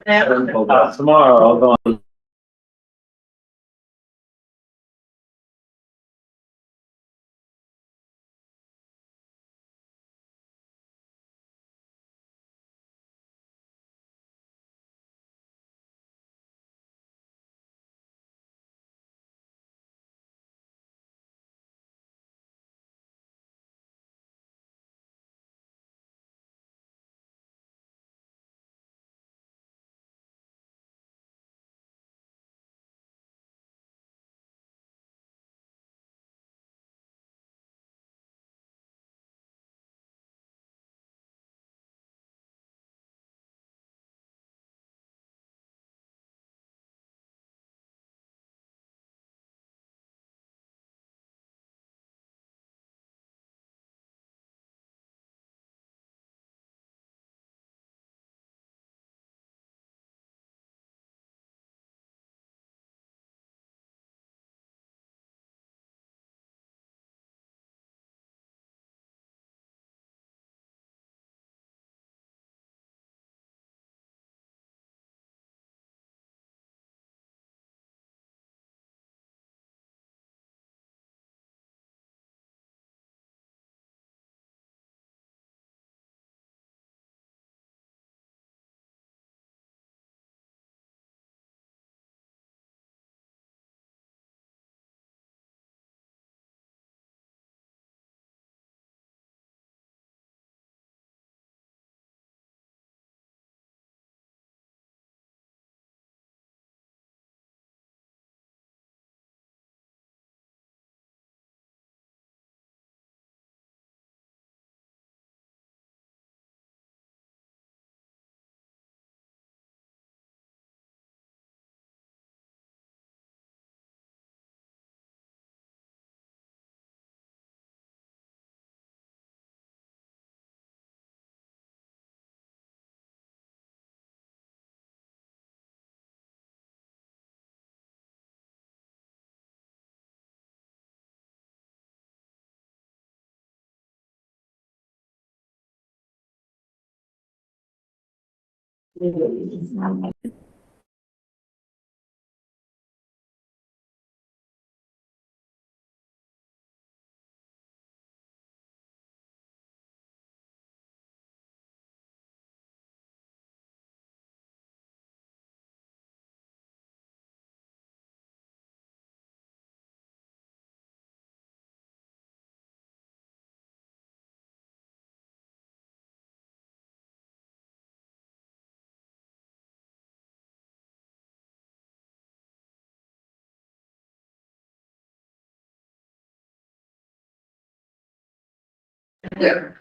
Tomorrow I'll go on.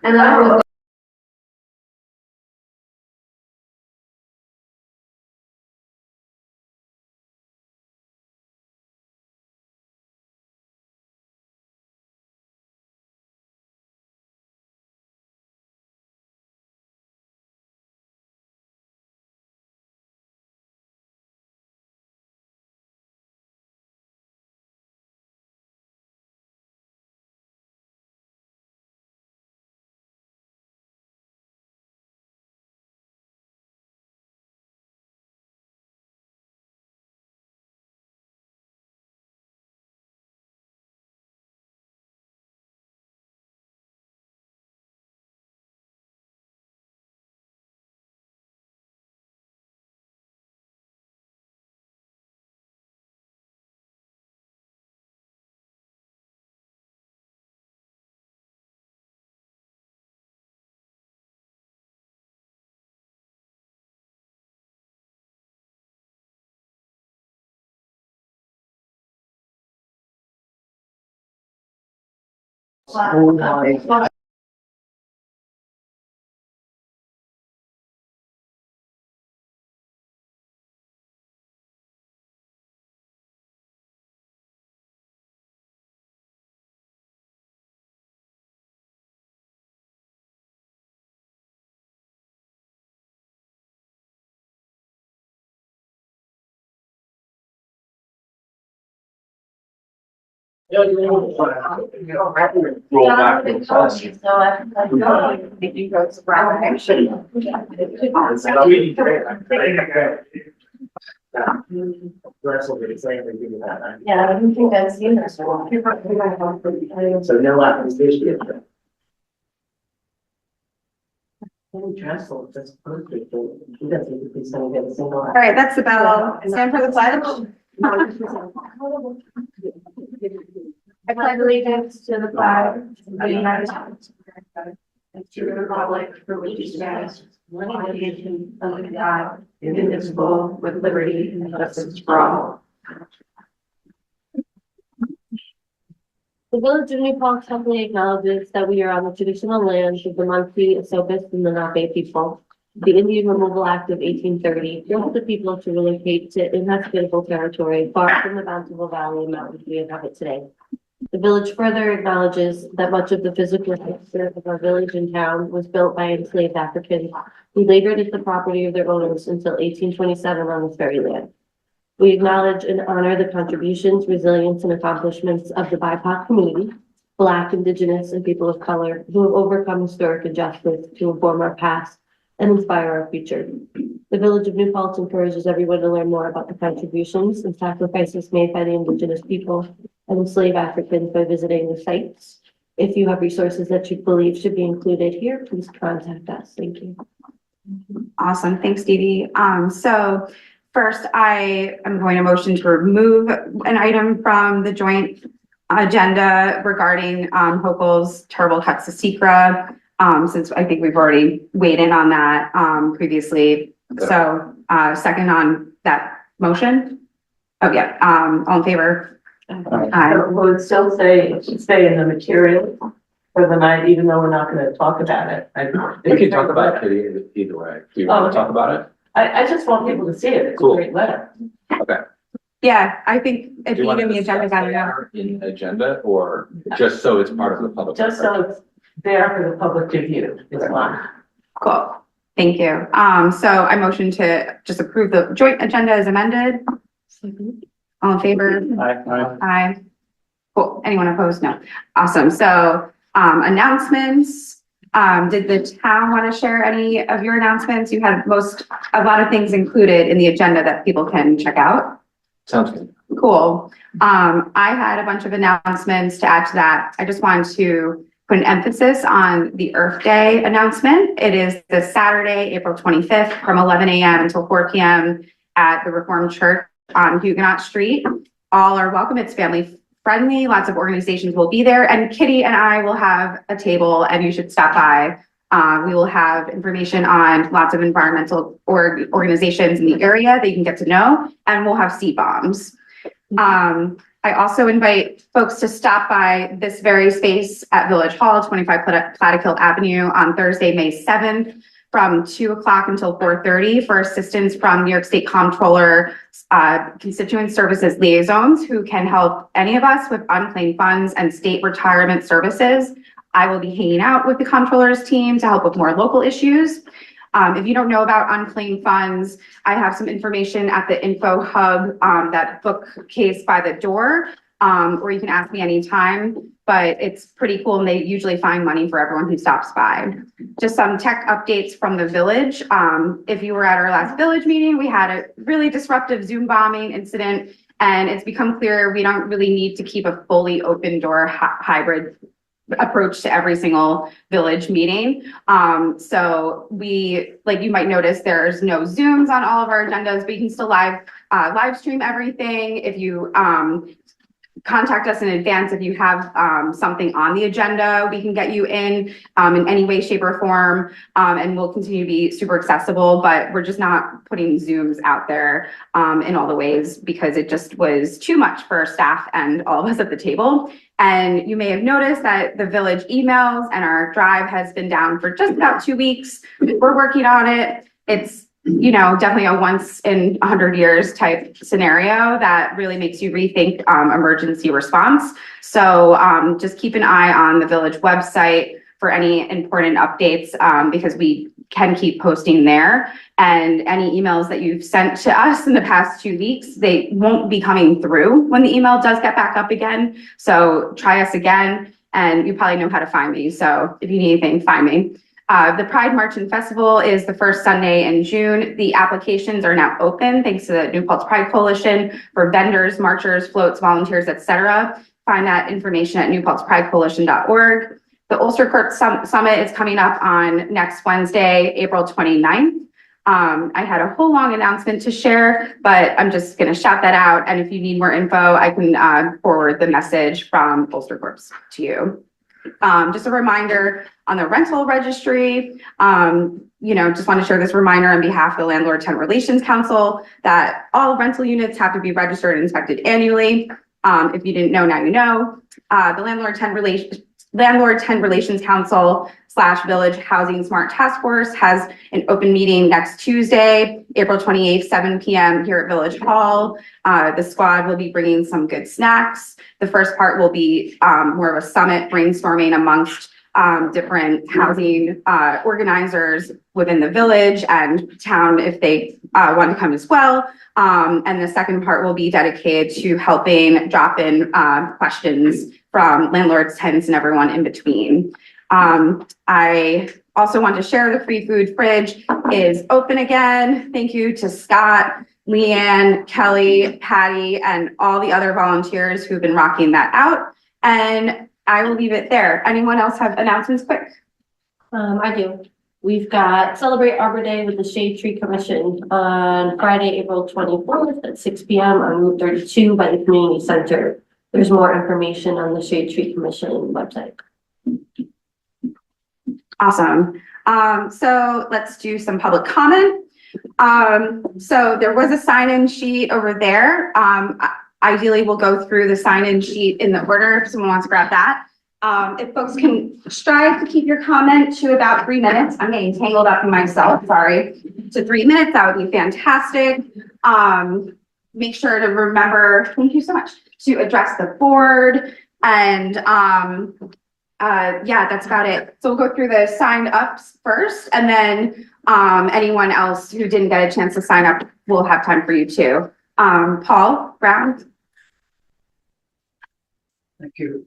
And I Roll back. Yeah, I don't think I've seen this one. So no application. All right, that's the bell. Stand for the pledge. I pledge allegiance to the flag of the United States and to the republic for which it stands, one nation under God, indivisible, with liberty and justice for all. The Village of New Paltz humbly acknowledges that we are on the traditional lands of the Muncie, Esopus, and Lenape people. The Indian Removal Act of 1830 forced the people to relocate to inhospitable territory far from the bountiful valley and mountains we inhabit today. The village further acknowledges that much of the physical structure of our village and town was built by enslaved Africans who labored as the property of their owners until 1827 on this very land. We acknowledge and honor the contributions, resilience, and accomplishments of the BIPOC community, Black, Indigenous, and people of color who have overcome historic injustice to inform our past and inspire our future. The Village of New Paltz encourages everyone to learn more about the contributions and sacrifices made by the Indigenous people and enslaved Africans by visiting the sites. If you have resources that you believe should be included here, please contact us. Thank you. Awesome. Thanks, Dee Dee. So first, I am going to motion to remove an item from the joint agenda regarding Hochul's terrible cuts to Secra, since I think we've already weighed in on that previously. So second on that motion. Oh, yeah. All in favor? Aye. Will it still say, it should stay in the material for the night, even though we're not gonna talk about it? We can talk about it either way. Do you want to talk about it? I just want people to see it. It's a Cool. great letter. Yeah, I think if Do you you want give to me agenda, discuss I don't know. later in agenda or just so it's part of the public? Just so it's there for the public to view is one. Cool. Thank you. So I motion to just approve the joint agenda as amended. All in favor? Aye. Cool. Anyone opposed? No. Awesome. So, announcements. Did the town want to share any of your announcements? You had a lot of things included in the agenda that people can check out. Sounds good. Cool. I had a bunch of announcements to add to that. I just wanted to put an emphasis on the Earth Day announcement. It is this Saturday, April 25th from 11 a.m. until 4 p.m. at the Reformed Church on Huguenot Street. All are welcome. It's family friendly. Lots of organizations will be there, and Kitty and I will have a table and you should stop by. We will have information on lots of environmental organizations in the area that you can get to know, and we'll have seed bombs. I also invite folks to stop by this very space at Village Hall, 25 Plattekill Avenue on Thursday, May 7th from 2 o'clock until 4:30 for assistance from New York State Comptroller Constituent Services Liaisons who can help any of us with unclaimed funds and state retirement services. I will be hanging out with the Comptroller's team to help with more local issues. If you don't know about unclaimed funds, I have some information at the info hub, that bookcase by the door, or you can ask me anytime, but it's pretty cool and they usually find money for everyone who stops by. Just some tech updates from the village. If you were at our last village meeting, we had a really disruptive Zoom bombing incident, and it's become clear we don't really need to keep a fully open door hybrid approach to every single village meeting. So like you might notice there's no Zooms on all of our agendas, but you can still live stream everything. If you contact us in advance, if you have something on the agenda, we can get you in any way, shape, or form, and we'll continue to be super accessible, but we're just not putting Zooms out there in all the ways because it just was too much for staff and all of us at the table. And you may have noticed that the village emails and our drive has been down for just about 2 weeks. We're working on it. It's, definitely a once in 100 years type scenario that really makes you rethink emergency response. So just keep an eye on the village website for any important updates, because we can keep posting there. And any emails that you've sent to us in the past 2 weeks, they won't be coming through when the email does get back up again. So try us again, and you probably know how to find me. So if you need anything, find me. The Pride March and Festival is the first Sunday in June. The applications are now open thanks to the New Paltz Pride Coalition for vendors, marchers, floats, volunteers, etc. Find that information at newpaltzpridecoalition.org. The Ulster Court Summit is coming up on next Wednesday, April 29th. I had a whole long announcement to share, but I'm just going to shout that out. And if you need more info, I can forward the message from Ulster Corps to you. Just a reminder on the rental registry, just want to share this reminder on behalf of the Landlord Tenant Relations Council that all rental units have to be registered and inspected annually. If you didn't know, now you know. The Landlord Tenant Relations Council / Village Housing Smart Task Force has an open meeting next Tuesday, April 28th, 7 p.m. here at Village Hall. The squad will be bringing some good snacks. The first part will be more of a summit brainstorming amongst different housing organizers within the village and town if they want to come as well. And the second part will be dedicated to helping drop in questions from landlords, tenants, and everyone in between. I also want to share the free food fridge is open again. Thank you to Scott, Leanne, Kelly, Patty, and all the other volunteers who've been rocking that out. And I will leave it there. Anyone else have announcements quick? I do. We've got Celebrate Arbor Day with the Shade Tree Commission on Friday, April 24th at 6 p.m. on Route 32 by the Community Center. There's more information on the Shade Tree Commission website. Awesome. So let's do some public comment. So there was a sign-in sheet over there. Ideally, we'll go through the sign-in sheet in the order if someone wants to grab that. If folks can strive to keep your comment to about 3 minutes. I'm getting tangled up in myself, sorry. To 3 minutes, that would be fantastic. Make sure to remember, thank you so much, to address the board. And yeah, that's about it. So we'll go through the signed ups first, and then anyone else who didn't get a chance to sign up, we'll have time for you too. Paul Brown. Thank you.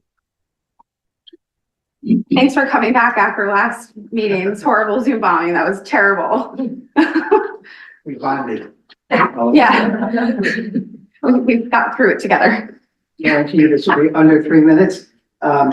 Thanks for coming back after last meeting's horrible Zoom bombing. That was terrible. We bonded. Yeah. We've got through it together. Guarantee you this will be under 3 minutes.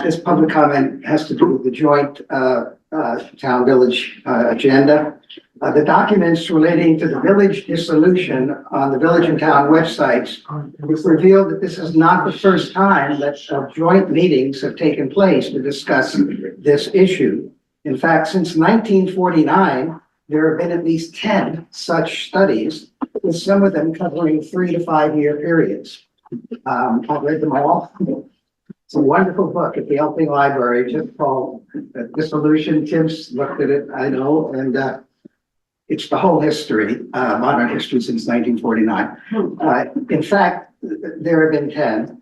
This public comment has to do with the joint town village agenda. The documents relating to the village dissolution on the village and town websites revealed that this is not the first time that joint meetings have taken place to discuss this issue. In fact, since 1949, there have been at least 10 such studies, with some of them covering 3 to 5 year periods. I've read them all. It's a wonderful book at the Elping Library, just called Dissolution. Tim's looked at it, I know, and it's the whole history, modern history since 1949. In fact, there have been 10.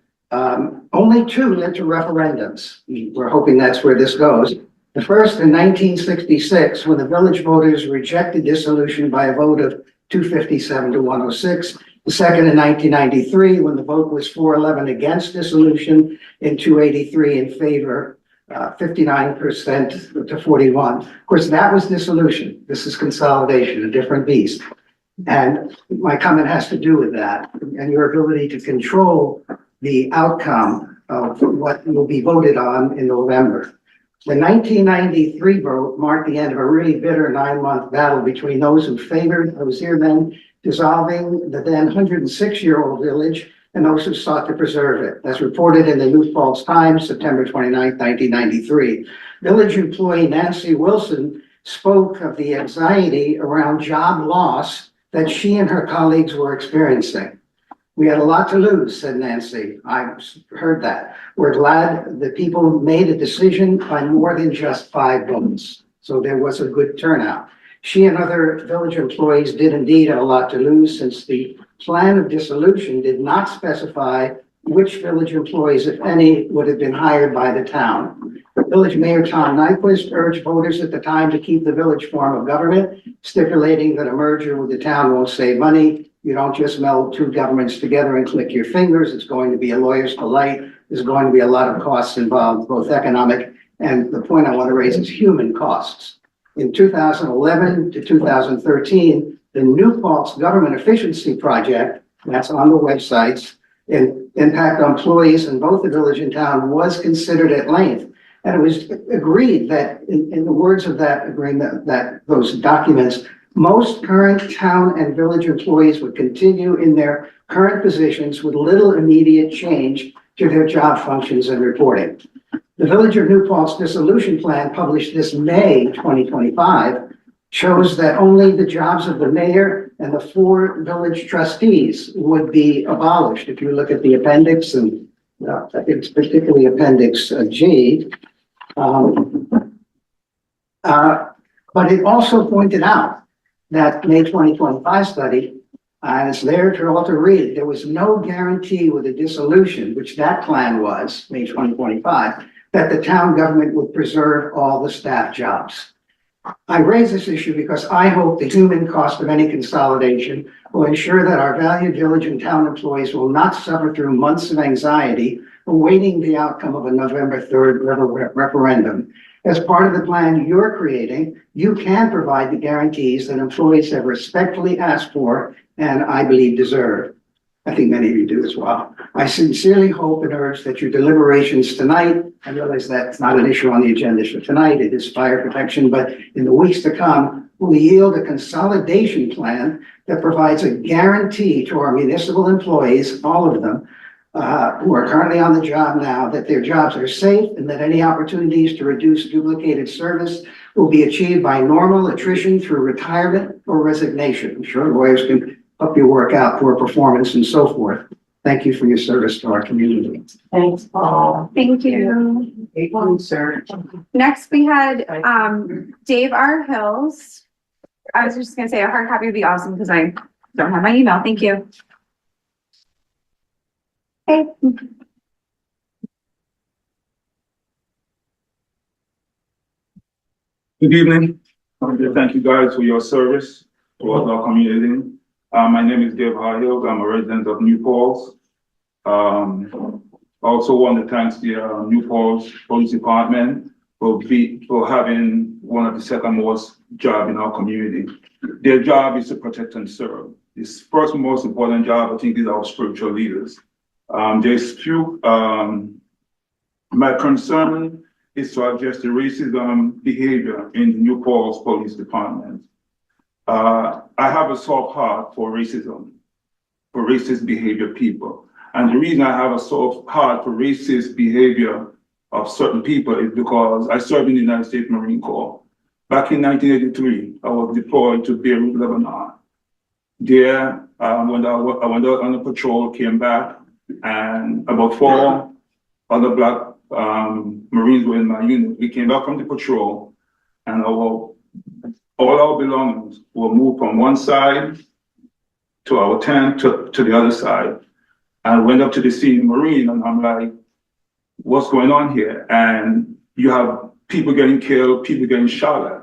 Only 2 led to referendums. We're hoping that's where this goes. The first in 1966, when the village voters rejected dissolution by a vote of 257 to 106. The second in 1993, when the vote was 411 against dissolution and 283 in favor, 59% to 41. Of course, that was dissolution. This is consolidation, a different beast. And my comment has to do with that and your ability to control the outcome of what will be voted on in November. The 1993 vote marked the end of a really bitter 9-month battle between those who favored, I was here then, dissolving the then 106-year-old village and those who sought to preserve it. As reported in the New Paltz Times, September 29, 1993, village employee Nancy Wilson spoke of the anxiety around job loss that she and her colleagues were experiencing. We had a lot to lose, said Nancy. I heard that. We're glad that people made a decision by more than just 5 votes. So there was a good turnout. She and other village employees did indeed have a lot to lose, since the plan of dissolution did not specify which village employees, if any, would have been hired by the town. Village Mayor Tom Nyquist urged voters at the time to keep the village form of government, stipulating that a merger with the town won't save money. You don't just meld two governments together and click your fingers. It's going to be a lawyer's delight. There's going to be a lot of costs involved, both economic and the point I want to raise is human costs. In 2011 to 2013, the New Paltz Government Efficiency Project, that's on the websites, and impact on employees in both the village and town was considered at length. And it was agreed that in the words of that agreement, that those documents, most current town and village employees would continue in their current positions with little immediate change to their job functions and reporting. The Village of New Paltz dissolution plan published this May 2025 shows that only the jobs of the mayor and the 4 village trustees would be abolished. If you look at the appendix, and I think it's particularly appendix G. But it also pointed out that May 2025 study, and it's there for all to read, there was no guarantee with the dissolution, which that plan was, May 2025, that the town government would preserve all the staff jobs. I raise this issue because I hope the human cost of any consolidation will ensure that our valued village and town employees will not suffer through months of anxiety awaiting the outcome of a November 3rd referendum. As part of the plan you're creating, you can provide the guarantees that employees have respectfully asked for and I believe deserve. I think many of you do as well. I sincerely hope and urge that your deliberations tonight, I realize that's not an issue on the agenda for tonight, it is fire protection, but in the weeks to come, will yield a consolidation plan that provides a guarantee to our municipal employees, all of them, who are currently on the job now, that their jobs are safe and that any opportunities to reduce duplicated service will be achieved by normal attrition through retirement or resignation. I'm sure lawyers can help you work out poor performance and so forth. Thank you for your service to our community. Thanks, Paul. Thank you. Sir. Next, we had Dave R. Hills. I was just gonna say a hard copy would be awesome because I don't have my email. Thank you. Hey. Good evening. Thank you guys for your service towards our community. My name is Dave Harhill. I'm a resident of New Paltz. Also want to thank the New Paltz Police Department for having one of the second most job in our community. Their job is to protect and serve. This first most important job, I think, is our spiritual leaders. There's few, my concern is to address the racism behavior in the New Paltz Police Department. I have a soft heart for racism, for racist behavior people. And the reason I have a soft heart for racist behavior of certain people is because I served in the United States Marine Corps. Back in 1983, I was deployed to Beirut, Lebanon. There, when I went out on a patrol, came back, and about 4 other Black Marines were in my unit. We came back from the patrol, and all our belongings were moved from one side to our tent to the other side. And went up to the senior Marine, and I'm like, what's going on here? And you have people getting killed, people getting shot at.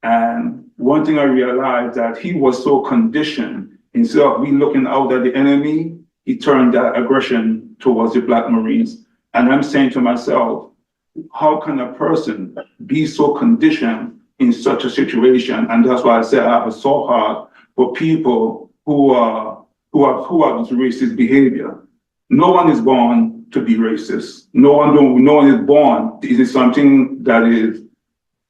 And one thing I realized that he was so conditioned, instead of me looking out at the enemy, he turned that aggression towards the Black Marines. And I'm saying to myself, how can a person be so conditioned in such a situation? And that's why I said I have a soft heart for people who have this racist behavior. No one is born to be racist. No one is born. It is something that is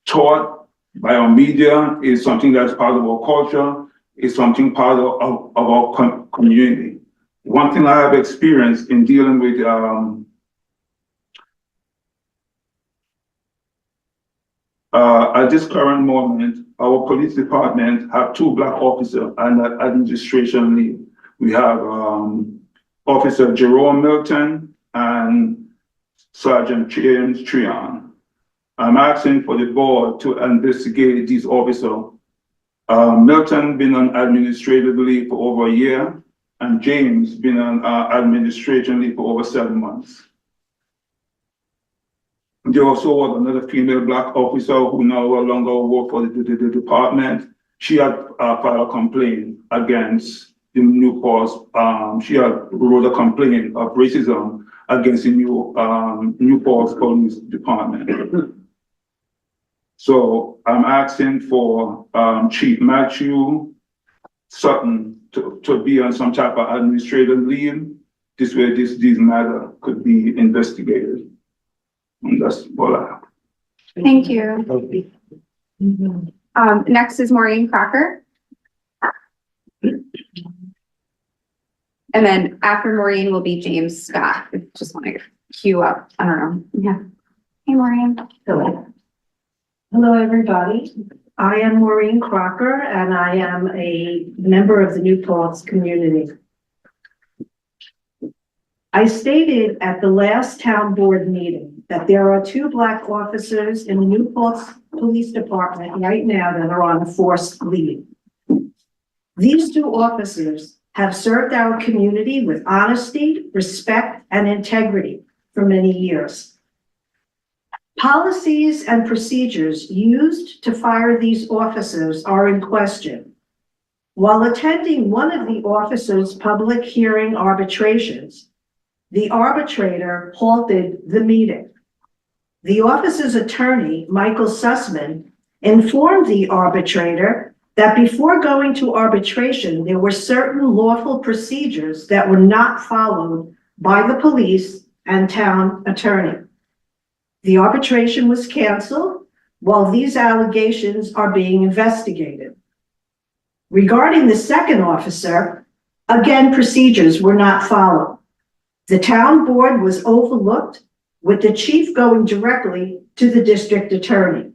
taught by our media, is something that's part of our culture, is something part of our community. One thing I have experienced in dealing with at this current moment, our police department have 2 Black officers and administration lead. We have Officer Jerome Milton and Sergeant James Trion. I'm asking for the board to investigate these officers. Milton been on administrative leave for over a year, and James been on administration leave for over 7 months. There also was another female black officer who no longer worked for the department. She had filed a complaint against the Newport's, she had wrote a complaint of racism against the Newport's police department. So I'm asking for Chief Matthew Sutton to be on some type of administrative leave. This way this matter could be investigated. And that's all I have. Thank you. Next is Maureen Crocker. And then after Maureen will be James Scott. I just want to queue up. I don't know. Yeah. Hey, Maureen. Hello, everybody. I am Maureen Crocker, and I am a member of the New Paltz community. I stated at the last town board meeting that there are 2 black officers in the New Paltz Police Department right now that are on a forced leave. These 2 officers have served our community with honesty, respect, and integrity for many years. Policies and procedures used to fire these officers are in question. While attending one of the officers' public hearing arbitrations, the arbitrator halted the meeting. The officer's attorney, Michael Sussman, informed the arbitrator that before going to arbitration, there were certain lawful procedures that were not followed by the police and town attorney. The arbitration was canceled while these allegations are being investigated. Regarding the second officer, again, procedures were not followed. The town board was overlooked, with the chief going directly to the district attorney.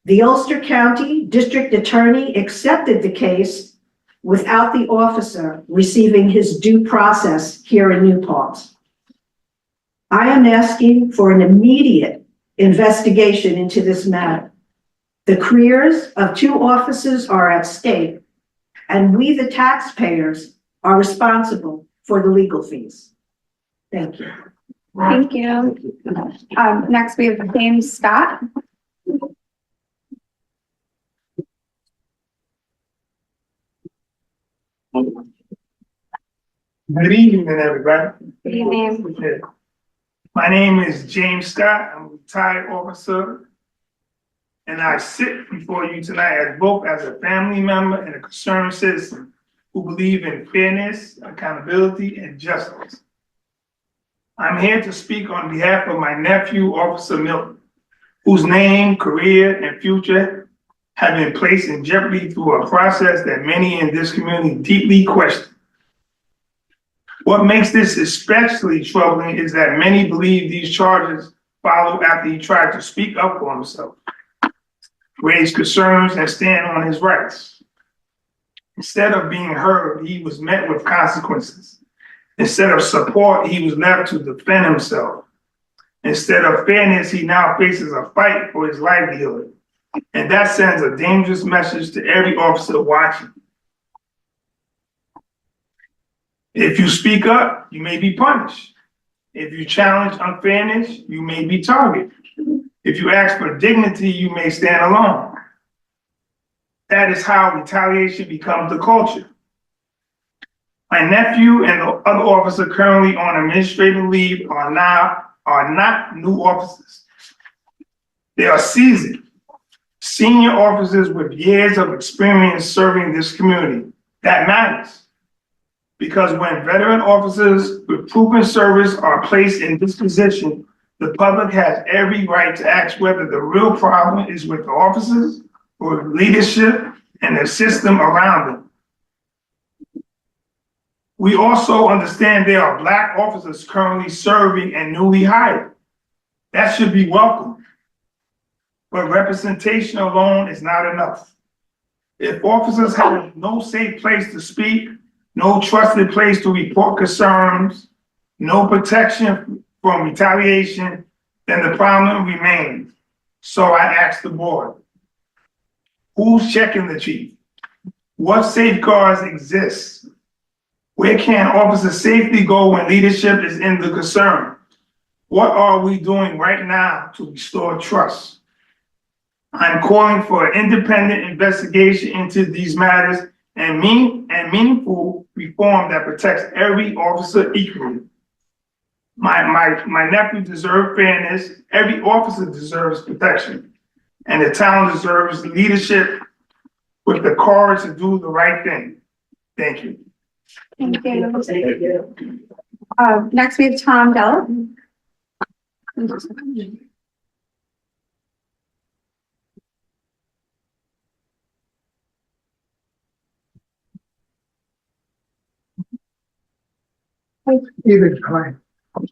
The Ulster County District Attorney accepted the case without the officer receiving his due process here in New Paltz. I am asking for an immediate investigation into this matter. The careers of 2 officers are at stake, and we, the taxpayers, are responsible for the legal fees. Thank you. Thank you. Next we have James Scott. Good evening, everybody. Good evening. My name is James Scott. I'm a retired officer. And I sit before you tonight as both as a family member and a concerned citizen who believe in fairness, accountability, and justice. I'm here to speak on behalf of my nephew, Officer Milton, whose name, career, and future have been placed in jeopardy through a process that many in this community deeply question. What makes this especially troubling is that many believe these charges follow after he tried to speak up for himself, raise concerns, and stand on his rights. Instead of being heard, he was met with consequences. Instead of support, he was left to defend himself. Instead of fairness, he now faces a fight for his livelihood. And that sends a dangerous message to every officer watching. If you speak up, you may be punished. If you challenge unfairness, you may be targeted. If you ask for dignity, you may stand alone. That is how retaliation becomes the culture. My nephew and the other officer currently on administrative leave are not new officers. They are seasoned, senior officers with years of experience serving this community. That matters. Because when veteran officers with proven service are placed in this position, the public has every right to ask whether the real problem is with the officers or leadership and the system around them. We also understand there are Black officers currently serving and newly hired. That should be welcome. But representation alone is not enough. If officers have no safe place to speak, no trusted place to report concerns, no protection from retaliation, then the problem remains. So I ask the board, who's checking the chief? What safeguards exist? Where can officers safely go when leadership is in the concern? What are we doing right now to restore trust? I'm calling for an independent investigation into these matters and meaningful reform that protects every officer equally. My nephew deserves fairness. Every officer deserves protection. And the town deserves leadership with the courage to do the right thing. Thank you. Thank you. Thank you. Next we have Tom Della. Evening, hi.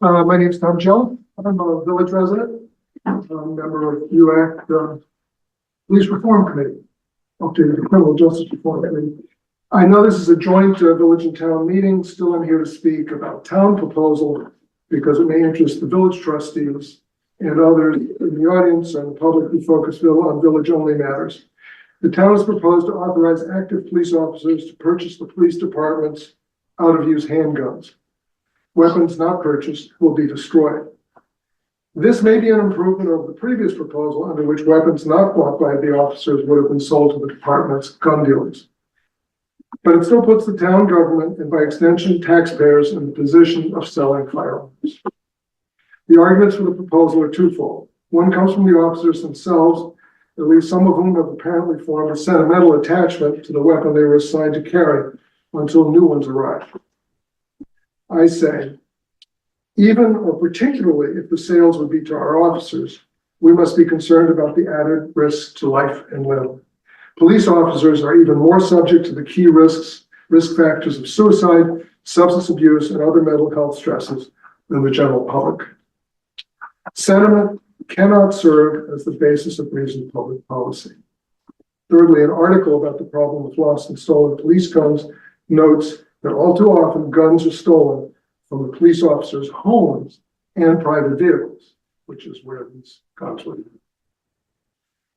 My name's Tom Joe. I'm a village resident. I'm a member of UAC, Police Reform Committee, updated the Criminal Justice Reform Committee. I know this is a joint village and town meeting. Still, I'm here to speak about town proposal because it may interest the village trustees and others in the audience and the public who focus on village-only matters. The town has proposed to authorize active police officers to purchase the police department's out-of-use handguns. Weapons not purchased will be destroyed. This may be an improvement over the previous proposal under which weapons not bought by the officers would have been sold to the department's gun dealers. But it still puts the town government and by extension taxpayers in the position of selling firearms. The arguments for the proposal are twofold. One comes from the officers themselves, at least some of whom have apparently formed a sentimental attachment to the weapon they were assigned to carry until new ones arrive. I say, even or particularly if the sales would be to our officers, we must be concerned about the added risk to life and limb. Police officers are even more subject to the key risk factors of suicide, substance abuse, and other mental health stresses than the general public. Sentiment cannot serve as the basis of reasoned public policy. Thirdly, an article about the problem of lost and stolen police guns notes that all too often guns are stolen from the police officers' homes and private vehicles, which is where these guns were.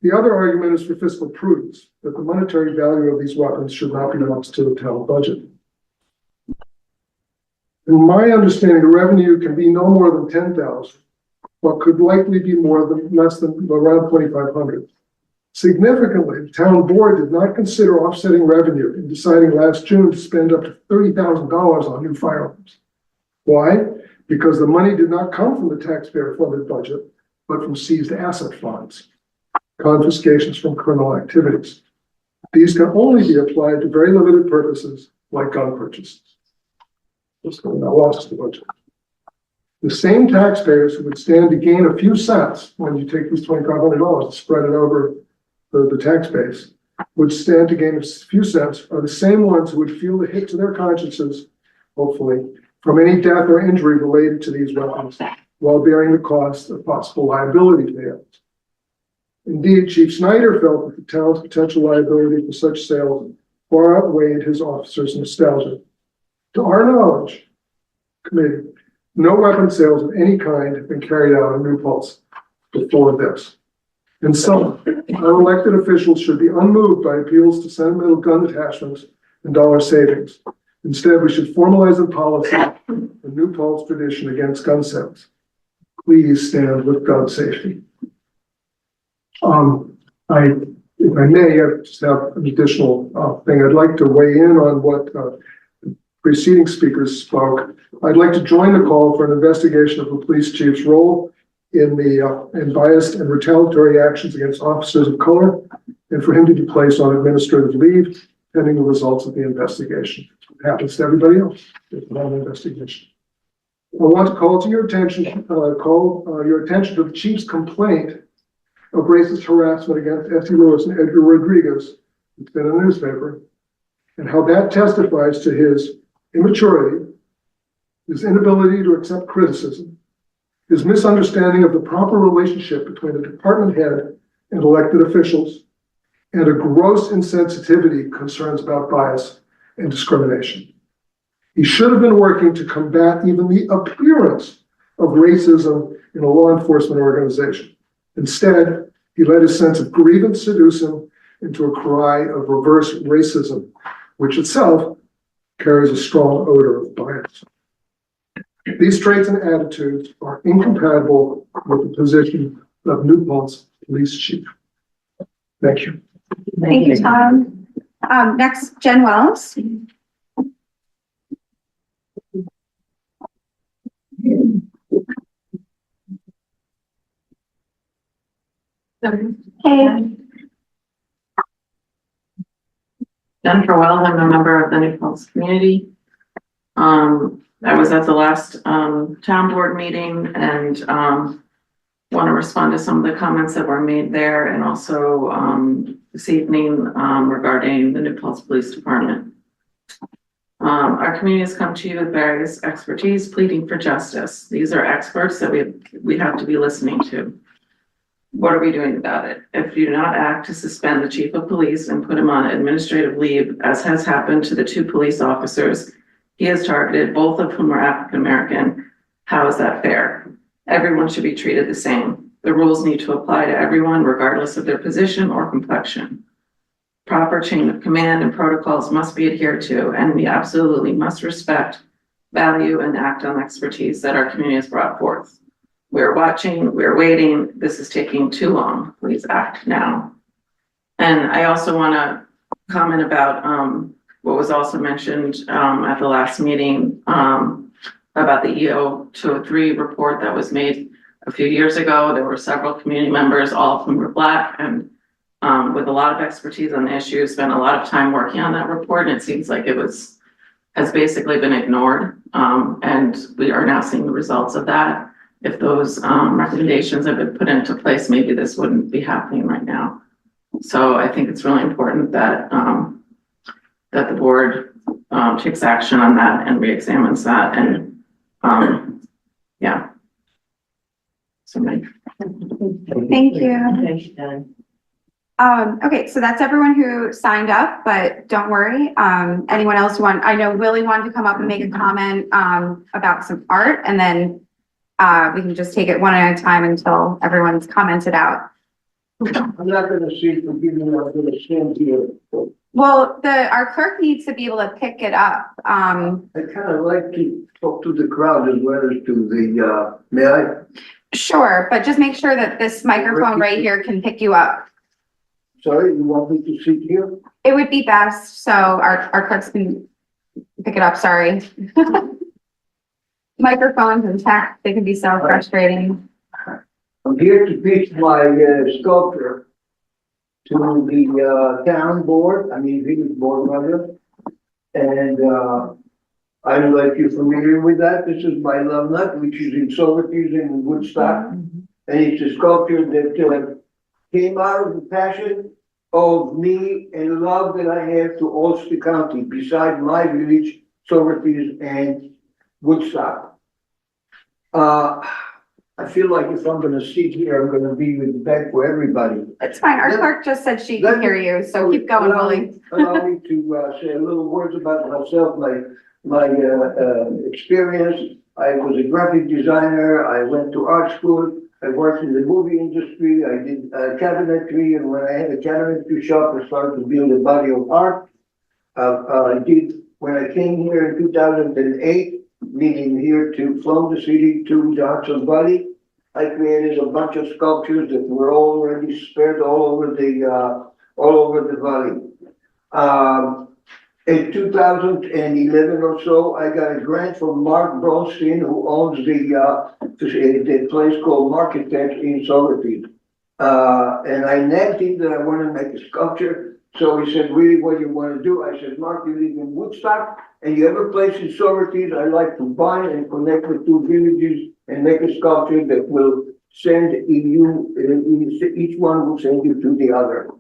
The other argument is for fiscal prudence, that the monetary value of these weapons should not be lost to the town budget. In my understanding, the revenue can be no more than 10,000, but could likely be less than around 2,500. Significantly, the town board did not consider offsetting revenue in deciding last June to spend up to $30,000 on new firearms. Why? Because the money did not come from the taxpayer-funded budget, but from seized asset funds, confiscations from criminal activities. These can only be applied to very limited purposes like gun purchases. This is not lost to the budget. The same taxpayers who would stand to gain a few cents when you take these $2,500 and spread it over the tax base, would stand to gain a few cents are the same ones who would feel the hit to their consciences, hopefully, from any death or injury related to these weapons, while bearing the cost of possible liability payouts. Indeed, Chief Snyder felt that the town's potential liability for such sales far outweighed his officers' nostalgia. To our knowledge, committee, no weapon sales of any kind have been carried out in New Paltz before this. And so, our elected officials should be unmoved by appeals to sentimental gun attachments and dollar savings. Instead, we should formalize in policy a New Paltz tradition against gun sales. Please stand with gun safety. If I may, I just have an additional thing. I'd like to weigh in on what preceding speakers spoke. I'd like to join the call for an investigation of the police chief's role in biased and retaliatory actions against officers of color, and for him to be placed on administrative leave pending the results of the investigation. It happens to everybody else. It's not an investigation. I want to call your attention to the chief's complaint of racist harassment against Essie Lewis and Edgar Rodriguez. It's been in the newspaper, and how that testifies to his immaturity, his inability to accept criticism, his misunderstanding of the proper relationship between the department head and elected officials, and a gross insensitivity concerns about bias and discrimination. He should have been working to combat even the appearance of racism in a law enforcement organization. Instead, he let his sense of grievance seduce him into a cry of reverse racism, which itself carries a strong odor of bias. These traits and attitudes are incompatible with the position of New Paltz Police Chief. Thank you. Thank you, Tom. Next, Jen Wells. Hey. Jennifer Wells, I'm a member of the New Paltz community. I was at the last, town board meeting and, want to respond to some of the comments that were made there and also, this evening, regarding the New Paltz Police Department. Our community has come to you with various expertise pleading for justice. These are experts that we have to be listening to. What are we doing about it? If you do not act to suspend the chief of police and put him on administrative leave, as has happened to the 2 police officers he has targeted, both of whom are African-American, how is that fair? Everyone should be treated the same. The rules need to apply to everyone regardless of their position or complexion. Proper chain of command and protocols must be adhered to, and we absolutely must respect, value, and act on expertise that our community has brought forth. We're watching, we're waiting, this is taking too long, please act now. And I also want to comment about what was also mentioned at the last meeting about the EO 203 report that was made a few years ago. There were several community members, all of whom were Black, and with a lot of expertise on the issue, spent a lot of time working on that report, and it seems like it has basically been ignored. And we are now seeing the results of that. If those recommendations have been put into place, maybe this wouldn't be happening right now. So I think it's really important that that the board takes action on that and re-examines that. And yeah. Somebody. Thank you. Thanks, Jen. Okay, so that's everyone who signed up, but don't worry. Anyone else I know Willie wanted to come up and make a comment about some art, and then we can just take it one at a time until everyone's commented out. I'm not gonna see for giving up to the stand here. Well, our clerk needs to be able to pick it up. I kind of like to talk to the crowd as well as to the, may I? Sure, but just make sure that this microphone right here can pick you up. Sorry, you want me to sit here? It would be best, so our clerks can pick it up, sorry. Microphones and tech, they can be so frustrating. I'm here to pitch my sculpture to the town board, village board rather. And I don't know if you're familiar with that. This is my love nut, which is in Socrates in Woodstock. And it's a sculpture that came out of the passion of me and love that I have to Ulster County, beside my village, Socrates and Woodstock. I feel like if I'm gonna sit here, I'm gonna be with the back for everybody. It's fine, our clerk just said she can hear you, so keep going, Willie. Allow me to say a little words about myself, my experience. I was a graphic designer. I went to art school. I worked in the movie industry. I did cabinetry, and when I had a cabinetry shop, I started to build a body of art. When I came here in 2008, meaning here from the city to Johnson Valley, I created a bunch of sculptures that were already spread all over the valley. In 2011 or so, I got a grant from Mark Bronstein, who owns the place called Marketex in Socrates. And I nagged him that I want to make a sculpture. So he said, really, what do you want to do? I said, Mark, you live in Woodstock and you have a place in Socrates. I'd like to bind and connect the 2 villages and make a sculpture that will send each one will send you to the other.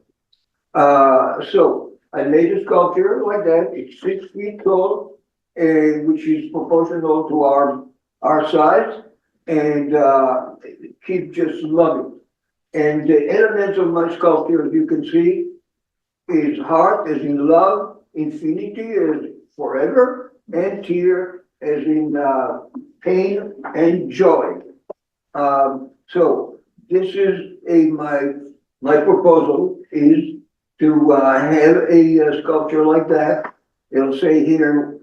So I made a sculpture like that. It's 6 feet tall, which is proportional to our size, and kids just love it. And the elements of my sculpture, as you can see, is heart as in love, infinity as forever, and tear as in pain and joy. So this is my proposal is to have a sculpture like that. It'll say here,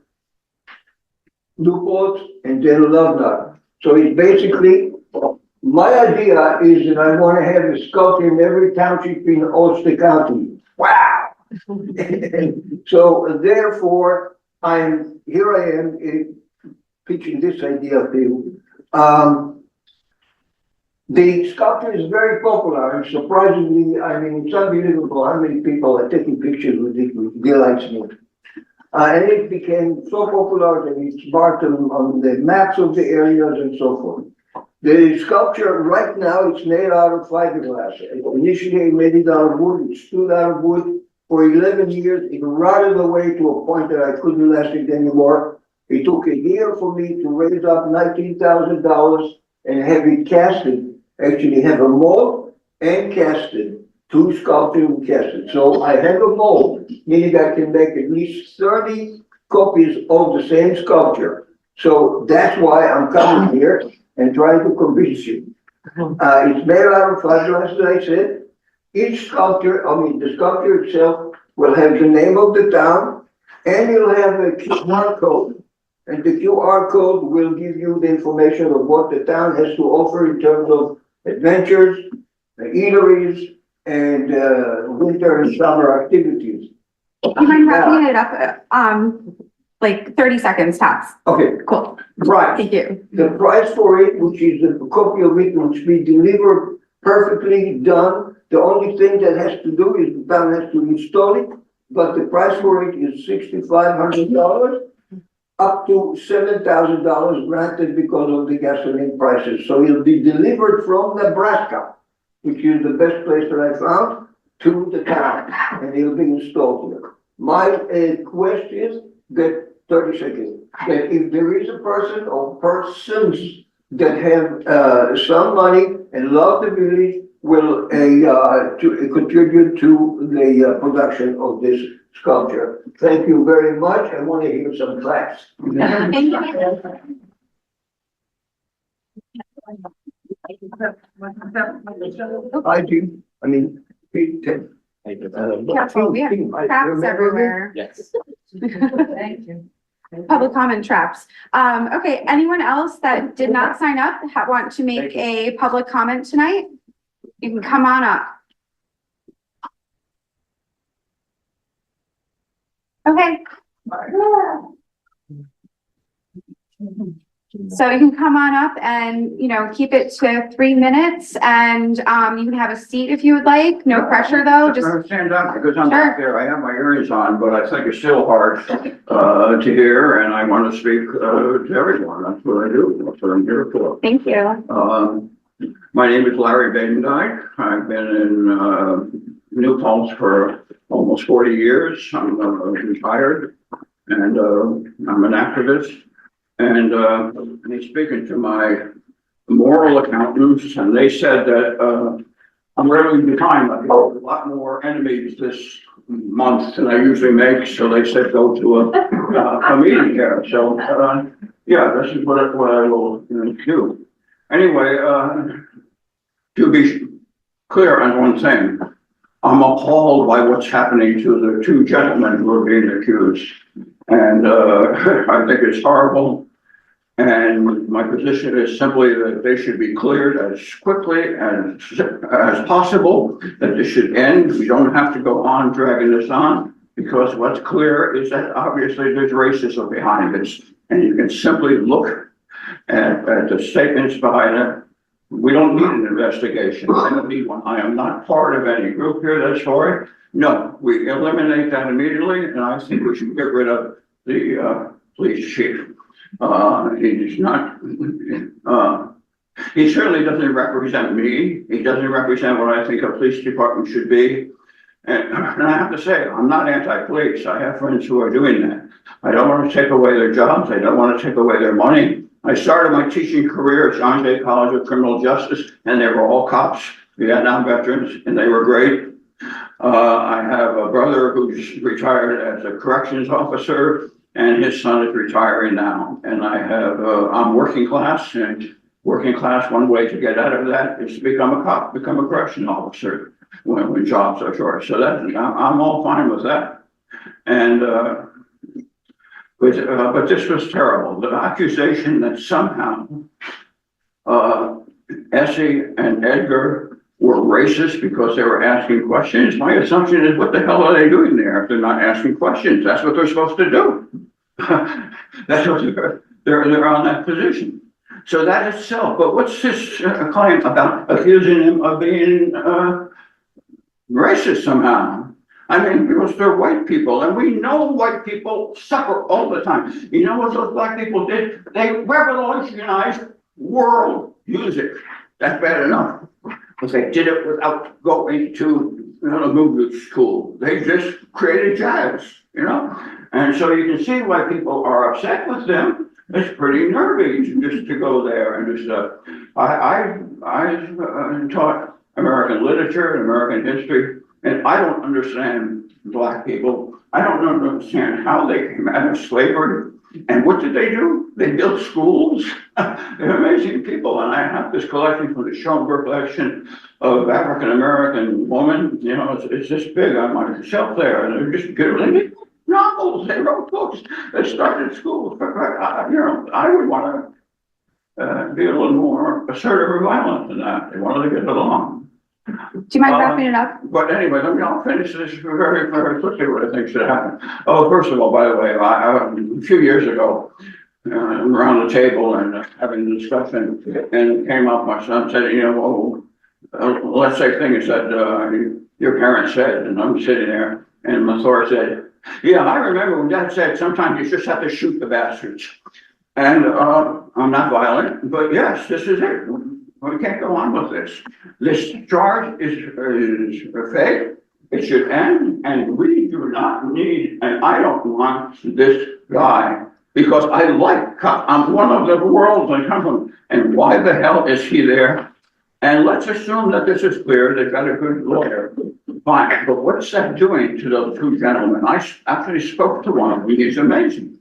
Newport, and then Lovelock. So it's basically, my idea is that I want to have a sculpture in every township in Ulster County. Wow! So therefore, here I am pitching this idea to you. The sculpture is very popular, and surprisingly, I mean, it's unbelievable how many people are taking pictures with it, with delights me. And it became so popular that it's marked on the maps of the areas and so forth. The sculpture right now, it's made out of fiberglass. Initially, I made it out of wood. It stood out of wood for 11 years. It rotted away to a point that I couldn't last it anymore. It took a year for me to raise up $19,000 and have it casted. Actually have a mold and casted, 2 sculptures and casted. So I have a mold, meaning I can make at least 30 copies of the same sculpture. So that's why I'm coming here and trying to convince you. It's made out of fiberglass, as I said. Each sculpture, the sculpture itself will have the name of the town, and you'll have a QR code. And the QR code will give you the information of what the town has to offer in terms of adventures, eateries, and winter and summer activities. You mind wrapping it up, like 30 seconds tops? Okay, Cool, right. thank you. The price for it, which is a copy of it, which we deliver perfectly done. The only thing that has to do is the town has to install it, but the price for it is $6,500. Up to $7,000 granted because of the gasoline prices. So it'll be delivered from Nebraska, which is the best place that I found, to the town, and it'll be installed here. My quest is that, 30 seconds, that if there is a person or persons that have some money and love the village, will to contribute to the production of this sculpture. Thank you very much. I want to hear some claps. Thank you. Hi, Jim. Pete, Ted. Careful, we have traps everywhere. Yes. Thank you. Public comment traps. Okay, anyone else that did not sign up, want to make a public comment tonight? You can come on up. Okay. So you can come on up and, keep it to 3 minutes, and, you can have a seat if you would like. No pressure though, just. Stand up because I'm Sure. back there. I have my earrings on, but I think it's still hard to hear, and I want to speak to everyone. That's what I do. That's what I'm here for. Thank you. My name is Larry Badendyke. I've been in New Paltz for almost 40 years. I'm retired, and I'm an activist. And I'm speaking to my moral accountants, and they said that I'm really behind. I have a lot more enemies this month than I usually make, so they said go to a meeting here. So yeah, this is what I will do. Anyway, to be clear on one thing, I'm appalled by what's happening to the 2 gentlemen who are being accused. And I think it's horrible. And my position is simply that they should be cleared as quickly as possible, that this should end. We don't have to go on dragging this on, because what's clear is that obviously there's racism behind this. And you can simply look at the statements behind it. We don't need an investigation. I don't need one. I am not part of any group here that's for it. No, we eliminate that immediately, and I think we should get rid of the police chief. He's not, he certainly doesn't represent me. He doesn't represent what I think a police department should be. And I have to say, I'm not anti-police. I have friends who are doing that. I don't want to take away their jobs. I don't want to take away their money. I started my teaching career at John Jay College of Criminal Justice, and they were all cops, Vietnam veterans, and they were great. I have a brother who's retired as a corrections officer, and his son is retiring now. And I'm working class, and working class, one way to get out of that is to become a cop, become a correction officer when jobs are short. So I'm all fine with that. And But this was terrible. The accusation that somehow Essie and Edgar were racist because they were asking questions. My assumption is, what the hell are they doing there if they're not asking questions? That's what they're supposed to do. That's what they're on that position. So that itself, but what's this claim about accusing him of being racist somehow? I mean, because they're white people, and we know white people suffer all the time. You know what those black people did? They revolutionized world music. That's bad enough. But they did it without going to movie school. They just created jazz, And so you can see why people are upset with them. It's pretty nervy just to go there and do stuff. I taught American literature and American history, and I don't understand black people. I don't understand how they came out of slavery. And what did they do? They built schools. They're amazing people. And I have this collection from the Schoenberg collection of African-American women. It's this big on my shelf there. And they're just beautiful novels. They wrote books. They started schools. I would want to be a little more assertive or violent than that. They wanted to get along. Do you mind wrapping it up? But anyway, I'll finish this very, very quickly what I think should happen. Oh, first of all, by the way, a few years ago, around the table and having a discussion, and it came up, my son said, let's say things that your parents said, and I'm sitting there, and Mathor said, yeah, I remember when Dad said sometimes you just have to shoot the bastards. And I'm not violent, but yes, this is it. We can't go on with this. This charge is fake. It should end, and we do not need, and I don't want this guy, because I like cops. I'm one of the worlds I come from, and why the hell is he there? And let's assume that this is clear, they've got a good lawyer. Fine, but what's that doing to those two gentlemen? I actually spoke to one of them, he's amazing.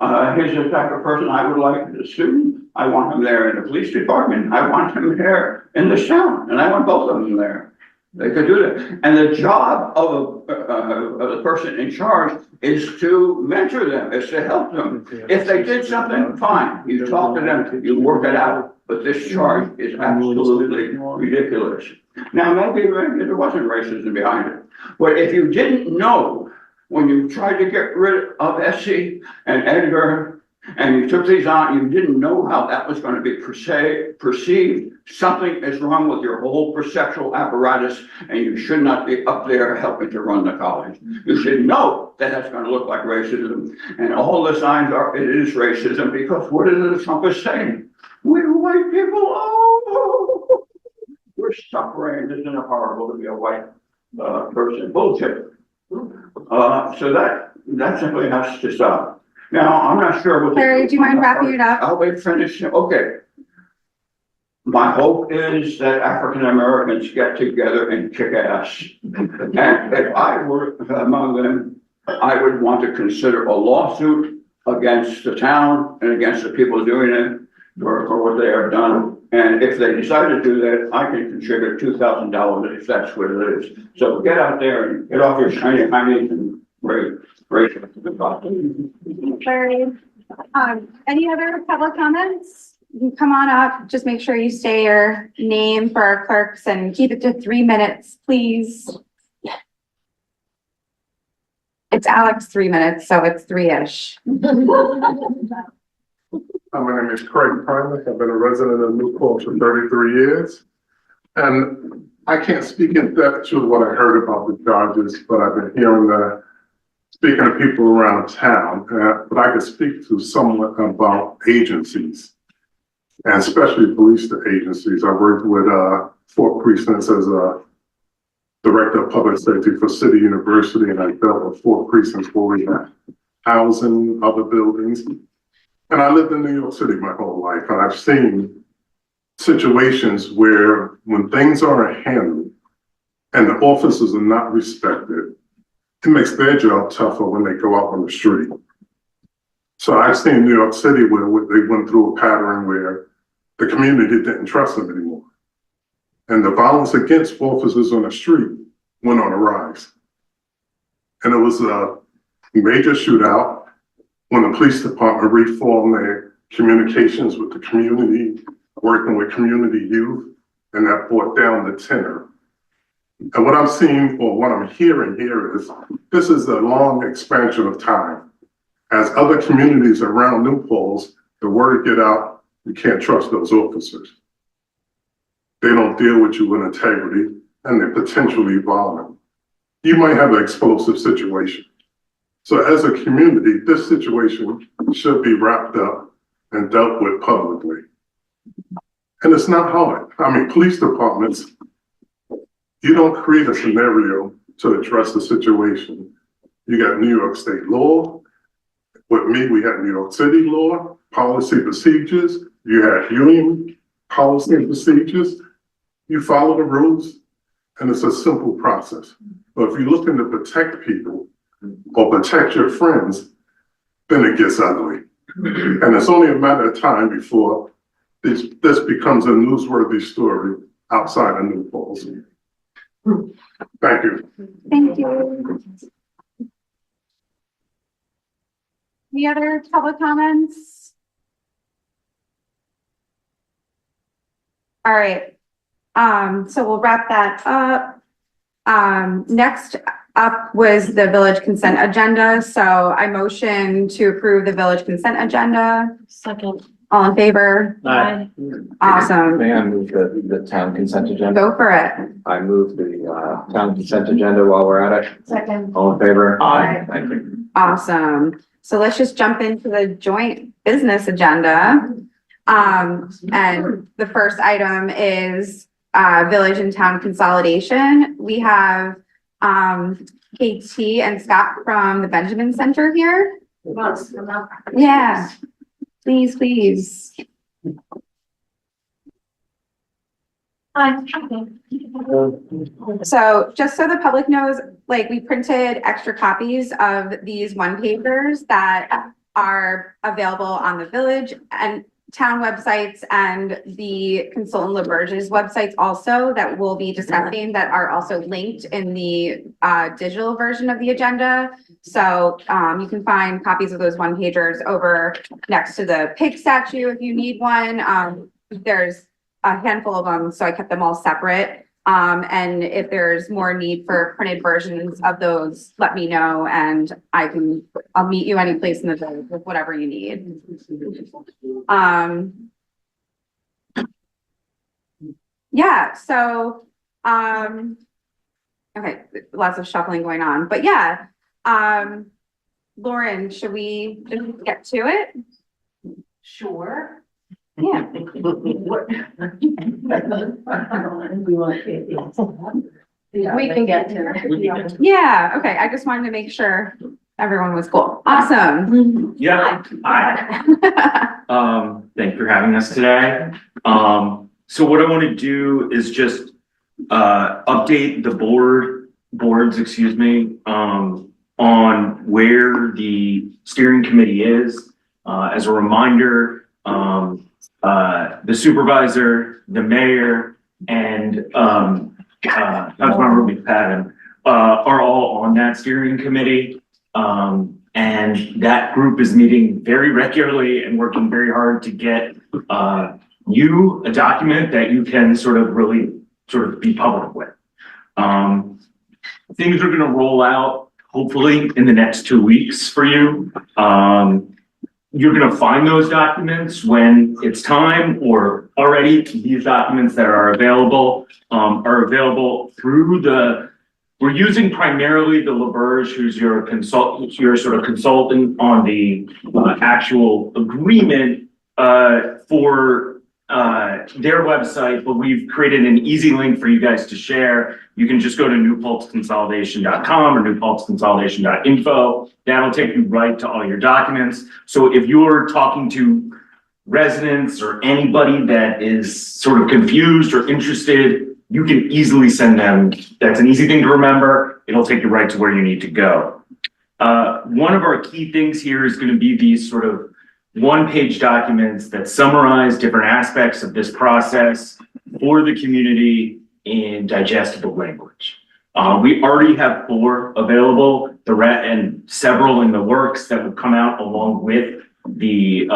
He's the type of person I would like as a student. I want him there in the police department. I want him there in the town, and I want both of them there. They could do that. And the job of the person in charge is to mentor them, is to help them. If they did something, fine. You talk to them, you work it out. But this charge is absolutely ridiculous. Now, maybe there wasn't racism behind it. But if you didn't know when you tried to get rid of Essie and Edgar, and you took these on, you didn't know how that was going to be perceived. Something is wrong with your whole perceptual apparatus, and you should not be up there helping to run the college. You should know that that's going to look like racism, and all the signs are, it is racism, because what is it Trump is saying? We're white people, oh, we're suffering. Isn't it horrible to be a white person? Bullshit. So that simply has to stop. Now, I'm not sure what. Larry, do you mind wrapping it up? I'll wait finish. Okay. My hope is that African Americans get together and kick ass. And if I were among them, I would want to consider a lawsuit against the town and against the people doing it for what they have done. And if they decide to do that, I can contribute $2,000 if that's what it is. So get out there and get off your shiny hinds and raise. Larry, any other public comments? You can come on up, just make sure you say your name for our clerks and keep it to 3 minutes, please. It's Alex 3 minutes, so it's 3-ish. My name is Craig Primus. I've been a resident of New Paltz for 33 years. And I can't speak in depth to what I heard about the charges, but I've been hearing speaking to people around town, but I could speak to somewhat about agencies, and especially police agencies. I worked with 4 precincts as a director of public safety for City University, and I dealt with 4 precincts where we had housing, other buildings. And I lived in New York City my whole life, and I've seen situations where when things aren't handled and the officers are not respected, it makes their job tougher when they go out on the street. So I've seen New York City where they went through a pattern where the community didn't trust them anymore. And the violence against officers on the street went on a rise. And it was a major shootout when the police department reformed their communications with the community, working with community youth, and that brought down the tenor. And what I'm seeing, or what I'm hearing here is, this is a long expansion of time. As other communities around New Paltz, the word get out, you can't trust those officers. They don't deal with you with integrity, and they're potentially violent. You might have an explosive situation. So as a community, this situation should be wrapped up and dealt with publicly. And it's not hard. I mean, police departments, you don't create a scenario to address the situation. You got New York State law. With me, we had New York City law, policy procedures. You had union policy and procedures. You follow the rules, and it's a simple process. But if you're looking to protect people or protect your friends, then it gets ugly. And it's only a matter of time before this becomes a newsworthy story outside of New Paltz. Thank you. Thank you. Any other public comments? All right, so we'll wrap that up. Next up was the village consent agenda. So I motion to approve the village consent agenda. Second. All in favor? Aye. Awesome. May I move the town consent agenda? Go for it. I move the town consent agenda while we're at it. Second. All in favor? Aye. Thank you. Awesome. So let's just jump into the joint business agenda. And the first item is village and town consolidation. We have KT and Scott from the Benjamin Center here. Yeah, please. Hi. So just so the public knows, like, we printed extra copies of these one-pagers that are available on the village and town websites and the consultant LaBerge's websites also, that we'll be discussing, that are also linked in the digital version of the agenda. So you can find copies of those one-pagers over next to the pig statue if you need one. There's a handful of them, so I kept them all separate. And if there's more need for printed versions of those, let me know, and I'll meet you any place in the village with whatever you need. Yeah, so, okay, lots of shuffling going on, but yeah. Lauren, should we just get to it? Sure. Yeah. We can get to it. Yeah, okay, I just wanted to make sure everyone was cool. Awesome. Yeah, hi. Thank you for having us today. So what I want to do is just update the boards, on where the steering committee is. As a reminder, the supervisor, the mayor, and Councilmember McPadden are all on that steering committee. And that group is meeting very regularly and working very hard to get you a document that you can sort of be public with. Things are going to roll out hopefully in the next 2 weeks for you. You're going to find those documents when it's time, or already these documents that are available through we're using primarily the LaBerge, who's your sort of consultant on the actual agreement for their website, but we've created an easy link for you guys to share. You can just go to newpaltzconsolidation.com or newpaltzconsolidation.info. That'll take you right to all your documents. So if you're talking to residents or anybody that is sort of confused or interested, you can easily send them. That's an easy thing to remember. It'll take you right to where you need to go. One of our key things here is going to be these sort of one-page documents that summarize different aspects of this process for the community in digestible language. We already have 4 available, and several in the works that would come out along with the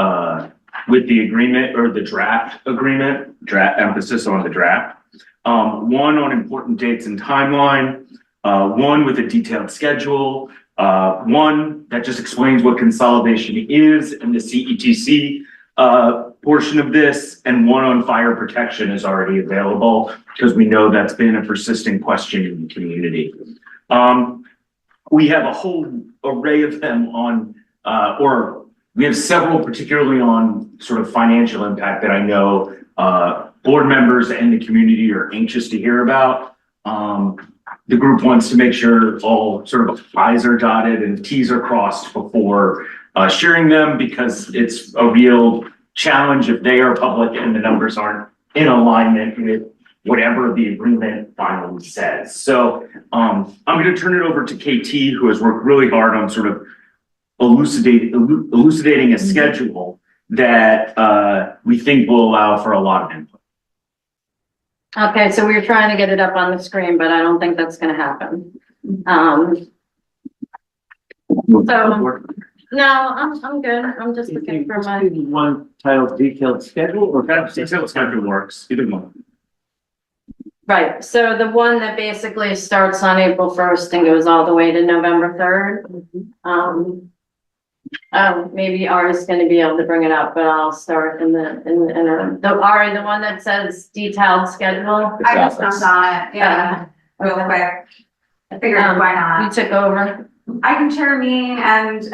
agreement or the draft agreement, emphasis on the draft. One on important dates and timeline, one with a detailed schedule, one that just explains what consolidation is and the CETC portion of this, and one on fire protection is already available because we know that's been a persistent question in the community. We have a whole array of them on, or we have several particularly on sort of financial impact that I know board members and the community are anxious to hear about. The group wants to make sure all sort of I's are dotted and T's are crossed before sharing them, because it's a real challenge if they are public and the numbers aren't in alignment with whatever the agreement finally says. So I'm going to turn it over to KT, who has worked really hard on sort of elucidating a schedule that we think will allow for a lot of input. Okay, so we were trying to get it up on the screen, but I don't think that's gonna happen. No, I'm good. I'm just looking for my. One titled detailed schedule or? Detailed schedule works, either one. Right, so the one that basically starts on April 1st and goes all the way to November 3rd. Maybe Ari's gonna be able to bring it up, but I'll start Ari, the one that says detailed schedule. I just jumped on it, yeah, real quick. I figured why not? You took over. I can chair me and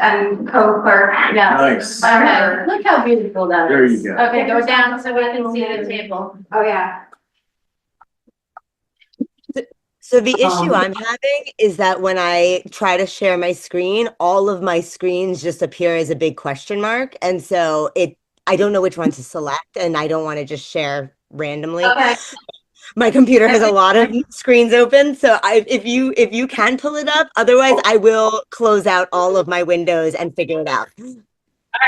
co-clerk. Yes. Nice. Okay, look how beautiful that There is. you go. Okay, go down so we can see the table. Oh, yeah. So the issue I'm having is that when I try to share my screen, all of my screens just appear as a big question mark. And so I don't know which one to select, and I don't want to just share randomly. Okay. My computer has a lot of screens open. So if you can pull it up, otherwise I will close out all of my windows and figure it out. All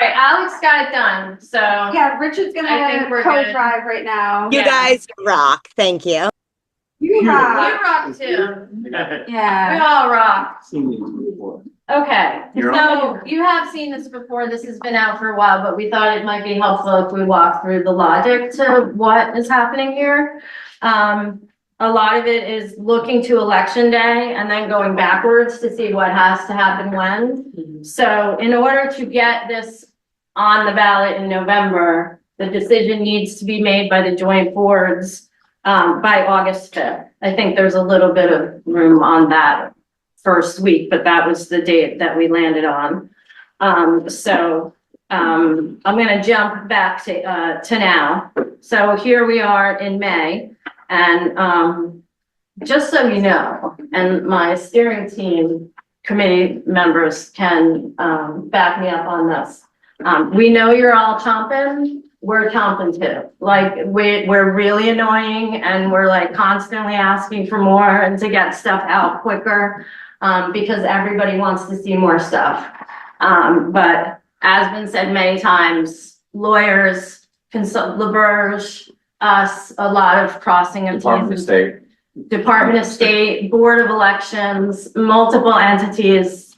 right, Alex got it done, so. Yeah, Richard's I think gonna we're good. co-drive right now. You guys rock. Thank you. You You rock. rock too. Yeah. We all rock. Seen these before. Okay, You're so you have seen this before. This has been out for a while, but we thought it might be helpful if we walk through the logic to what is happening here. A lot of it is looking to election day and then going backwards to see what has to happen when. So in order to get this on the ballot in November, the decision needs to be made by the joint boards by August 5th. I think there's a little bit of room on that first week, but that was the date that we landed on. I'm gonna jump back to now. So here we are in May, and just so you know, and my steering team committee members can back me up on this. We know you're all chomping. We're chomping too. Like we're really annoying, and we're like constantly asking for more and to get stuff out quicker, because everybody wants to see more stuff. But as been said many times, lawyers, LaBerge, us, a lot of crossing of Department of State. Department of State, Board of Elections, multiple entities,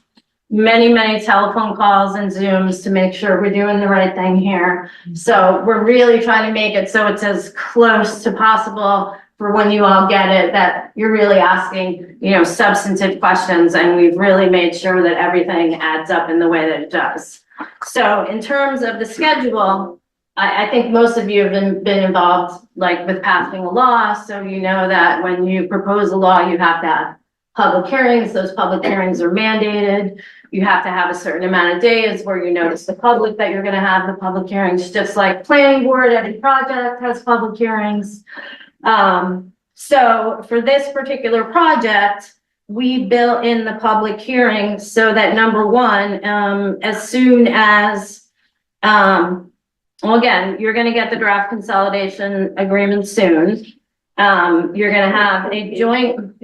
many telephone calls and Zooms to make sure we're doing the right thing here. So we're really trying to make it so it's as close to possible for when you all get it, that you're really asking, substantive questions, and we've really made sure that everything adds up in the way that it does. So in terms of the schedule, I think most of you have been involved, like with passing a law. So you know that when you propose a law, you have to have public hearings. Those public hearings are mandated. You have to have a certain amount of days where you notice the public that you're going to have the public hearings, just like planning board, every project has public hearings. So for this particular project, we built in the public hearing so that number one, as soon as, well, again, you're going to get the draft consolidation agreement soon. You're going to have a joint.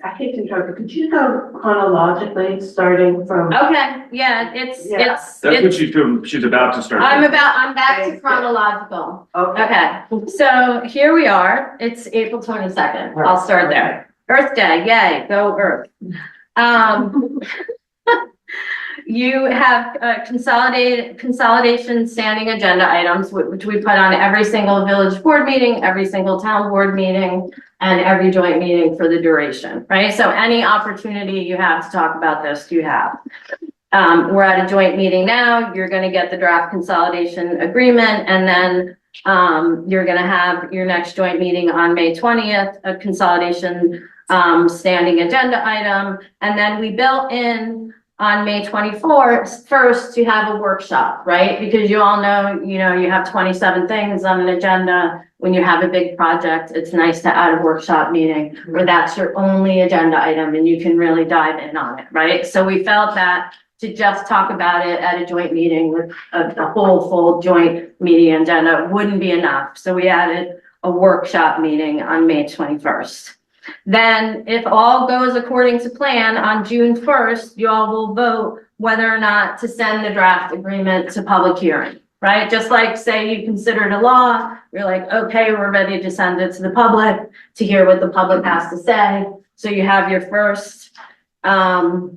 I hate to interrupt, but could you go chronologically, starting from? Okay, yeah, it's. That's what she's about to start. I'm back to chronological. Okay, so here we are. It's April 22nd. I'll start there. Earth Day, yay, go Earth. You have consolidation standing agenda items, which we put on every single village board meeting, every single town board meeting, and every joint meeting for the duration, right? So any opportunity you have to talk about this, you have. We're at a joint meeting now, you're gonna get the draft consolidation agreement, and then you're gonna have your next joint meeting on May 20th, a consolidation standing agenda item, and then we built in on May 24th, first to have a workshop, right? Because you all know, you have 27 things on an agenda. When you have a big project, it's nice to add a workshop meeting where that's your only agenda item and you can really dive in on it, right? So we felt that to just talk about it at a joint meeting with a whole full joint meeting agenda wouldn't be enough. So we added a workshop meeting on May 21st. Then if all goes according to plan, on June 1st, you all will vote whether or not to send the draft agreement to public hearing, right? Just like say you considered a law, you're like, okay, we're ready to send it to the public to hear what the public has to say. So you have your first, now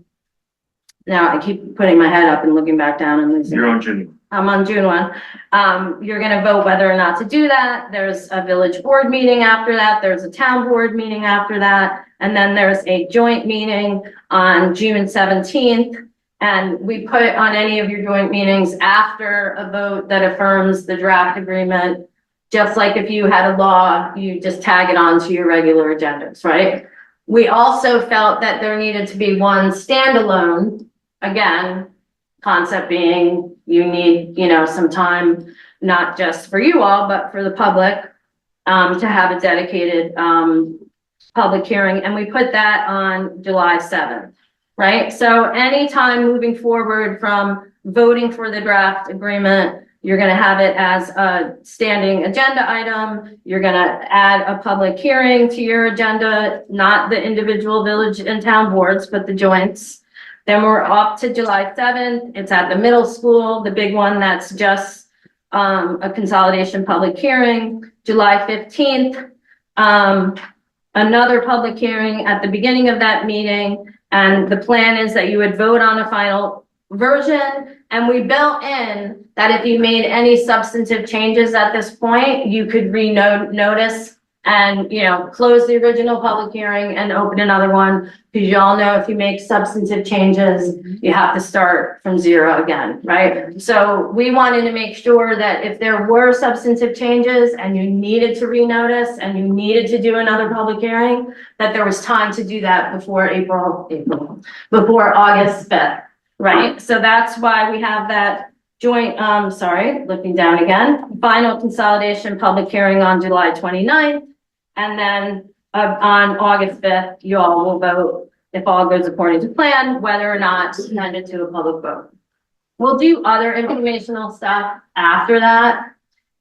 I keep putting my head up and looking back down and losing. You're on June. I'm on June 1. You're gonna vote whether or not to do that. There's a village board meeting after that. There's a town board meeting after that. And then there's a joint meeting on June 17th. And we put on any of your joint meetings after a vote that affirms the draft agreement. Just like if you had a law, you just tag it on to your regular agendas, right? We also felt that there needed to be one standalone, again, concept being you need, some time, not just for you all, but for the public, to have a dedicated, public hearing. And we put that on July 7th, right? So anytime moving forward from voting for the draft agreement, you're going to have it as a standing agenda item. You're going to add a public hearing to your agenda, not the individual village and town boards, but the joints. Then we're up to July 7th. It's at the middle school, the big one that's just a consolidation public hearing. July 15th, another public hearing at the beginning of that meeting. And the plan is that you would vote on a final version. And we built in that if you made any substantive changes at this point, you could notice and, close the original public hearing and open another one. Because you all know if you make substantive changes, you have to start from zero again, right? So we wanted to make sure that if there were substantive changes and you needed to renotice and you needed to do another public hearing, that there was time to do that before before August 5th, right? So that's why we have that joint, looking down again, final consolidation public hearing on July 29th. And then on August 5th, you all will vote, if all goes according to plan, whether or not to send it to a public vote. We'll do other informational stuff after that.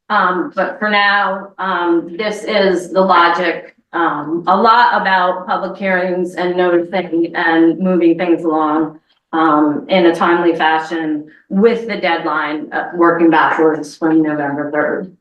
But for now, this is the logic, a lot about public hearings and noticing and moving things along in a timely fashion with the deadline working backwards from November 3rd.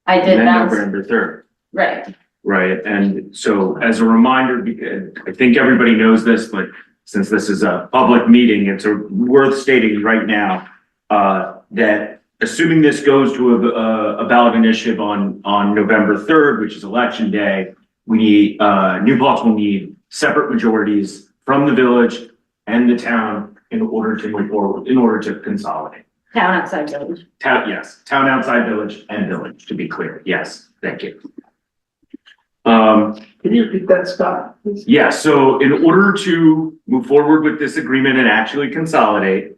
I did that. November 3rd. Right. Right. And so as a reminder, because I think everybody knows this, but since this is a public meeting, it's worth stating right now that assuming this goes to a ballot initiative on November 3rd, which is election day, New Paltz will need separate majorities from the village and the town in order to move forward, in order to consolidate. Town outside village. Yes, town outside village and village, to be clear. Yes, thank you. Can you repeat that, Scott? Please? Yeah, so in order to move forward with this agreement and actually consolidate,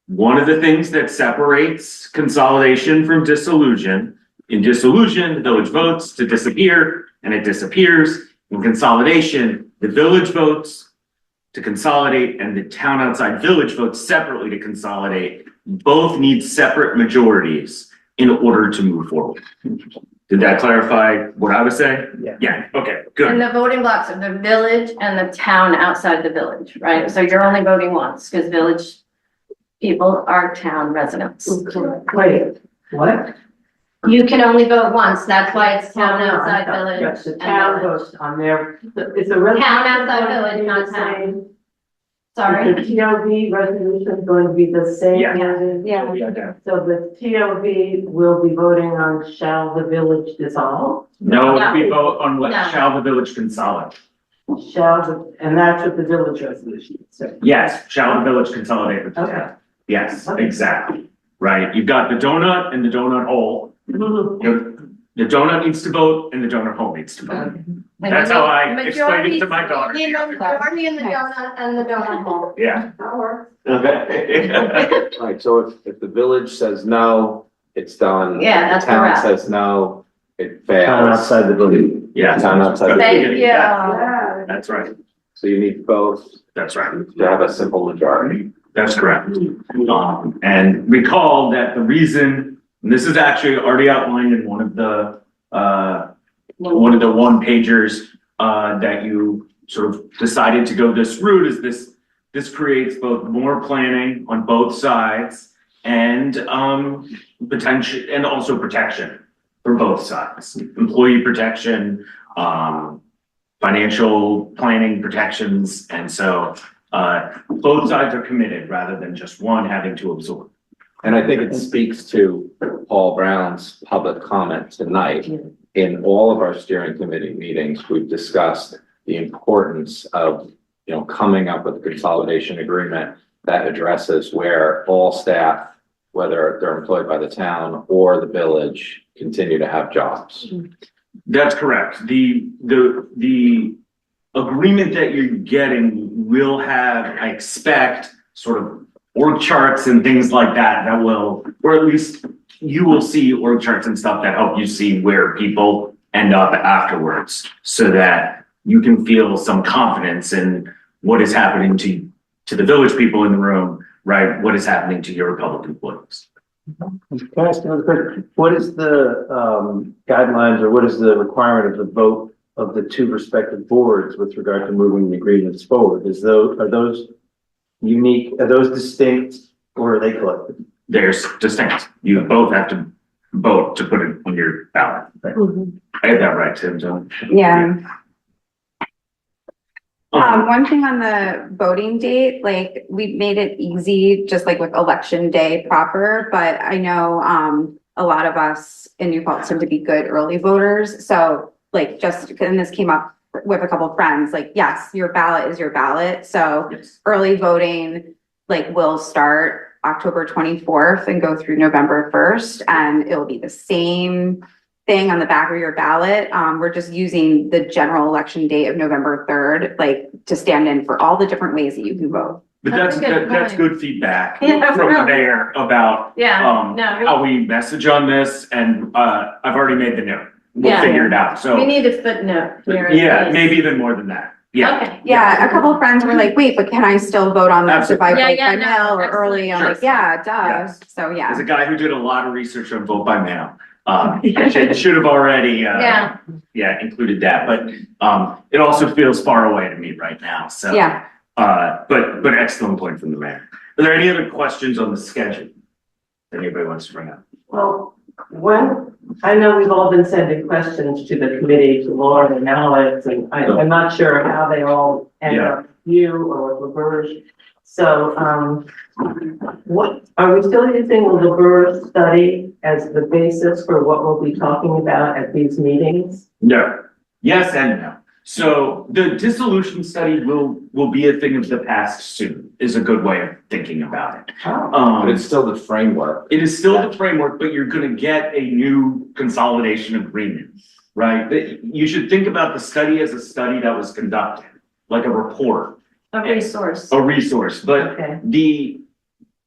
one of the things that separates consolidation from dissolution, in dissolution, the village votes to disappear and it disappears. In consolidation, the village votes to consolidate and the town outside village votes separately to consolidate. Both need separate majorities in order to move forward. Did that clarify what I was saying? Yeah. Yeah, okay, good. And the voting blocks are the village and the town outside the village, right? So you're only voting once because village people are town residents. Wait, what? You can only vote once, that's why it's town outside village. Yes, the and town village. votes on their, is the resolution. Town outside going to village, be not the town. same? Sorry. Is the TOV resolution going to be the same? Yeah. as it- Yeah. So the TOV will be voting on shall the village dissolve? No, No. we vote on what No. shall the village consolidate. And that's what the village resolution says. Yes, shall the village consolidate with the Okay. town? Yes, Okay. exactly. Right, you've got the donut and the donut hole. Mhm. The donut needs to vote and the donut hole needs to vote. And That's you how need I explain it to my majority- daughter. you need a majority in the donut and the donut hole. Yeah. Right, so if the village says no, it's done. Yeah, that's The town correct. says no, it fails. Town outside the village. Yeah. Town outside the Thank village. you. That's right, So you need both that's right. to have a simple majority. That's correct. And recall that the reason, and this is actually already outlined in one of the one pagers, that you sort of decided to go this route is this creates both more planning on both sides and, potential, and also protection for both sides. Employee protection, financial planning protections, and so, both sides are committed rather than just one having to absorb. And I think it speaks to Paul Brown's public comment tonight. In all of our steering committee meetings, we've discussed the importance of, coming up with a consolidation agreement that addresses where all staff, whether they're employed by the town or the village, continue to have jobs. That's correct. The agreement that you're getting will have, I expect, sort of org charts and things like that will, or at least you will see org charts and stuff that help you see where people end up afterwards, so that you can feel some confidence in what is happening to the village people in the room, right? What is happening to your public employees. Can I ask another question? What is the guidelines or what is the requirement of the vote of the two respective boards with regard to moving the agreements forward? Are those unique, are those distinct, or are they collective? There's distinct. You both have to vote to put it on your ballot. Mhm. I had that right, Tim, don't Yeah. One thing on the voting date, like we made it easy, just like with election day proper, but I know, a lot of us in New Paltz tend to be good early voters. So like just, and this came up with a couple of friends, like, yes, your ballot is your ballot. So Yes. early voting, like will start October 24th and go through November 1st, and it'll be the same thing on the back of your ballot. We're just using the general election date of November 3rd, like to stand in for all the different ways that you can vote. But That's a good that's point. good feedback Yeah, from the really. mayor about, Yeah, no, how we message on this, and, I've already made the note. We'll Yeah. figure it out, we so, need a footnote here. yeah, maybe even more than that, yeah. Okay. Yeah, a couple of friends were like, wait, but can I still vote on this if I Absolutely. vote Yeah, by yeah, mail no, or early? I'm like, excellent. yeah, duh. Yes. So, As yeah. a guy who did a lot of research on vote by mail, it should have already, Yeah. included that, but, it also feels far away to me right now, so. Yeah. But excellent point from the mayor. Are there any other questions on the schedule that anybody wants to bring up? Well, I know we've all been sending questions to the committee, to Laura and Alex, and I'm not sure how they all end up with you or with LaBerge. So, what, are we still using the LaBerge study as the basis for what we'll be talking about at these meetings? No. Yes and no. So the dissolution study will be a thing of the past soon, is a good way of thinking about it. But it's still the framework. It is still the framework, but you're gonna get a new consolidation agreement, right? You should think about the study as a study that was conducted, like a report, A resource. a resource, but Okay.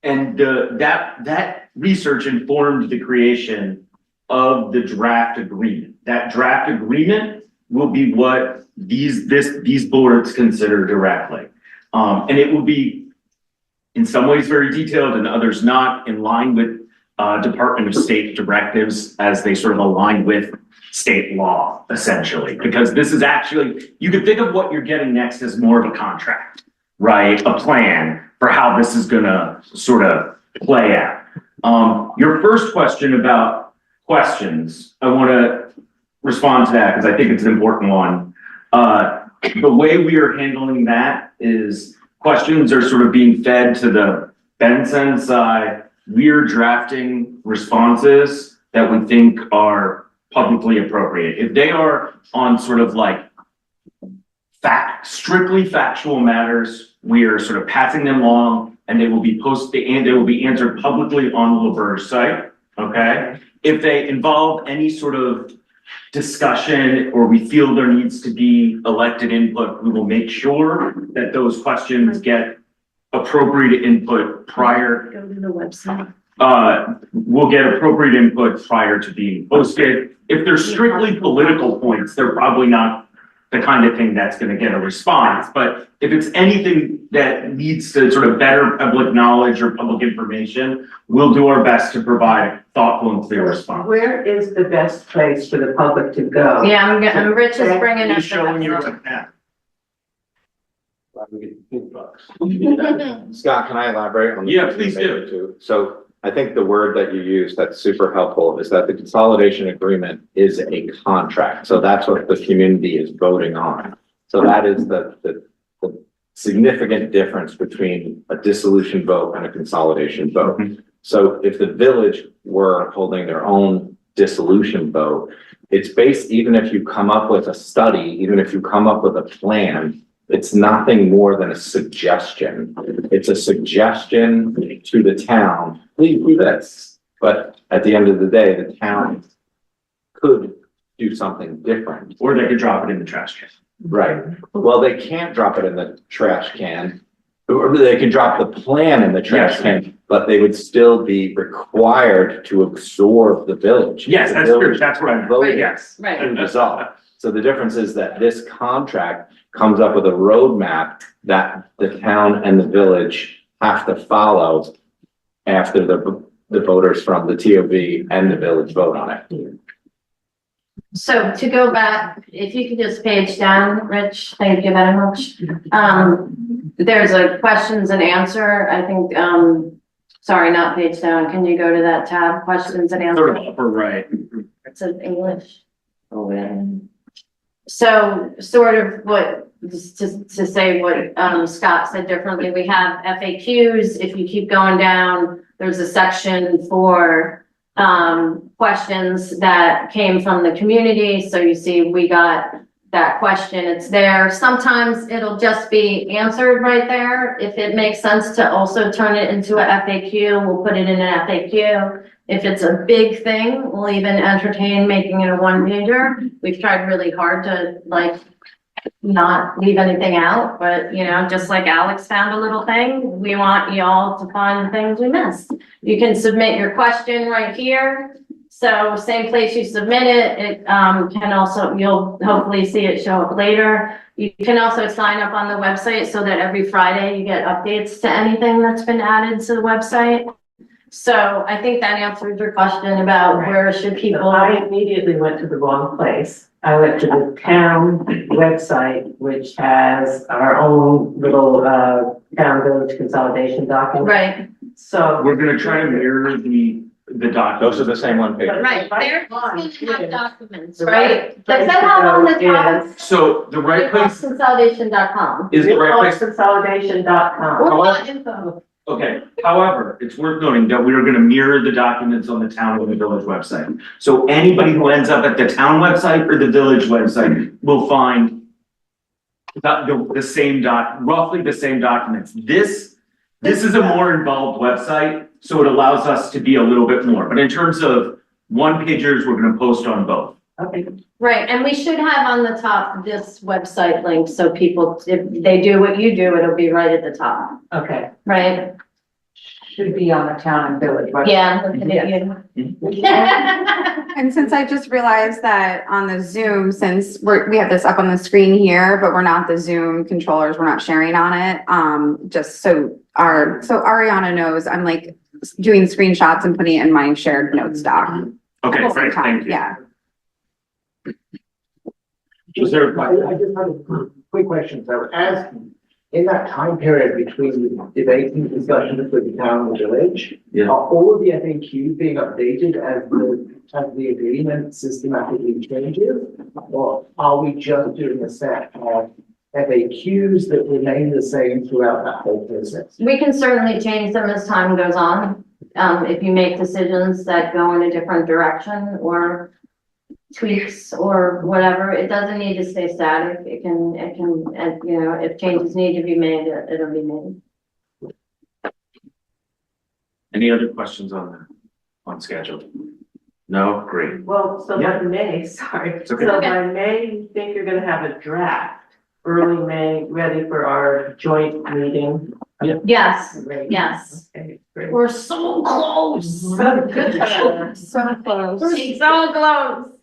that research informed the creation of the draft agreement. That draft agreement will be what these boards consider directly. And it will be in some ways very detailed and others not, in line with Department of State directives as they sort of align with state law, essentially. Because this is actually, you could think of what you're getting next as more of a contract, right? A plan for how this is gonna sort of play out. Your first question about questions, I want to respond to that because I think it's an important one. The way we are handling that is questions are sort of being fed to the Benson side. We're drafting responses that we think are publicly appropriate. If they are on sort of like strictly factual matters, we are sort of passing them along and they will be posted and they will be answered publicly on the LaBerge site, okay? If they involve any sort of discussion or we feel there needs to be elected input, we will make sure that those questions get appropriate input prior. Go to the website. We'll get appropriate input prior to being posted. If they're strictly political points, they're probably not the kind of thing that's gonna get a response. But if it's anything that needs to sort of better public knowledge or public information, we'll do our best to provide thoughtful and clear response. Where is the best place for the public to go? Yeah, Rich is bringing us. He's showing you right now. Scott, can I elaborate on? Yeah, please do. Too? So I think the word that you use that's super helpful is that the consolidation agreement is a contract. So that's what the community is voting on. So that is the significant difference between a dissolution vote and a consolidation vote. Mm-hmm. So if the village were holding their own dissolution vote, it's based, even if you come up with a study, even if you come up with a plan, it's nothing more than a suggestion. It's a suggestion to the town, please do this. But at the end of the day, the town could do something different. Or they could drop it in the trash can. Right. Well, they can't drop it in the trash can. Or they can drop the plan in the trash Yes. can, but they would still be required to absorb the village. Yes, The that's true. village That's what I meant. voted Yes. to Right. dissolve. So the difference is that this contract comes up with a roadmap that the town and the village have to follow after the voters from the TOV and the village vote on it. So to go back, if you could just page down, Rich, thank you very much. There's a questions and answer, I think, sorry, not page down. Can you go to that tab, questions and Sort of answer? upper right. It's in English. Okay. So sort of what, just to say what, Scott said differently, we have FAQs. If you keep going down, there's a section for, questions that came from the community. So you see, we got that question, it's there. Sometimes it'll just be answered right there. If it makes sense to also turn it into a FAQ, we'll put it in an FAQ. If it's a big thing, we'll even entertain making it a one-pager. We've tried really hard to like not leave anything out, but you know, just like Alex found a little thing, we want y'all to find the things we missed. You can submit your question right here. So same place you submit it, it can also, you'll hopefully see it show up later. You can also sign up on the website so that every Friday you get updates to anything that's been added to the website. So I think that answers your question about where should people. I immediately went to the wrong place. I went to the town website, which has our own little, town village consolidation document. Right, So. We're gonna try to mirror the documents. Those are the same one page. right, they're Fine, just gonna have yeah. documents, The right? place Does that to have on go the top? is So the right place Consolidation.com. is the right place. Consolidation.com. What about info? Okay, however, it's worth noting that we are gonna mirror the documents on the town and the village website. So anybody who ends up at the town website or the village website will find the same roughly the same documents. This is a more involved website, so it allows us to be a little bit more. But in terms of one pagers, we're gonna post on both. Okay. Right, and we should have on the top this website link, so people, if they do what you do, it'll be right at the top, Okay. right? Should be on the town and village. Right? Yeah, looking at you. And since I just realized that on the Zoom, since we have this up on the screen here, but we're not the Zoom controllers, we're not sharing on it. Just so Ariana knows, I'm like doing screenshots and putting it in my shared notes doc. Okay, At the same great, time, thank you. Yeah. Was there a question? I just had a quick question. I was asking in that time period between debating discussions with the town and the village, Yeah. are all of the FAQs being updated as the agreement systematically changes? Or are we just doing a set of FAQs that remain the same throughout that whole process? We can certainly change them as time goes on. If you make decisions that go in a different direction or tweaks or whatever, it doesn't need to stay static. It can, and, you know, if changes need to be made, it'll be made. Any other questions on schedule? No, great. Well, so Yeah. by May, sorry, It's okay. so by May, you think you're gonna have a draft, early May, ready for our joint meeting? Yes, Great. yes. Okay, great. We're so close. So good. So close. We're so close.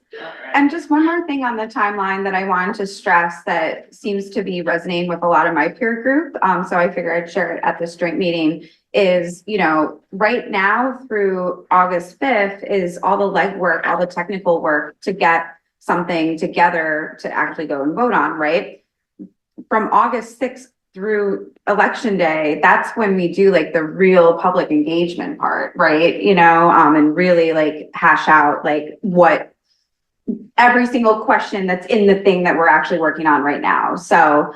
And just one more thing on the timeline that I wanted to stress that seems to be resonating with a lot of my peer group. So I figured I'd share it at this joint meeting is, you know, right now through August 5th is all the legwork, all the technical work to get something together to actually go and vote on, right? From August 6th through election day, that's when we do like the real public engagement part, right? You know, and really like hash out like what every single question that's in the thing that we're actually working on right now. So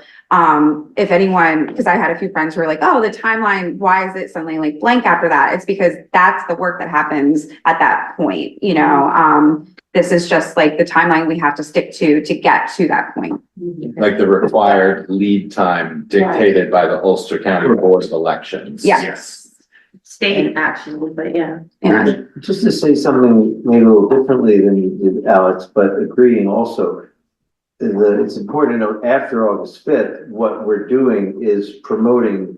if anyone, because I had a few friends who were like, oh, the timeline, why is it suddenly like blank after that? It's because that's the work that happens at that point, you know? This is just like the timeline we have to stick to get to that point. Like the required lead time dictated by the Ulster County Board of Elections. Yeah. Yes. State action, but yeah. And Just to say something maybe a little differently than you did, Alex, but agreeing also, it's important to note after August 5th, what we're doing is promoting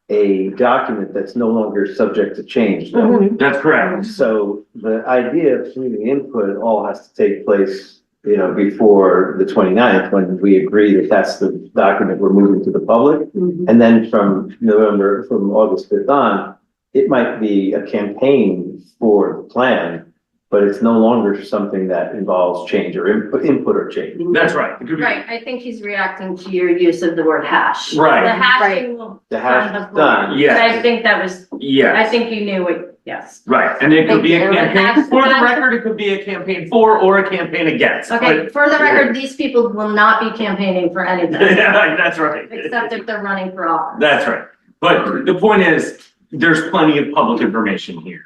a document that's no longer subject to change. That's correct. So the idea of community input all has to take place, you know, before the 29th, when we agree that that's the document we're moving to the public. And then from August 5th on, it might be a campaign for the plan, but it's no longer something that involves change or input or change. That's right. It could be- Right, I think he's reacting to your use of the word hash. Right. The hashing will. The hash come is before. done. Yeah. I think that was, I Yes, think you knew it, yes. right. And it could be a Thank you. campaign, for the record, it could be a campaign for or a campaign against. Okay, for the record, these people will not be campaigning for anything, Yeah, that's right. except if they're running for office. That's right. But the point is, there's plenty of public information here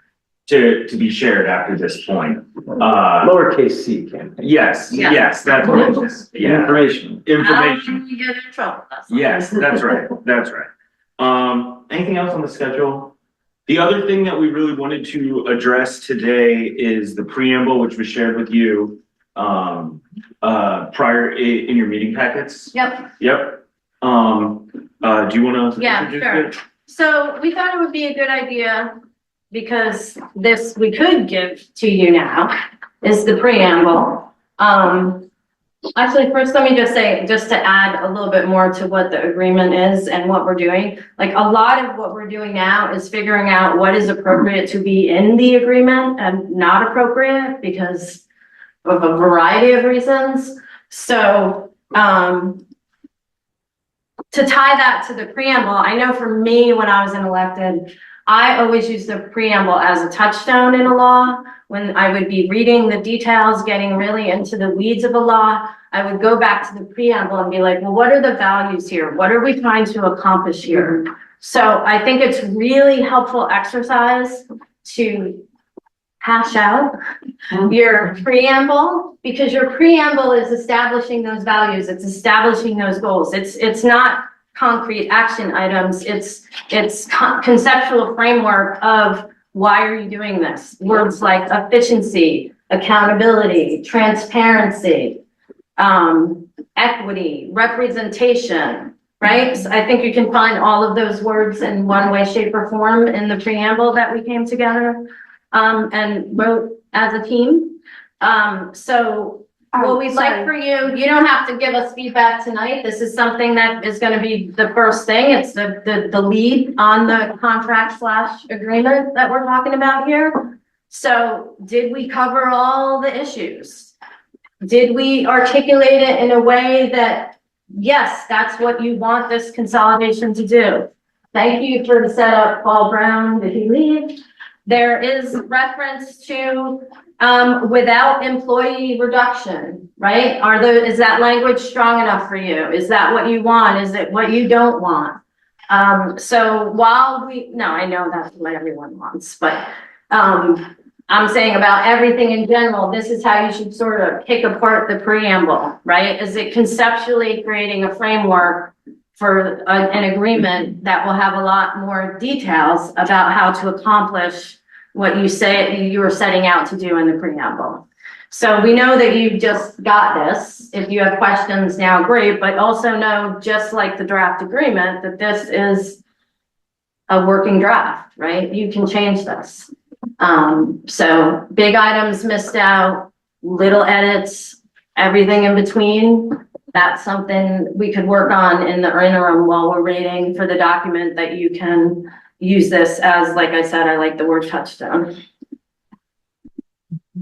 to be shared after this point. Lowercase c campaign. Yes, Yeah. yes, that's what it is. Yeah, Information. information. You get in trouble. That's all. Yes, that's right, that's right. Anything else on the schedule? The other thing that we really wanted to address today is the preamble, which was shared with you prior in your meeting packets. Yep. Yep. Do you wanna? Yeah, introduce sure. it? So we thought it would be a good idea, because this we could give to you now, is the preamble. Actually, first, let me just say, just to add a little bit more to what the agreement is and what we're doing. Like, a lot of what we're doing now is figuring out what is appropriate to be in the agreement and not appropriate because of a variety of reasons. So, to tie that to the preamble, I know for me, when I was elected, I always used the preamble as a touchstone in a law. When I would be reading the details, getting really into the weeds of a law, I would go back to the preamble and be like, well, what are the values here? What are we trying to accomplish here? So I think it's really helpful exercise to hash out your preamble, because your preamble is establishing those values. It's establishing those goals. It's not concrete action items. It's conceptual framework of why are you doing this? Words like efficiency, accountability, transparency, equity, representation, right? So I think you can find all of those words in one way, shape, or form in the preamble that we came together and wrote as a team. So what we'd like for you, you don't have to give us feedback tonight. This is something that is going to be the first thing. It's the lead on the contract/agreement that we're talking about here. So did we cover all the issues? Did we articulate it in a way that yes, that's what you want this consolidation to do. Thank you for the setup, Paul Brown, did he leave? There is reference to, without employee reduction, right? Is that language strong enough for you? Is that what you want? Is it what you don't want? So while I know that's what everyone wants, but, I'm saying about everything in general, this is how you should sort of pick apart the preamble, right? Is it conceptually creating a framework for an agreement that will have a lot more details about how to accomplish what you say you were setting out to do in the preamble. So we know that you just got this. If you have questions now, great, but also know, just like the draft agreement, that this is a working draft, right? You can change this. So big items missed out, little edits, everything in between. That's something we could work on in the interim while we're waiting for the document that you can use this as, like I said, I like the word touchstone.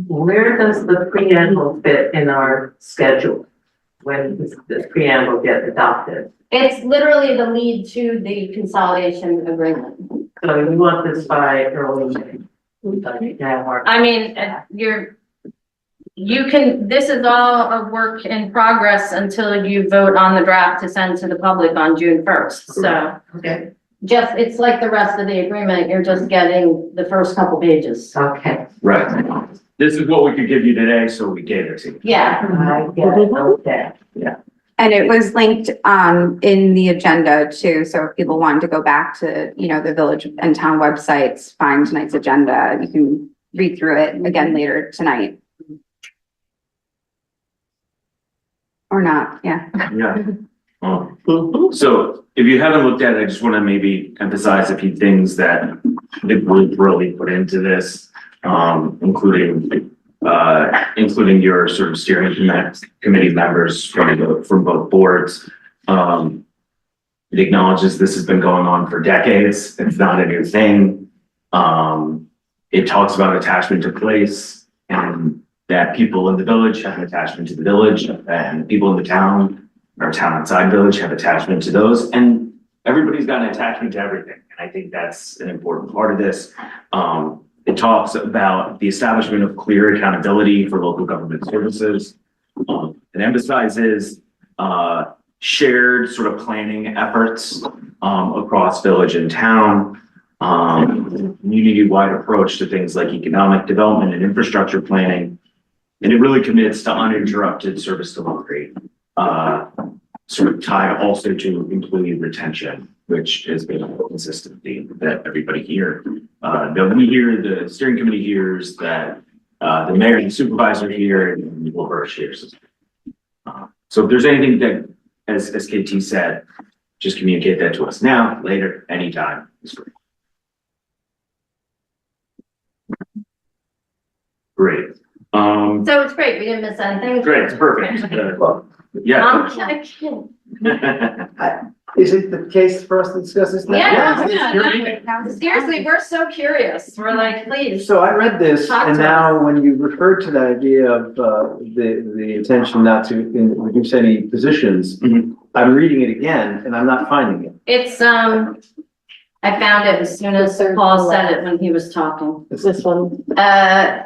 Where does the preamble fit in our schedule? When does this preamble get adopted? It's literally the lead to the consolidation agreement. So you want this by early May? I mean, this is all a work in progress until you vote on the draft to send to the public on June 1st. So Okay. it's like the rest of the agreement. You're just getting the first couple pages. Okay. Right. This is what we could give you today, so we gave it to you. Yeah. I get it, okay. And it was linked in the agenda too, so if people wanted to go back to, the village and town websites, find tonight's agenda, you can read through it again later tonight. Or not, yeah. Yeah. So if you haven't looked at it, I just want to maybe emphasize a few things that the group really put into this, including your sort of steering committee members from both boards. It acknowledges this has been going on for decades. It's not a new thing. It talks about attachment to place, and that people in the village have an attachment to the village, and people in the town or town outside village have attachment to those, and everybody's got an attachment to everything. And I think that's an important part of this. It talks about the establishment of clear accountability for local government services. It emphasizes shared sort of planning efforts across village and town, community-wide approach to things like economic development and infrastructure planning. And it really commits to uninterrupted service delivery, sort of tied also to employee retention, which has been a consistent theme that everybody here, that we hear, the steering committee hears, that the mayor and supervisor here, and Will Burch hears. So if there's anything that, as KT said, just communicate that to us now, later, anytime. Great. So it's great. We didn't miss anything. Great, it's perfect. Yeah. Is it the case for us to discuss this now? Yeah. Seriously, we're so curious. We're like, please. So I read this, Talk and to now when you referred to the idea of the intention not to reduce any positions, I'm reading it again and I'm not finding it. It's, I found it as soon as Paul said it when he was talking. This one.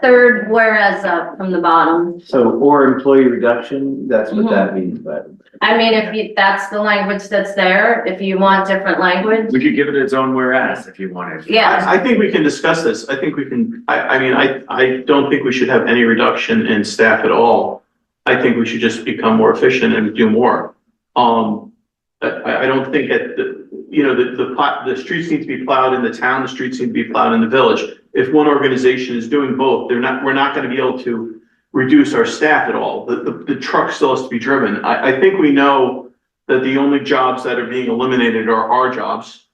Third whereas up from the bottom. So, or employee reduction, that's what that means, but. I mean, that's the language that's there. If you want different language. We could give it its own whereas if you wanted. Yeah. I think we can discuss this. I think we can, I don't think we should have any reduction in staff at all. I think we should just become more efficient and do more. I don't think that the streets need to be plowed in the town, the streets need to be plowed in the village. If one organization is doing both, we're not gonna be able to reduce our staff at all. The truck still has to be driven. I think we know that the only jobs that are being eliminated are our jobs.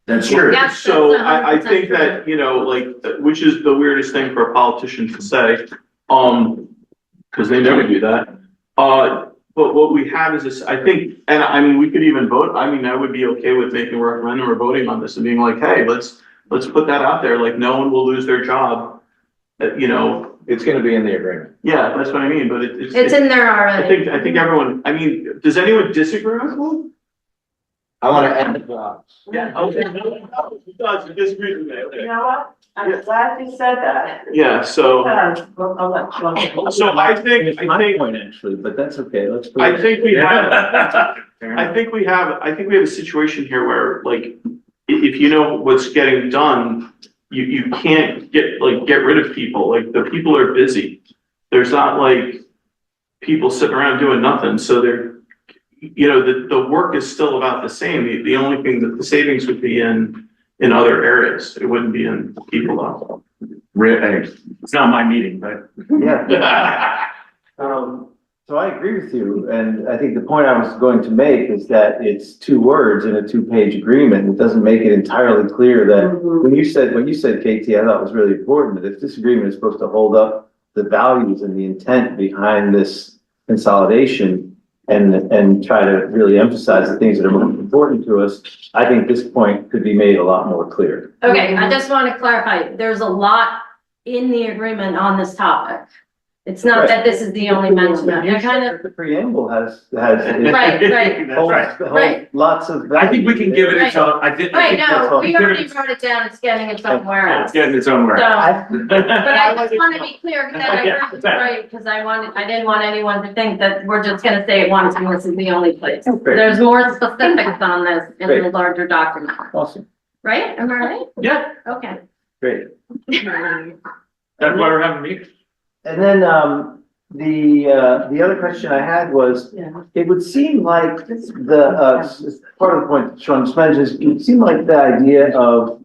That's true. Yeah, So that's I 100% think that, which is the weirdest thing for a politician to say, because they never do that. But what we have is this, I think, and I mean, we could even vote. I mean, I would be okay with making a referendum or voting on this and being like, hey, let's put that out there. Like, no one will lose their job, It's gonna be in the agreement. Yeah, that's what I mean, but It's in there already. I think everyone, I mean, does anyone disagree with me? I wanna end the block. Yeah, okay. You guys disagree with me, You okay. know what? I'm glad you said that. Yeah, so, Well, I'll let Sean- so I think, It's my point actually, but that's okay, let's. I think we have, I think we have a situation here where, like, if you know what's getting done, you can't get rid of people, like, the people are busy. There's not like people sitting around doing nothing, so they're, you know, the work is still about the same. The only thing that the savings would be in other areas. It wouldn't be in people though. Really, it's not my meeting, but. Yeah. So I agree with you, and I think the point I was going to make is that it's 2 words in a 2-page agreement. It doesn't make it entirely clear that when you said, Katie, I thought was really important, that if this agreement is supposed to hold up the values and the intent behind this consolidation and try to really emphasize the things that are most important to us, I think this point could be made a lot more clear. Okay, I just want to clarify, there's a lot in the agreement on this topic. It's not that this is the only mention of it, kind of. The preamble has. Right. Lots of. I think we can give it its own, I think. Right, no, all. we already wrote it down, it's getting it somewhere It's else. getting its own way. So, but I just want to be clear, that I heard this right, because I didn't want anyone to think that we're just gonna say it once and this is the only place. Great. There's more specifics on this in the Great. larger document, Awesome, right? Am I right? Yeah, Okay. great. that's why we're having meetings. And then, the other question I had was, it would seem like part of the point Sean just mentioned is, it would seem like the idea of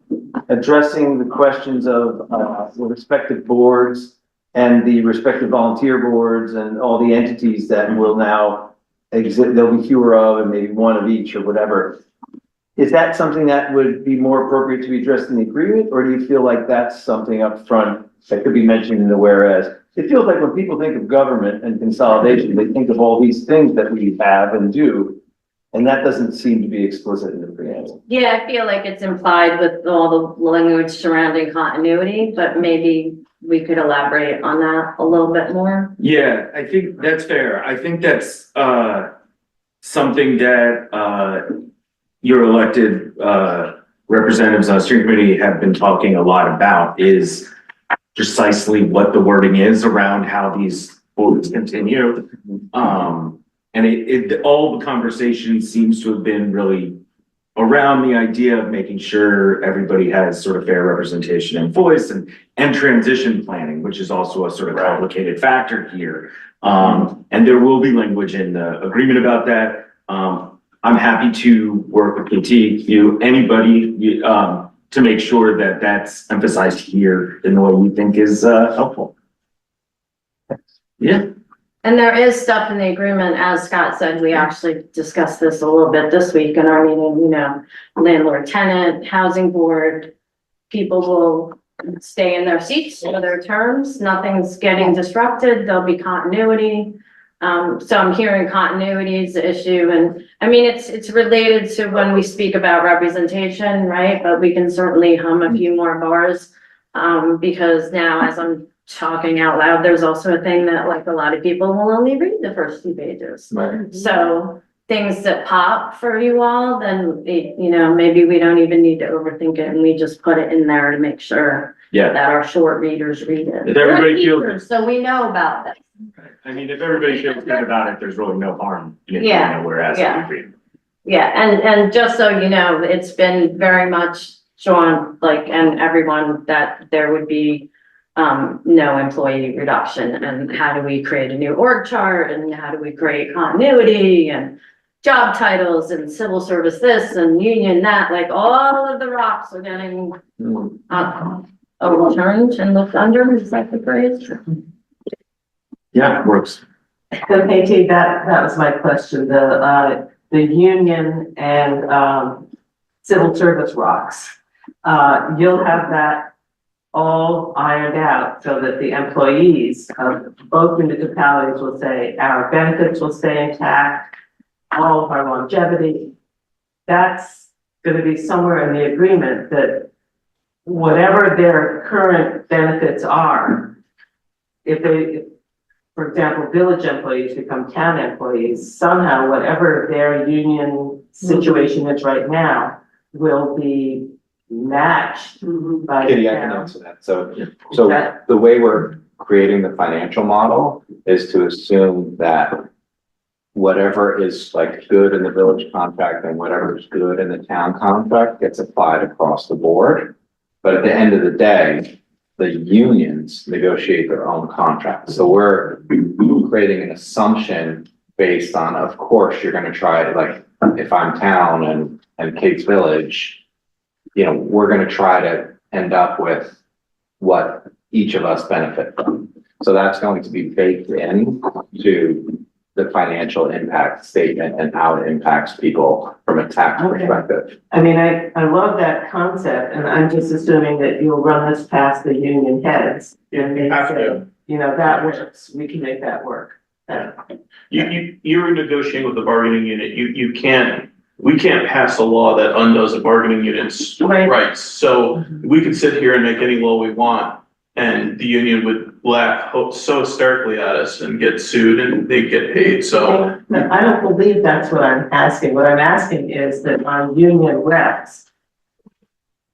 addressing the questions of, the respective boards and the respective volunteer boards and all the entities that will now exist, there'll be fewer of and maybe one of each or whatever. Is that something that would be more appropriate to be addressed in the agreement, or do you feel like that's something up front that could be mentioned in the whereas? It feels like when people think of government and consolidation, they think of all these things that we have and do, and that doesn't seem to be explicit in the preamble. Yeah, I feel like it's implied with all the language surrounding continuity, but maybe we could elaborate on that a little bit more. Yeah, I think that's fair. I think that's, something that, your elected, representatives on the steering committee have been talking a lot about is precisely what the wording is around how these boards continue. And all the conversation seems to have been really around the idea of making sure everybody has sort of fair representation and voice and transition planning, which is also a sort of complicated factor here. And there will be language in the agreement about that. I'm happy to work with KT, anybody, to make sure that that's emphasized here in the way we think is, helpful. Yeah. And there is stuff in the agreement, as Scott said, we actually discussed this a little bit this week in our meeting, you know, landlord tenant, housing board, people will stay in their seats for their terms, nothing's getting disrupted, there'll be continuity. So I'm hearing continuity is the issue, and I mean, it's related to when we speak about representation, right? But we can certainly hum a few more bars, because now as I'm talking out loud, there's also a thing that like a lot of people will only read the first 2 pages. Right. So things that pop for you all, then, you know, maybe we don't even need to overthink it and we just put it in there to make sure Yeah. that our short readers read it. If everybody We're feels- teachers, so we know about this. I mean, if everybody feels good about it, there's really no harm in it, Yeah, you know, whereas yeah. I agree. Yeah, and just so you know, it's been very much Sean, like, and everyone, that there would be no employee reduction, and how do we create a new org chart, and how do we create continuity and job titles and civil service this and union that, like all of the rocks are getting overturned and looked under, is that the phrase? Yeah, it works. So KT, that was my question, the union and, civil service rocks. You'll have that all ironed out so that the employees of both municipalities will say, our benefits will stay intact, all of our longevity. That's gonna be somewhere in the agreement that whatever their current benefits are, for example, village employees become town employees, somehow whatever their union situation is right now will be matched by the Kitty, I can town. answer that. So the way we're creating the financial model is to assume that whatever is like good in the village contract and whatever is good in the town contract gets applied across the board. But at the end of the day, the unions negotiate their own contracts. So we're creating an assumption based on, of course, you're gonna try, like, if I'm town and Kate's Village, you know, we're gonna try to end up with what each of us benefit from. So that's going to be baked in to the financial impact statement and how it impacts people from a tax perspective. I mean, I love that concept, and I'm just assuming that you'll run this past the union heads. And they have say, to. you know, that works, we can make that work. You're negotiating with the bargaining unit. We can't pass a law that undoes the bargaining unit's Right. rights. So we could sit here and make any law we want, and the union would laugh so hysterically at us and get sued and they get paid, so. I don't believe that's what I'm asking. What I'm asking is that our union reps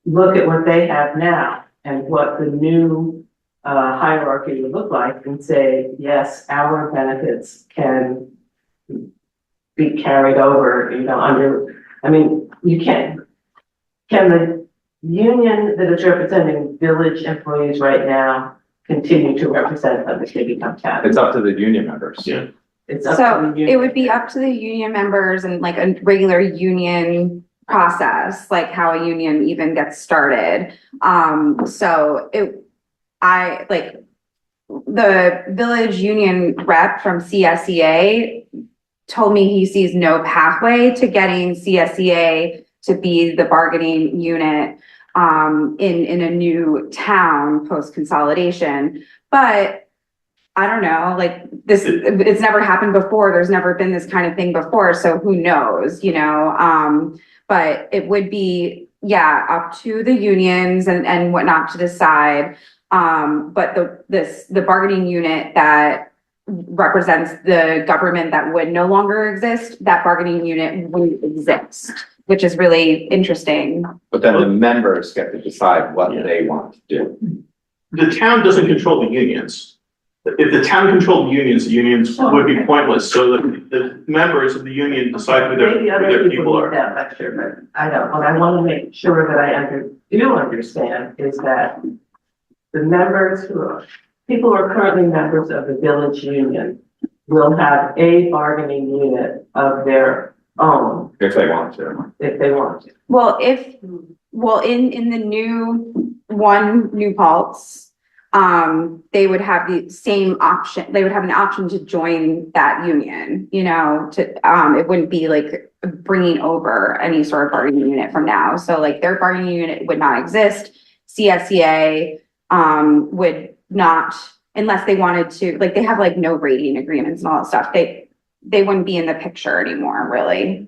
look at what they have now and what the new hierarchy would look like and say, yes, our benefits can be carried over, you know, I mean, can the union that is representing village employees right now continue to represent them if they become town? It's up to the union members. Yeah. It's up So to the union. it would be up to the union members and like a regular union process, like how a union even gets started. The village union rep from CSEA told me he sees no pathway to getting CSEA to be the bargaining unit in a new town post consolidation. But I don't know, like it's never happened before. There's never been this kind of thing before. So who knows, you know? But it would be, up to the unions and whatnot to decide. But the bargaining unit that represents the government that would no longer exist, that bargaining unit wouldn't exist, which is really interesting. But then the members get to decide what they want to do. The town doesn't control the unions. If the town controlled the unions would be pointless, so the members of the union decide who Maybe their other people people need are. that lecture, but I don't. What I want to make sure that I do understand is that the members people who are currently members of the village union will have a bargaining unit of their own If they want to. if they want to. Well, in the new Paltz, they would have the same option, they would have an option to join that union, you know, it wouldn't be like bringing over any sort of bargaining unit from now. So like their bargaining unit would not exist. CSEA, would not, unless they wanted to, like they have like no rating agreements and all that stuff. They wouldn't be in the picture anymore, really.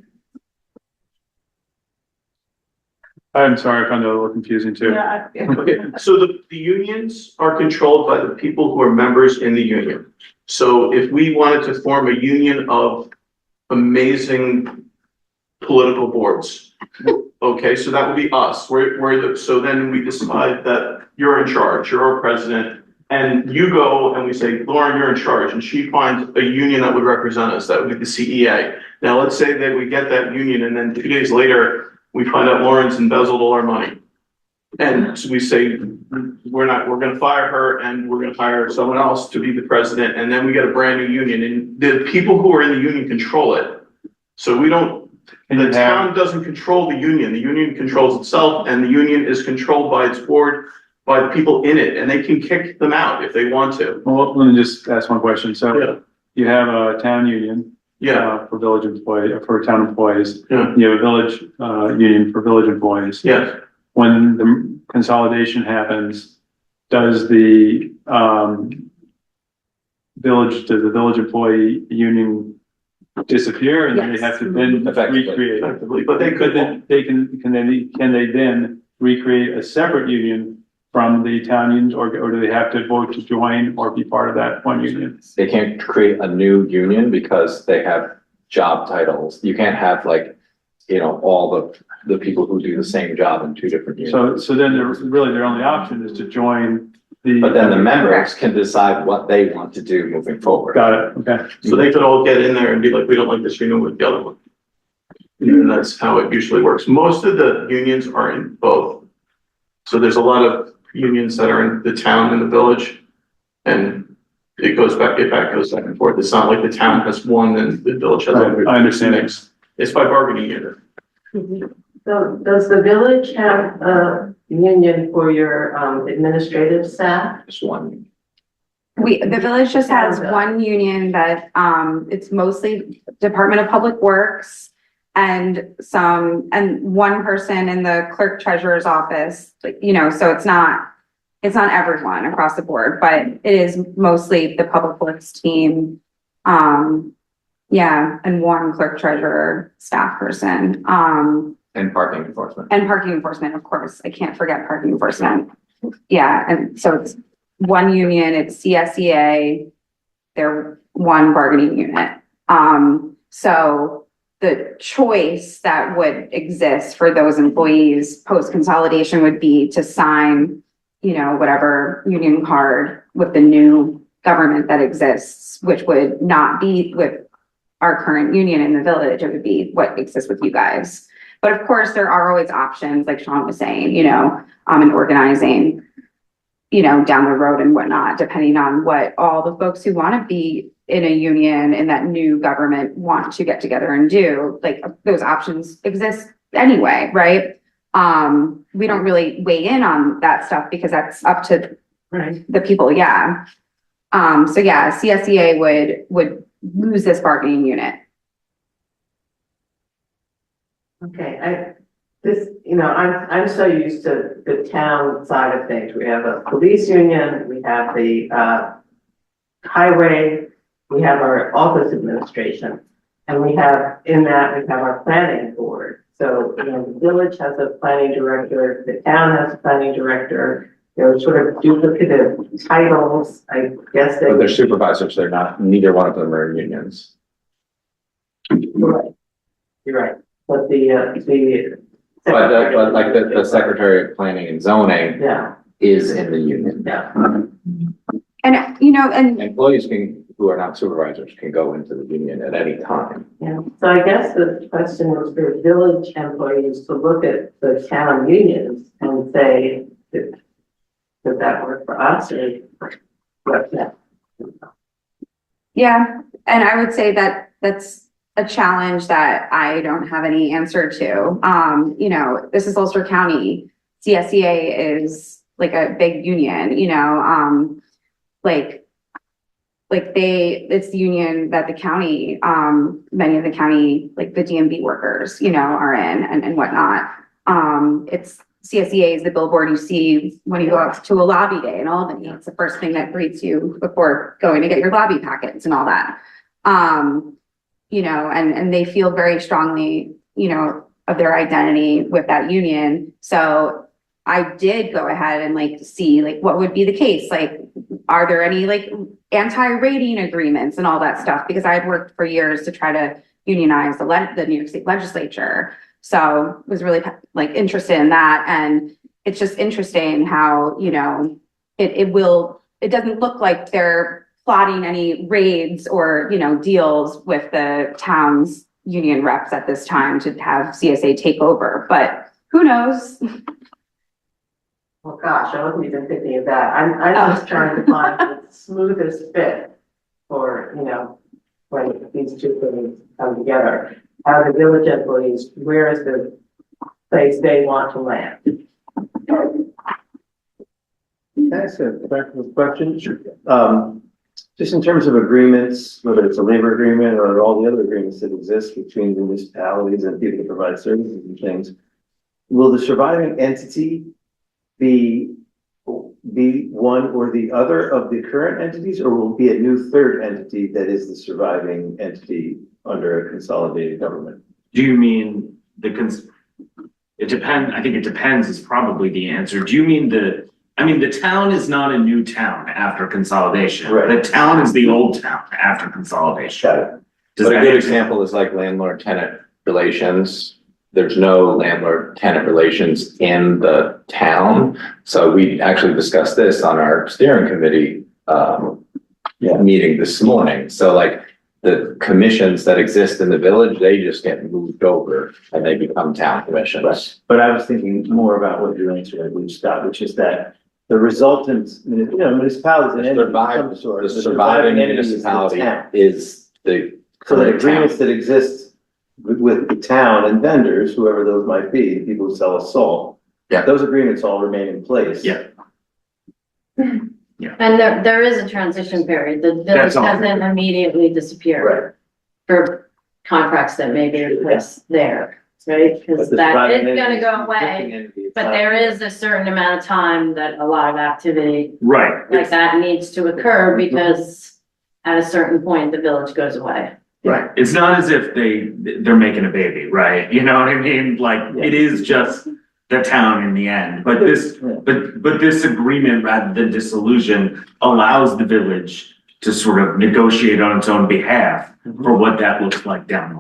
I'm sorry, I found it a little confusing too. Okay, so the unions are controlled by the people who are members in the union. So if we wanted to form a union of amazing political boards, okay, so that would be us. So then we decide that you're in charge, you're our president, and you go and we say, Lauren, you're in charge, and she finds a union that would represent us, that would be the CEA. Now, let's say that we get that union, and then 2 days later, we find out Lauren's embezzled all our money. And so we say, we're gonna fire her and we're gonna hire someone else to be the president, and then we get a brand new union, and the people who are in the union control it. So the town doesn't control the union controls itself, and the union is controlled by its board, by the people in it, and they can kick them out if they want to. Well, let me just ask one question. So you have a town union. For village employee, for town employees. Yeah. You have a village, union for village employees. Yes. When the consolidation happens, does the village employee union disappear and they have to then recreate? Effectively, but they could. Can they then recreate a separate union from the town unions, or do they have to vote to join or be part of that one union? They can't create a new union because they have job titles. You can't have like, all the people who do the same job in two different unions. So then their only option is to join the. But then the members can decide what they want to do moving forward. Got it, okay. So they could all get in there and be like, we don't like this union with the other one. And that's how it usually works. Most of the unions are in both. So there's a lot of unions that are in the town and the village. And it goes back and forth. It's not like the town has one and the village has Right, I understand. Mix. It's by bargaining unit. So does the village have a union for your administrative staff? Just one. The village just has one union that, it's mostly Department of Public Works and one person in the clerk treasurer's office, so it's not everyone across the board, but it is mostly the Public Works team. And one clerk treasurer staff person, And parking enforcement. and parking enforcement, of course. I can't forget parking enforcement. Yeah, and so it's one union, it's CSEA, they're one bargaining unit. So the choice that would exist for those employees post consolidation would be to sign, whatever union card with the new government that exists, which would not be with our current union in the village. It would be what exists with you guys. But of course, there are always options, like Sean was saying, in organizing, down the road and whatnot, depending on what all the folks who want to be in a union in that new government want to get together and do. Like, those options exist anyway, right? We don't really weigh in on that stuff because that's up to the people, yeah. CSEA would lose this bargaining unit. Okay, I'm so used to the town side of things. We have a police union, we have the highway, we have our office administration, and we have our planning board. So, the village has a planning director, the town has a planning director. They're sort of duplicative titles, I guess. But they're supervisors, they're not, neither one of them are in unions. You're right. But But like the Secretary of Planning and Zoning yeah, is in the union. yeah. And Employees who are not supervisors can go into the union at any time. Yeah, so I guess the question is for village employees to look at the town unions and say, does that work for us or what's that? Yeah, and I would say that that's a challenge that I don't have any answer to. This is Ulster County. CSEA is like a big union, it's the union that the county, many of the county, like the DMV workers, are in and whatnot. It's CSEA is the billboard you see when you go out to a lobby day in Albany. It's the first thing that greets you before going to get your lobby packets and all that. And they feel very strongly, of their identity with that union. So I did go ahead and see what would be the case. Are there any anti-rating agreements and all that stuff? Because I'd worked for years to try to unionize the New York State legislature. So was really interested in that. And it's just interesting how, it doesn't look like they're plotting any raids or, deals with the town's union reps at this time to have CSA take over, but who knows? Well, gosh, I wasn't even thinking of that. I'm just trying to find the smoothest fit for, when these two things come together. How the village employees, where is the place they want to land? That's a practical question. Just in terms of agreements, whether it's a labor agreement or all the other agreements that exist between municipalities and people that provide services and things, will the surviving entity be one or the other of the current entities, or will it be a new third entity that is the surviving entity under a consolidated government? Do you mean it depends, I think it depends is probably the answer. Do you mean the I mean, the town is not a new town after consolidation. Right. The town is the old town after consolidation. Got it. Does But a that good make sense? example is like landlord-tenant relations. There's no landlord-tenant relations in the town. So we actually discussed this on our steering committee, meeting this morning. So like the commissions that exist in the village, they just get moved over and they become town commissions. Right. But I was thinking more about what you answered, I believe, Scott, which is that the resultant, municipalities and entities of some sort. The surviving entity is the municipality town. is the. So the current agreements town. that exist with the town and vendors, whoever those might be, the people who sell us salt. Yeah. Those agreements all remain in place. Yeah. And there is a transition period. The village That's all. doesn't immediately disappear. Right. For contracts that may be in place there, right? But Because the that surviving is gonna entity go is away, existing entity, it's but not- there is a certain amount of time that a lot of activity Right. like that needs to occur because at a certain point, the village goes away. Right. It's not as if they're making a baby, right? You know what I mean? Like, it is just the town in the end, but this agreement rather than dissolution allows the village to sort of negotiate on its own behalf for what that looks like down the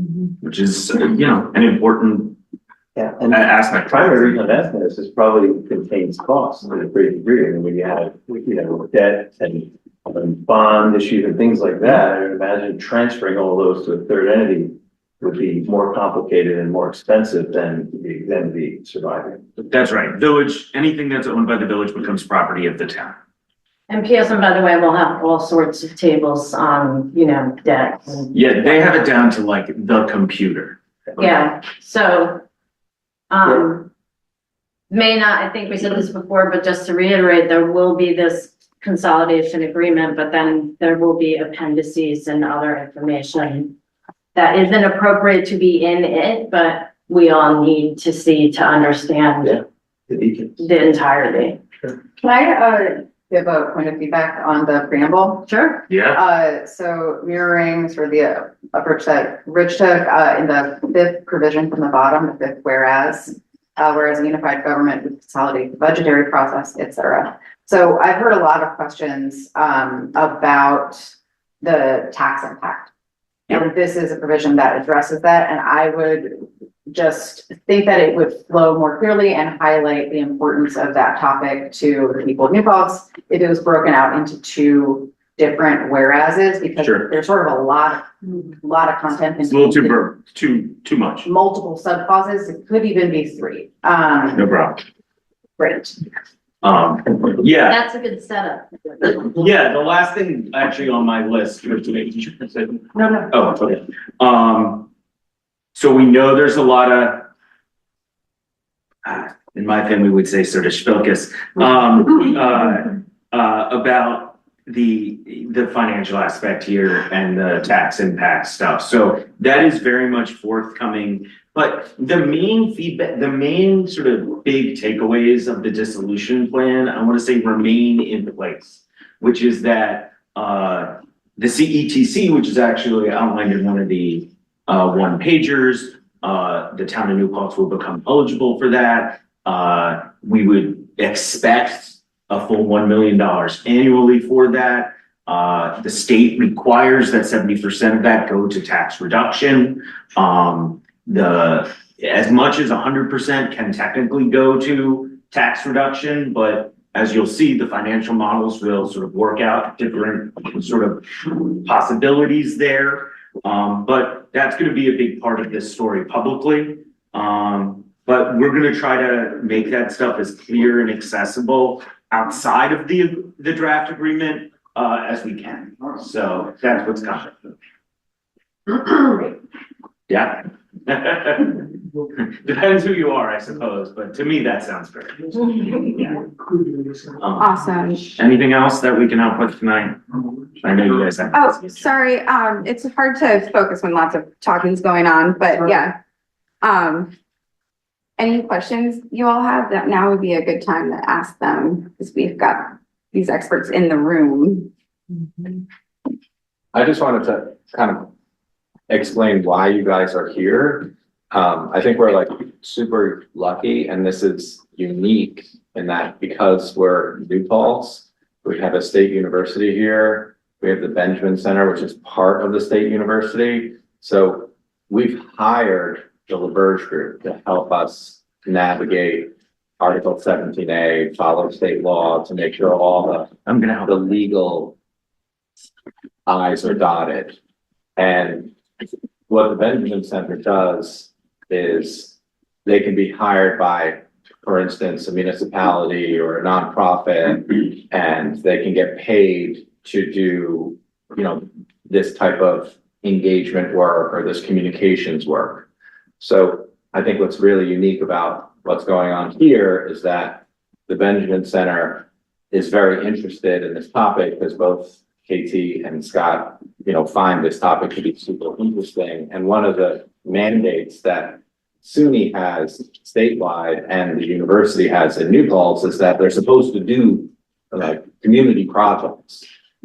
line, which is, an important Yeah, and aspect. the primary reason I'm asking this is probably contains costs to a great degree. I mean, when you have, debt and bond issues and things like that, I would imagine transferring all those to a third entity would be more complicated and more expensive than the surviving. That's right. Village, anything that's owned by the village becomes property of the town. And PSM, by the way, will have all sorts of tables on, debt. and- Yeah, they have it down to like the computer. Yeah, so, may not, I think we said this before, but just to reiterate, there will be this consolidation agreement, but then there will be appendices and other information that isn't appropriate to be in it, but we all need to see to understand the entirety. Can I, give a point of feedback on the preamble? Sure. Yeah. So mirroring sort of the approach that Rich took, in the fifth provision from the bottom, the fifth whereas a unified government would consolidate the budgetary process, et cetera. So I've heard a lot of questions, about the tax impact. And this is a provision that addresses that, and I would just think that it would flow more clearly and highlight the importance of that topic to the people of New Paltz if it was broken out into two different whereases, because Sure. there's sort of a lot of content. It's a little too much. Multiple sub clauses, it could even be three. No problem. Great. Yeah, That's a good setup. yeah, the last thing actually on my list for today. No. Oh, okay. So we know there's a lot of, in my family would say sort of spilkus, about the financial aspect here and the tax impact stuff. So that is very much forthcoming. But the main feedback, the main sort of big takeaways of the dissolution plan, I want to say remain in place, which is that the CETC, which is actually outlined in one of the one pagers, the town of New Paltz will become eligible for that. We would expect a full $1 million annually for that. The state requires that 70% of that go to tax reduction. As much as 100% can technically go to tax reduction, but as you'll see, the financial models will sort of work out different sort of possibilities there. But that's going to be a big part of this story publicly. But we're going to try to make that stuff as clear and accessible outside of the draft agreement as we can. So that's what's coming. Yeah. Depends who you are, I suppose, but to me, that sounds great. Yeah. Awesome. Anything else that we can help with tonight? I know you guys have. Oh, sorry, it's hard to focus when lots of talking's going on, but yeah. Any questions you all have, that now would be a good time to ask them, because we've got these experts in the room. I just wanted to kind of explain why you guys are here. I think we're like super lucky, and this is unique in that because we're New Paltz, we have a state university here. We have the Benjamin Center, which is part of the state university. So we've hired the LaBerge Group to help us navigate Article 17A, follow state law to make sure all the legal I's are dotted. And what the Benjamin Center does is they can be hired by, for instance, a municipality or a nonprofit, and they can get paid to do, this type of engagement work or this communications work. So I think what's really unique about what's going on here is that the Benjamin Center is very interested in this topic because both KT and Scott, find this topic to be super interesting. And one of the mandates that SUNY has statewide and the university has in New Paltz is that they're supposed to do like community projects.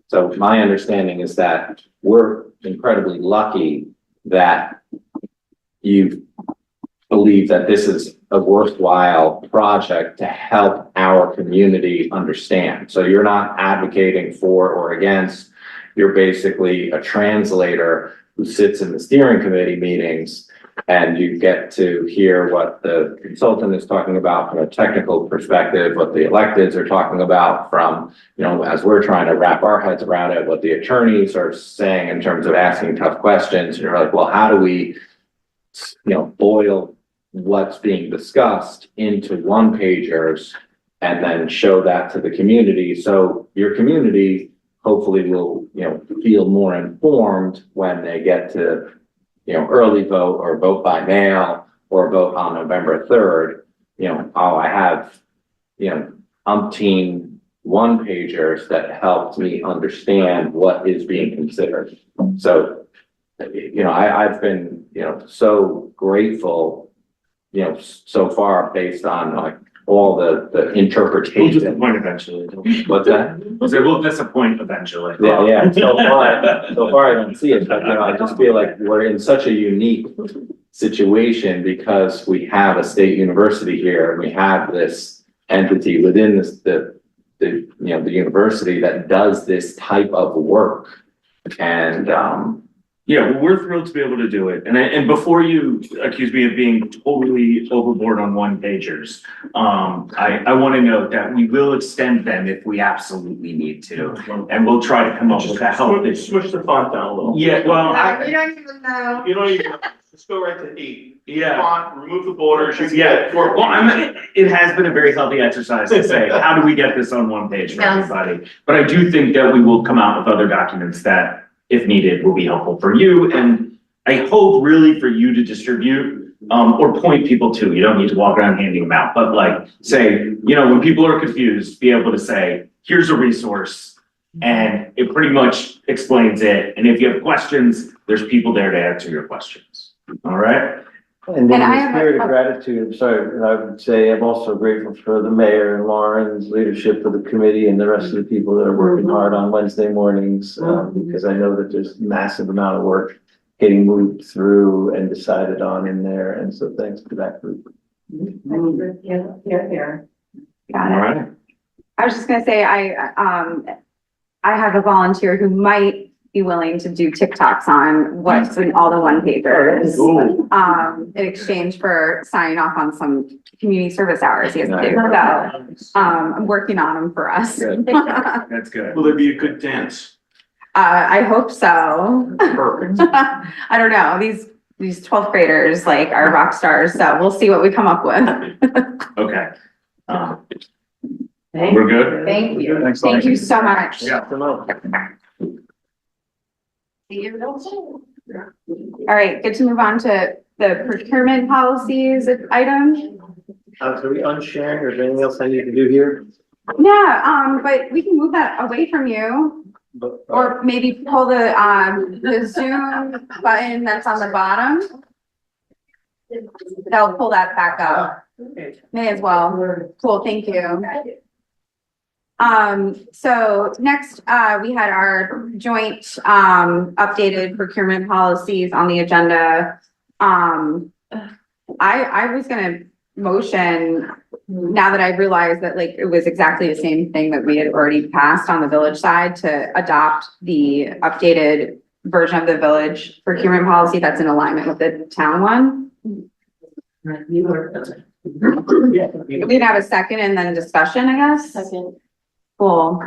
So my understanding is that we're incredibly lucky that you believe that this is a worthwhile project to help our community understand. So you're not advocating for or against, you're basically a translator who sits in the steering committee meetings and you get to hear what the consultant is talking about from a technical perspective, what the electeds are talking about from, as we're trying to wrap our heads around it, what the attorneys are saying in terms of asking tough questions. You're like, well, how do we, boil what's being discussed into one pagers and then show that to the community. So your community hopefully will, feel more informed when they get to, early vote or vote by mail or vote on November 3rd, I have, umpteen one pagers that helped me understand what is being considered. So, I've been, so grateful, so far based on like all the interpretation. We'll disappoint eventually. What's that? We'll disappoint eventually. Yeah. So far I don't see it, but I just feel like we're in such a unique situation because we have a state university here and we have this entity within the university that does this type of work. And, yeah, well, we're thrilled to be able to do it. And before you accuse me of being totally overboard on one pagers, I want to note that we will extend them if we absolutely need to. And we'll try to come up with a healthy. Switch the font down a little. Yeah, well, We don't even know. You don't even, just go right to 8. Yeah. Font, remove the borders. You can Yeah, get 4. well, it has been a very healthy exercise to say, how do we get this on one page for everybody? But I do think that we will come out with other documents that, if needed, will be helpful for you. And I hope really for you to distribute, or point people to, you don't need to walk around handing them out, but like say, when people are confused, be able to say, here's a resource and it pretty much explains it. And if you have questions, there's people there to answer your questions. All right. And in And I the have spirit a- of gratitude, I'm sorry, and I would say I'm also grateful for the mayor and Lauren's leadership of the committee and the rest of the people that are working hard on Wednesday mornings, because I know that there's massive amount of work getting moved through and decided on in there, and so thanks to that group. Here. Got it. All right. I was just gonna say, I have a volunteer who might be willing to do TikToks on what's in all the one papers. Ooh. In exchange for signing off on some community service hours he has to do. Nice. So, I'm working on them for us. Good. That's good. Will there be a good dance? I hope so. Perfect. I don't know, these 12th graders like are rock stars, so we'll see what we come up with. Okay. We're good? Thank you. Thanks, Thank you so much. Yeah. All right, good to move on to the procurement policies item. So we unsharing, or is there anything else I need to do here? Yeah, but we can move that away from you, But, or maybe pull the Zoom button that's on the bottom. That'll pull that back up. May as well. Cool, thank you. So next, we had our joint, updated procurement policies on the agenda. I was gonna motion, now that I realized that like it was exactly the same thing that we had already passed on the village side to adopt the updated version of the village procurement policy that's in alignment with the town one. We can have a second and then discussion, I guess. Second. Cool.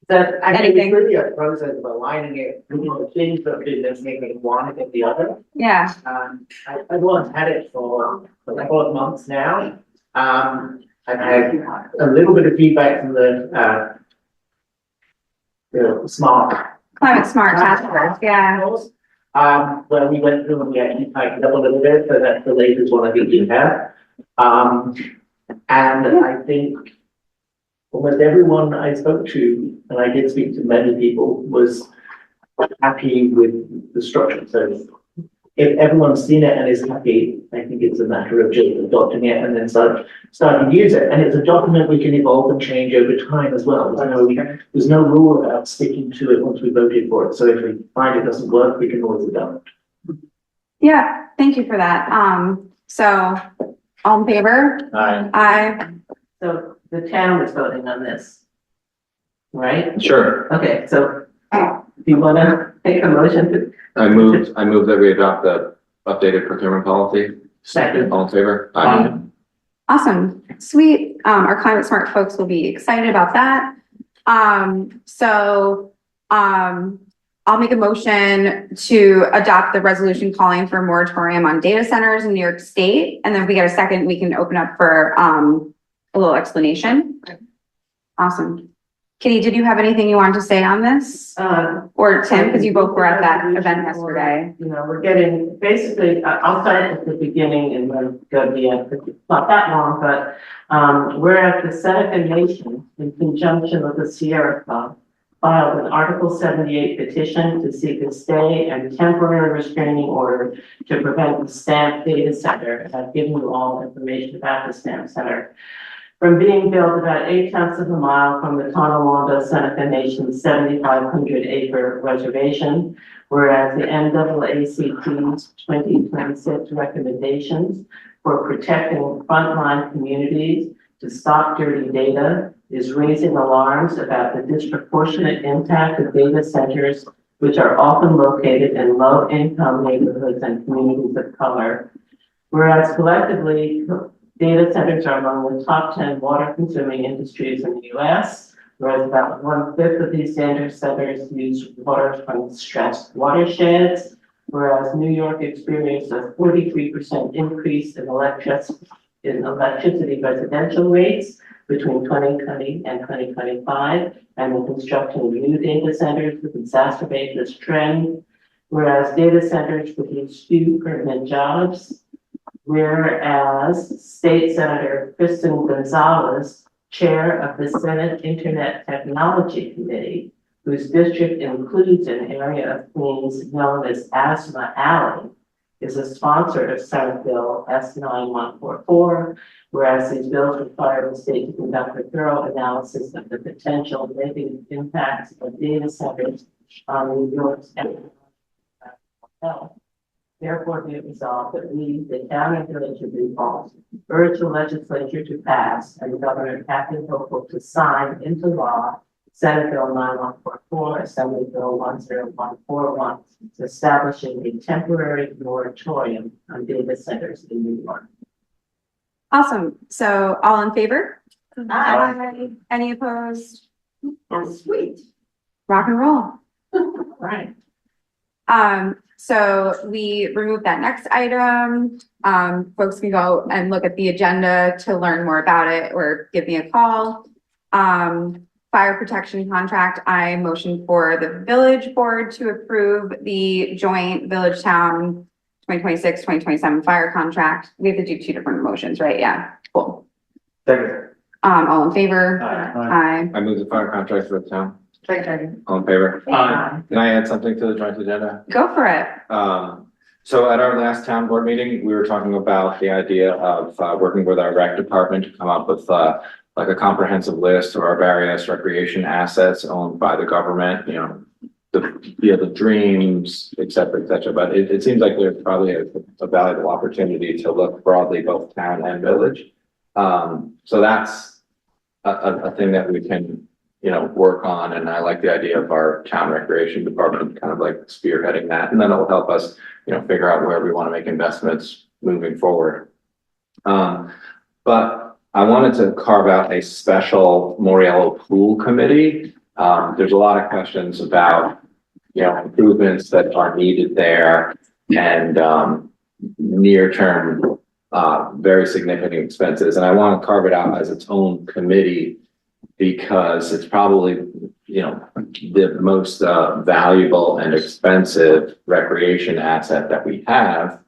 That I think Anything? it's really a process of aligning it, looking at things that business making one and the other. Yeah. I've once had it for a couple of months now. I've had a little bit of feedback from the smart. Climate smart task force, yeah. Where we went through and we actually tightened up a little bit, so that's the latest one I think you have. And I think almost everyone I spoke to, and I did speak to many people, was happy with the structure. So if everyone's seen it and is happy, I think it's a matter of just adopting it and then starting to use it. And it's a document we can evolve and change over time as well. I know there's no rule about sticking to it once we voted for it. So if we find it doesn't work, we can always adopt. Yeah, thank you for that. So all in favor? Aye. Aye. So the town is voting on this, right? Sure. Okay, so do you want to take a motion to? I move that we adopt the updated procurement policy. Second. All in favor? Awesome, sweet. Our climate smart folks will be excited about that. I'll make a motion to adopt the resolution calling for a moratorium on data centers in New York State. And then if we get a second, we can open up for, a little explanation. Awesome. Kitty, did you have anything you wanted to say on this? Or Tim, because you both were at that event yesterday. You know, we're getting, basically, I'll start at the beginning and then go to the end. It's not that long, but whereas the Seneca Nation, in conjunction with the Sierra Club, filed an Article 78 petition to seek a stay and temporary restraining order to prevent the Stamp Data Center, and I've given you all information about the Stamp Center, from being built about 8/10 of a mile from the Tonawanda Seneca Nation's 7,500 acre reservation, whereas the NAACP's 2026 recommendations for protecting frontline communities to stop dirty data is raising alarms about the disproportionate impact of data centers, which are often located in low-income neighborhoods and communities of color. Whereas collectively, data centers are among the top 10 water-consuming industries in the US, whereas about 1/5 of these data centers use water from stressed watersheds, whereas New York experienced a 43% increase in electricity residential rates between 2020 and 2025, and the construction of new data centers would exacerbate this trend, whereas data centers produce few permanent jobs, whereas State Senator Kristen Gonzalez, chair of the Senate Internet Technology Committee, whose district includes an area of Queens known as Asthma Alley, is a sponsor of Senate Bill S9144, whereas these bills require the state to conduct a thorough analysis of the potential negative impacts of data centers on New York's health. Therefore, be it resolved that we, the town and village of New Paltz, urge the legislature to pass and Governor Kathy Hochul to sign into law Senate Bill 9144, Assembly Bill 10141, establishing a temporary moratorium on data centers in New York. Awesome. So all in favor? Aye. Any opposed? Sweet. Rock and roll. Right. So we removed that next item. Folks can go and look at the agenda to learn more about it or give me a call. Fire protection contract, I motion for the village board to approve the joint village town 2026-2027 fire contract. We have to do two different motions, right? Yeah, cool. Second. All in favor? Aye. I move the fire contract for the town. Second. All in favor? Aye. Can I add something to the joint agenda? Go for it. So at our last town board meeting, we were talking about the idea of working with our rec department to come up with like a comprehensive list of our various recreation assets owned by the government, you know, the Field of Dreams, et cetera, but it seems like there's probably a valuable opportunity to look broadly, both town and village. So that's a thing that we can, you know, work on, and I like the idea of our town recreation department kind of like spearheading that, and then it'll help us, you know, figure out where we want to make investments moving forward. But I wanted to carve out a special Moriello Pool Committee. There's a lot of questions about, you know, improvements that are needed there, and near-term, very significant expenses, and I want to carve it out as its own committee because it's probably, you know, the most valuable and expensive recreation asset that we have.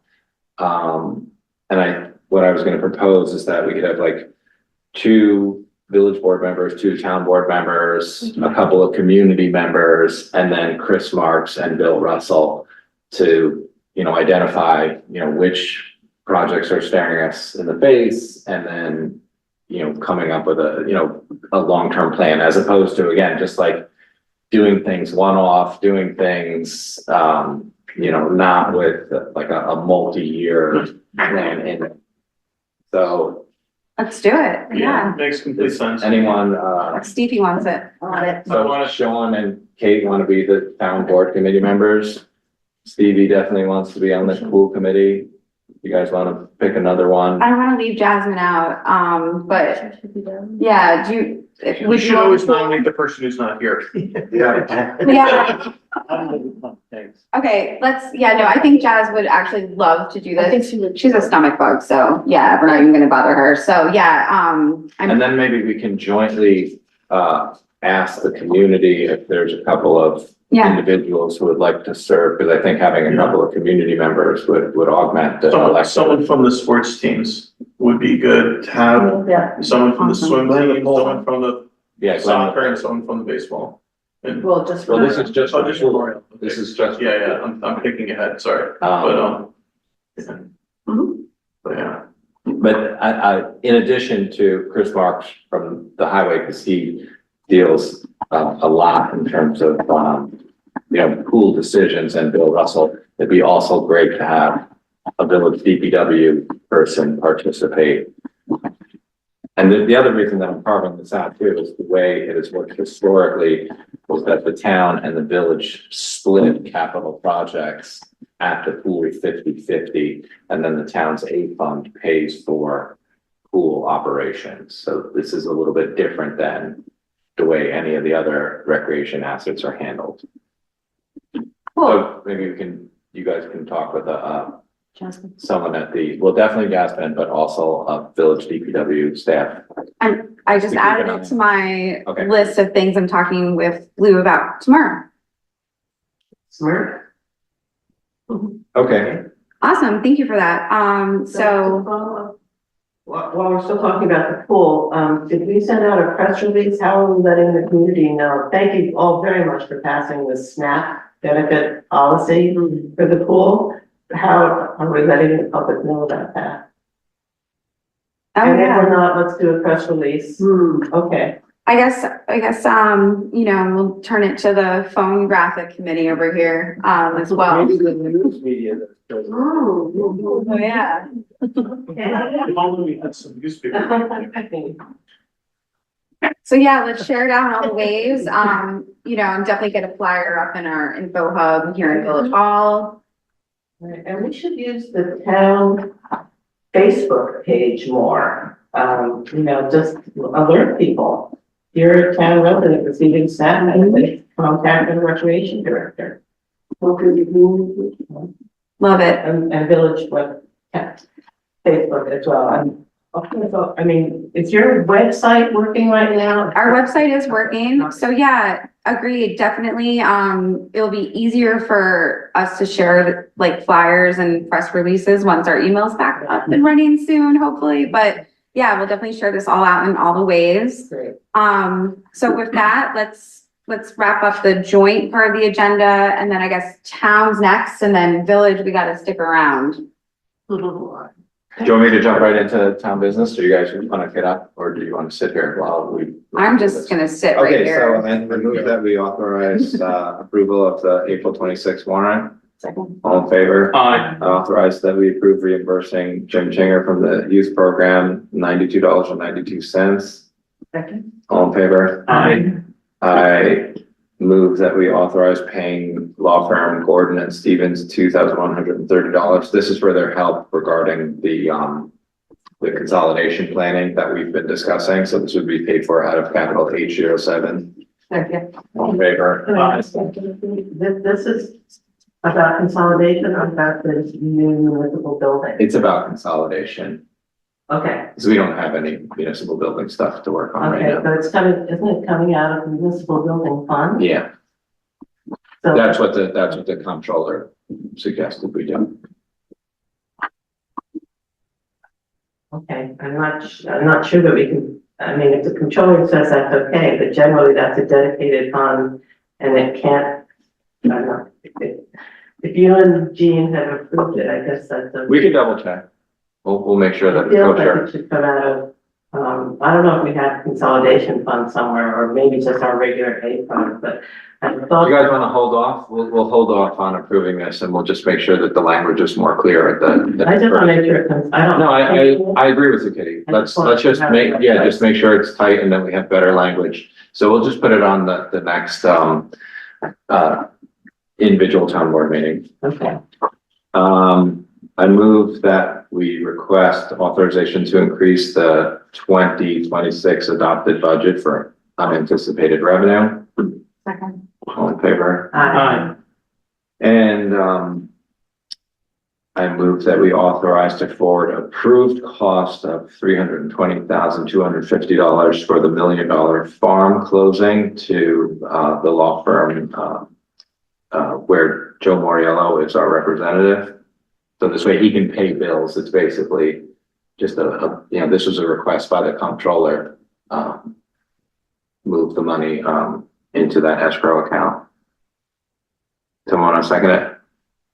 And what I was going to propose is that we could have like 2 village board members, 2 town board members, a couple of community members, and then Chris Marks and Bill Russell to, you know, identify, you know, which projects are staring us in the face, and then, you know, coming up with a, you know, a long-term plan, as opposed to, again, just like doing things one-off, doing things, you know, not with like a multi-year plan in it. So. Let's do it. Yeah. Makes complete sense. Anyone, Stevie wants it. I love it. so Sean and Kate want to be the town board committee members. Stevie definitely wants to be on the pool committee. You guys want to pick another one? I don't want to leave Jasmine out, but yeah, We should always nominate the person who's not here. Yeah. Yeah, Thanks. okay, I think Jazz would actually love to do this. I think she would. She's a stomach bug, so yeah, we're not even gonna bother her. So yeah, And then maybe we can jointly, ask the community if there's a couple of yeah, individuals who would like to serve, because I think having a couple of community members would augment the election. Someone from the sports teams would be good to have, Yeah, someone from the swim Awesome. team, someone from the Yeah, soccer, and someone from the baseball. And, well, just. Well, this is just. oh, just Memorial. This is just. Yeah, I'm thinking ahead, sorry, but, but yeah. But in addition to Chris Marks from the highway, because he deals a lot in terms of, you know, pool decisions, and Bill Russell, it'd be also great to have a village DPW person participate. And the other reason that I'm carving this out too is the way it has worked historically was that the town and the village split capital projects at the pool 50-50, and then the town's aid fund pays for pool operations. So this is a little bit different than the way any of the other recreation assets are handled. So maybe you guys can talk with someone at definitely Jasmine, but also a village DPW staff. and I just We keep added it on. it to my Okay. list of things I'm talking with Lou about tomorrow. Smart. Okay, Awesome, thank you for that. While we're still talking about the pool, did we send out a press release? How are we letting the community know? Thank you all very much for passing the SNAP benefit policy for the pool. How are we letting the public know about that? Oh, And if yeah. we're not, let's do a press release. Okay. I guess, you know, we'll turn it to the phone graphic committee over here, as well. Maybe the news media that's present. Oh, yeah. If only we had some newspaper. So yeah, let's share it out in all the ways, you know, and definitely get a flyer up in our info hub here in Village Hall. Right, and we should use the town Facebook page more. You know, just alert people. You're a town resident receiving SNAP benefits, contact the recreation director. Love it. And village web, Facebook as well. I mean, is your website working right now? Our website is working, so yeah, agreed, definitely. It'll be easier for us to share like flyers and press releases once our email's back up and running soon, hopefully, but yeah, we'll definitely share this all out in all the ways. Great. So with that, let's wrap up the joint part of the agenda, and then I guess town's next, and then village, we gotta stick around. Do you want me to jump right into town business? Do you guys want to get up or do you want to sit here while we? I'm just gonna sit right Okay, here. so I move that we authorize approval of the April 26th warrant. Second. All in favor? Aye. Authorize that we approve reimbursing Jim Chinger from the youth program, $92.92. Second. All in favor? Aye. I move that we authorize paying law firm Gordon and Stevens $2,130. This is for their help regarding the consolidation planning that we've been discussing. So this would be paid for out of capital H07. Second. All in favor? This is about consolidation or about this new municipal building? It's about consolidation, Okay, because we don't have any municipal building stuff to work on right okay, now. so it's coming, isn't it coming out of the municipal building fund? Yeah, So, that's what the comptroller suggested we do. okay, I'm not sure that we can, I mean, if the controller says that's okay, but generally that's a dedicated fund and it can't, I don't know. If you and Jean have approved it, I guess that's a. We can double check. We'll make sure that I it's feel like kosher. it should come out of, I don't know if we have consolidation fund somewhere, or maybe just our regular A fund, but I You thought. guys want to hold off? We'll hold off on approving this and we'll just make sure that the language is more clear at the. I just want to make sure it comes, I don't. No, I agree with you, Kitty. Let's just make, yeah, just make sure it's tight and then we have better language. So we'll just put it on the next, individual town board meeting. Okay. I move that we request authorization to increase the 2026 adopted budget for unanticipated revenue. Second. All in favor? Aye. And, I move that we authorize to forward approved cost of $320,250 for the $1 million farm closing to, the law firm, where Joe Moriello is our representative. So this way he can pay bills. It's basically just this was a request by the comptroller, move the money, into that escrow account. Someone want to second it?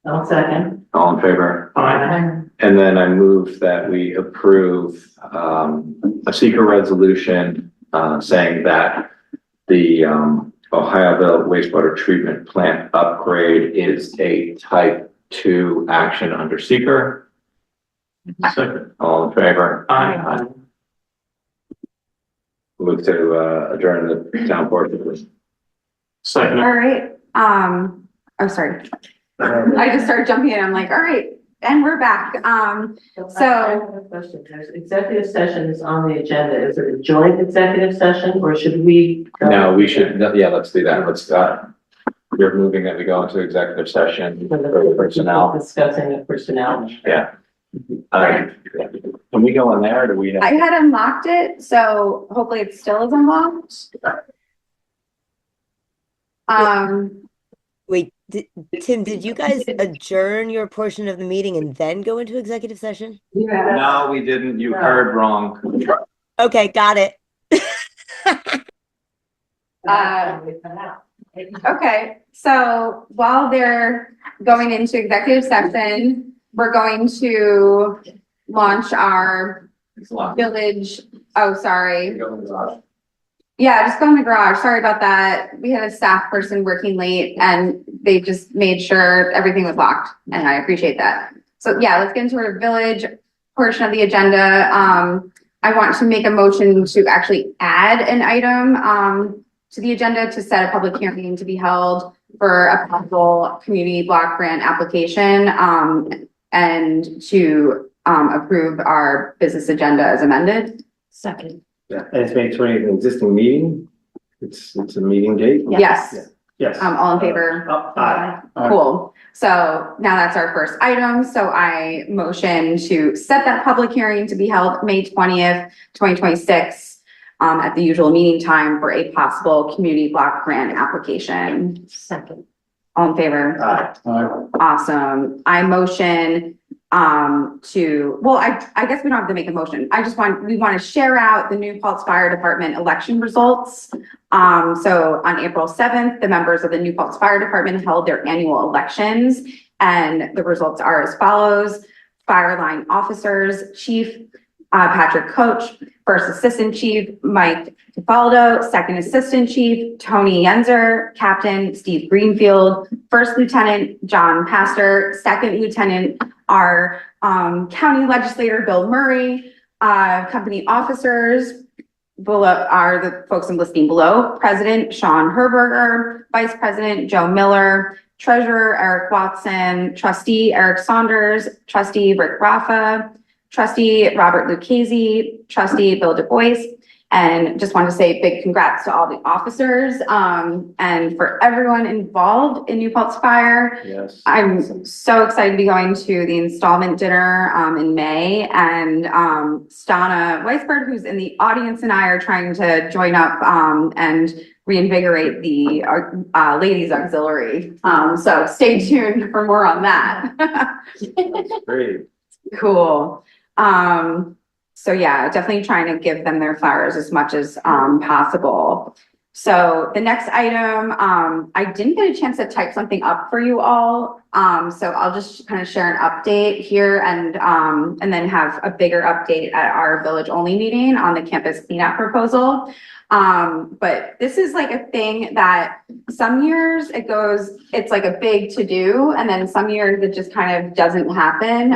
I'll second. All in favor? Aye. And then I move that we approve, a secret resolution, saying that the, Ohioville wastewater treatment plant upgrade is a type 2 action under seeker. Second. All in favor? Aye. Move to adjourn the town board. Second. All right, oh, sorry. I just started jumping in. I'm like, all right, and we're back. I have a question. There's executive sessions on the agenda. Is it a joint executive session or should we? go- No, we should, yeah, let's do that. Let's, you're moving that we go into executive session for the personnel. Discussing the personnel. Yeah. Can we go in there or do we? I had unlocked it, so hopefully it still is unlocked. Wait, Tim, did you guys adjourn your portion of the meeting and then go into executive session? No, we didn't. You heard wrong. Okay, got it. Okay, so while they're going into executive session, we're going to launch our village, oh, sorry. Yeah, just go in the garage. Sorry about that. We had a staff person working late and they just made sure everything was locked and I appreciate that. So yeah, let's get into our village portion of the agenda. I want to make a motion to actually add an item, to the agenda to set a public hearing to be held for a possible community block grant application, and to, approve our business agenda as amended. Second. Yeah, and it's May 20th, an existing meeting. It's a meeting date. Yes. Yes. All in favor? Aye. Cool. So now that's our first item. So I motion to set that public hearing to be held May 20th, 2026, at the usual meeting time for a possible community block grant application. Second. All in favor? Aye. Awesome. I motion I guess we don't have to make a motion. We want to share out the New Paltz Fire Department election results. So on April 7th, the members of the New Paltz Fire Department held their annual elections and the results are as follows. fire line officers, Chief Patrick Coach, First Assistant Chief Mike DeFaldo, Second Assistant Chief Tony Yenzer, Captain Steve Greenfield, First Lieutenant John Pastor, Second Lieutenant our County Legislator Bill Murray, company officers below are the folks I'm listing below: President Sean Herberger, Vice President Joe Miller, Treasurer Eric Watson, Trustee Eric Saunders, Trustee Rick Raffa, Trustee Robert Lucchese, Trustee Bill Du Bois, and just wanted to say big congrats to all the officers and for everyone involved in New Paltz Fire. Yes. I'm so excited to be going to the installment dinner in May, and Stana Weisberg, who's in the audience, and I are trying to join up and reinvigorate the ladies auxiliary. So stay tuned for more on that. That's great. Cool. So yeah, definitely trying to give them their flowers as much as possible. So the next item, I didn't get a chance to type something up for you all. So I'll just kind of share an update here and then have a bigger update at our village only meeting on the campus cleanup proposal. But this is like a thing that some years it's like a big to do, and then some years it just kind of doesn't happen.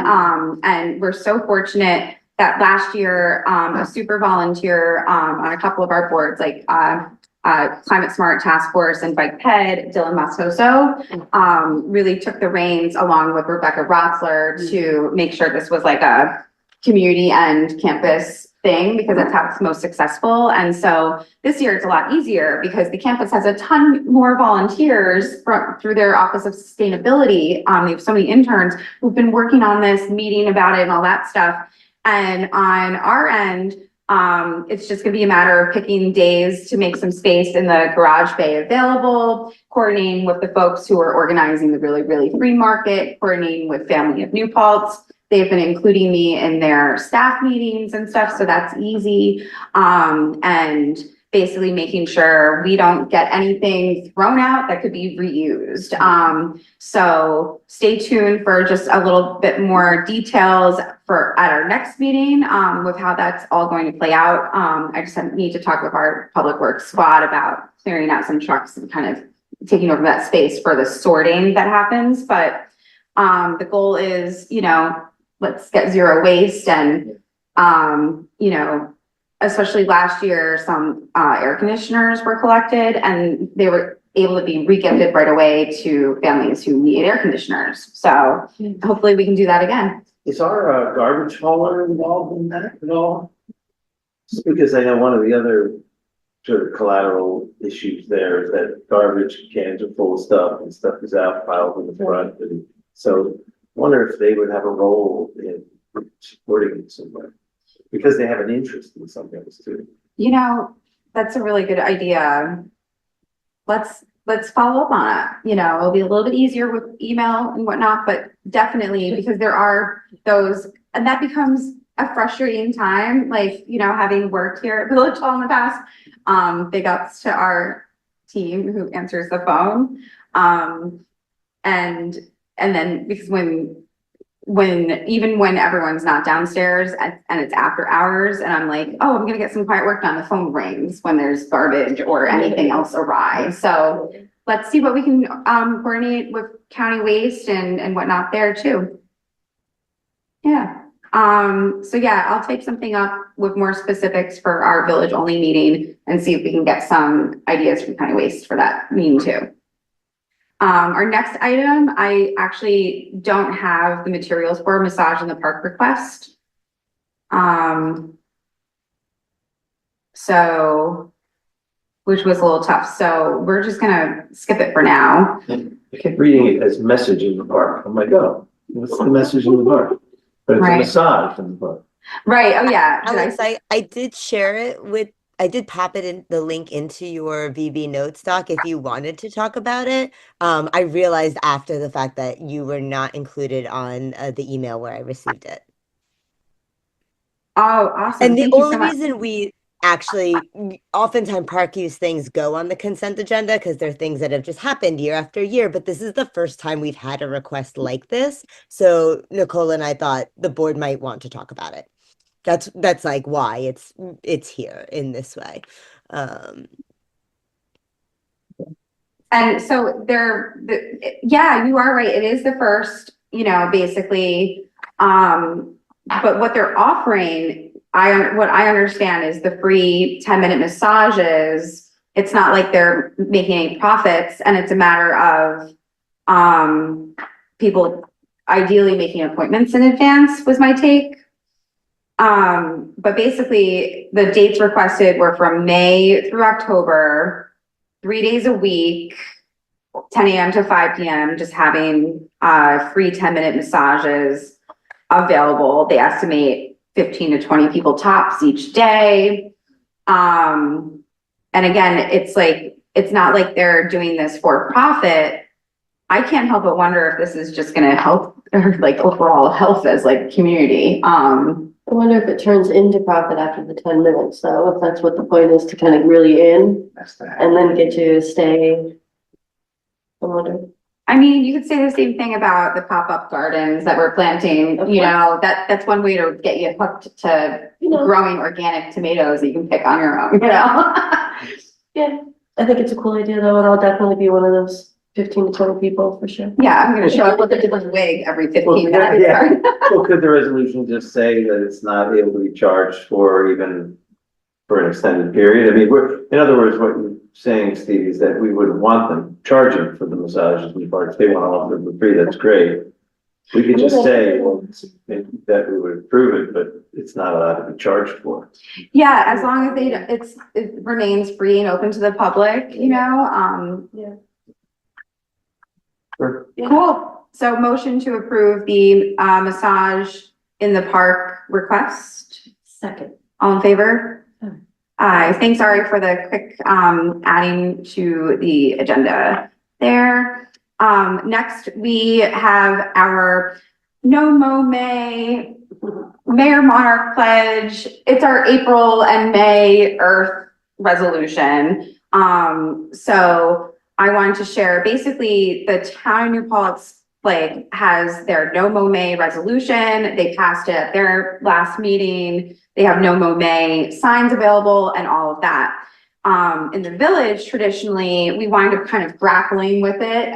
And we're so fortunate that last year, a super volunteer on a couple of our boards, like Climate Smart Task Force and Bike Ped, Dylan Moscoso, really took the reins along with Rebecca Rotzler to make sure this was like a community and campus thing, because that's how it's most successful. And so this year it's a lot easier because the campus has a ton more volunteers through their Office of Sustainability. They have so many interns who've been working on this, meeting about it and all that stuff. And on our end, it's just gonna be a matter of picking days to make some space in the garage bay available, coordinating with the folks who are organizing the Really, Really Free Market, coordinating with Family of New Paltz. They've been including me in their staff meetings and stuff, so that's easy. And basically making sure we don't get anything thrown out that could be reused. So stay tuned for just a little bit more details at our next meeting with how that's all going to play out. I just need to talk with our public works squad about clearing out some trucks and kind of taking over that space for the sorting that happens. But the goal is, let's get zero waste, and especially last year, some air conditioners were collected and they were able to be re-gifted right away to families who need air conditioners. So hopefully we can do that again. Is our garbage hauler involved in that at all? Just because I know one of the other sort of collateral issues there is that garbage cans are full of stuff and stuff is out piled in the front. And so I wonder if they would have a role in supporting it somewhere, because they have an interest in some things too. That's a really good idea. Let's follow up on it. It'll be a little bit easier with email and whatnot, but definitely, because there are those, and that becomes a frustrating time, like, having worked here at Village Hall in the past. Big ups to our team who answers the phone. And then because even when everyone's not downstairs and it's after hours and I'm like, oh, I'm gonna get some quiet work done, the phone rings when there's garbage or anything else awry. So let's see what we can coordinate with county waste and whatnot there too. Yeah. So yeah, I'll type something up with more specifics for our village only meeting and see if we can get some ideas from county waste for that meeting too. Our next item, I actually don't have the materials for massage in the park request. So, which was a little tough. So we're just gonna skip it for now. I kept reading it as message in the park. I'm like, oh, what's the message in the park? But it's a massage in the park. Right, oh yeah. Alex, I did share it I did pop it in the link into your VB notes doc if you wanted to talk about it. I realized after the fact that you were not included on the email where I received it. Oh, awesome. And the Thank you only so much. reason actually, oftentimes park use things go on the consent agenda because they're things that have just happened year after year, but this is the first time we've had a request like this. So Nicole and I thought the board might want to talk about it. That's like why it's here in this way. And so yeah, you are right. It is the first, basically, but what they're offering, what I understand is the free 10-minute massages. It's not like they're making any profits, and it's a matter of, people ideally making appointments in advance was my take. But basically the dates requested were from May through October, 3 days a week, 10 a.m. to 5 p.m., just having free 10-minute massages available. They estimate 15 to 20 people tops each day. And again, it's not like they're doing this for profit. I can't help but wonder if this is just going to help overall health as community. I wonder if it turns into profit after the 10 minutes, though, if that's what the point is, to kind of really in and then get to stay. I wonder. I mean, you could say the same thing about the pop-up gardens that we're planting, that's one way to get you hooked to growing organic tomatoes that you can pick on your own, Yeah, I think it's a cool idea though, and I'll definitely be one of those 15 to 20 people for sure. Yeah, I'm gonna show up with a different wig every 15 minutes. Yeah. Well, could the resolution just say that it's not able to be charged for even for an extended period? I mean, in other words, what you're saying, Steve, is that we would want them charging for the massages and parts. They want to offer them for free. That's great. We could just say that we would approve it, but it's not allowed to be charged for. Yeah, as long as it remains free and open to the public, Yeah. Sure. Cool. So motion to approve the massage in the park request. Second. All in favor? Aye. Thanks, Ari, for the quick adding to the agenda there. Next, we have our No Mow May Mayor Monarch Pledge. It's our April and May Earth resolution. So I wanted to share, basically the town of New Paltz has their No Mow May resolution. They passed it at their last meeting. They have No Mow May signs available and all of that. In the village, traditionally, we wind up kind of grappling with it,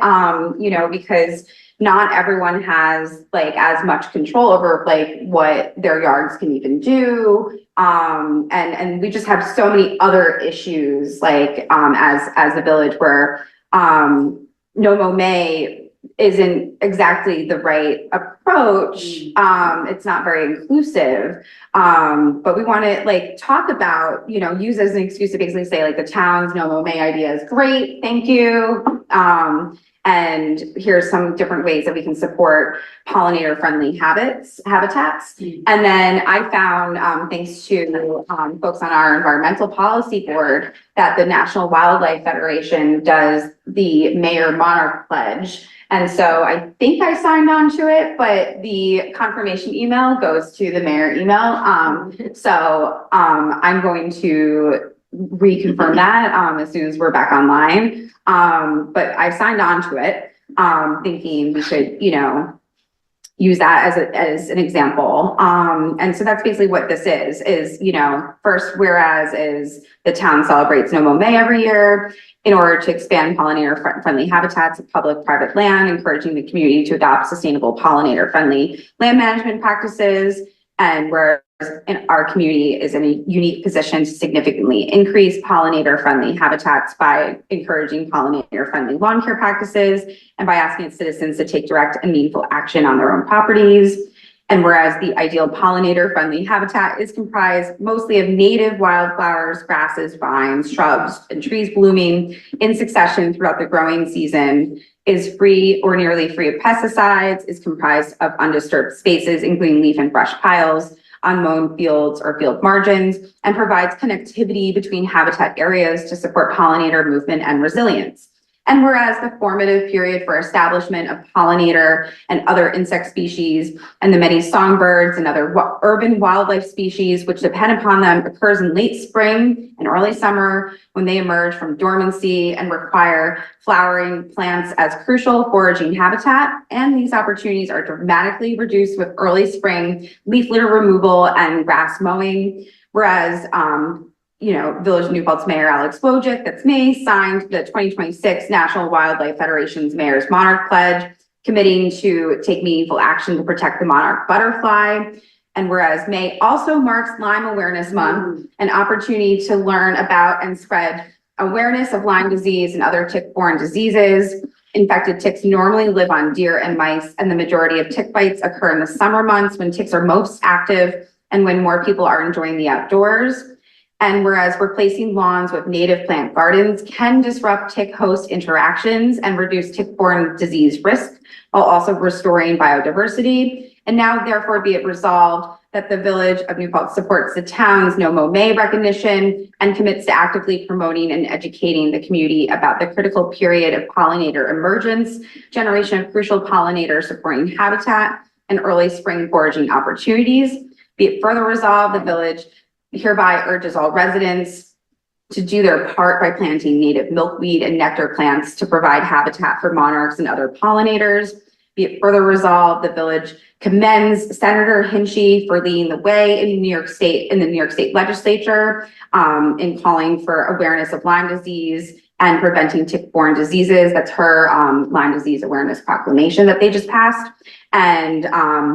because not everyone has as much control over what their yards can even do. And we just have so many other issues as the village where No Mow May isn't exactly the right approach. It's not very inclusive. But we want to talk about, use as an excuse to basically say the town's No Mow May idea is great. Thank you. And here's some different ways that we can support pollinator friendly habitats. And then I found, thanks to folks on our environmental policy board, that the National Wildlife Federation does the Mayor Monarch Pledge. And so I think I signed on to it, but the confirmation email goes to the mayor email. So I'm going to reconfirm that as soon as we're back online. But I signed on to it, thinking we should, use that as an example. And so that's basically what this is, first, whereas is the town celebrates No Mow May every year in order to expand pollinator friendly habitats of public-private land, encouraging the community to adopt sustainable pollinator friendly land management practices. And whereas in our community is in a unique position to significantly increase pollinator friendly habitats by encouraging pollinator friendly lawn care practices and by asking its citizens to take direct and meaningful action on their own properties. And whereas the ideal pollinator friendly habitat is comprised mostly of native wildflowers, grasses, vines, shrubs, and trees blooming in succession throughout the growing season, is free or nearly free of pesticides, is comprised of undisturbed spaces, including leaf and brush piles, unmown fields or field margins, and provides connectivity between habitat areas to support pollinator movement and resilience. And whereas the formative period for establishment of pollinator and other insect species and the many songbirds and other urban wildlife species which depend upon them occurs in late spring and early summer when they emerge from dormancy and require flowering plants as crucial foraging habitat. And these opportunities are dramatically reduced with early spring leaf litter removal and grass mowing. Whereas, Village of New Paltz Mayor Alex Wojcik, that's me, signed the 2026 National Wildlife Federation's Mayor's Monarch Pledge, committing to take meaningful action to protect the monarch butterfly. And whereas May also marks Lyme Awareness Month, an opportunity to learn about and spread awareness of Lyme disease and other tick-borne diseases. Infected ticks normally live on deer and mice, and the majority of tick bites occur in the summer months when ticks are most active and when more people are enjoying the outdoors. And whereas replacing lawns with native plant gardens can disrupt tick-host interactions and reduce tick-borne disease risk while also restoring biodiversity. And now therefore be it resolved that the Village of New Paltz supports the town's No Mow May recognition and commits to actively promoting and educating the community about the critical period of pollinator emergence, generation of crucial pollinators supporting habitat, and early spring foraging opportunities. Be it further resolved, the village hereby urges all residents to do their part by planting native milkweed and nectar plants to provide habitat for monarchs and other pollinators. Be it further resolved, the village commends Senator Hinchey for leading the way in the New York State Legislature in calling for awareness of Lyme disease and preventing tick-borne diseases. That's her Lyme disease awareness proclamation that they just passed. And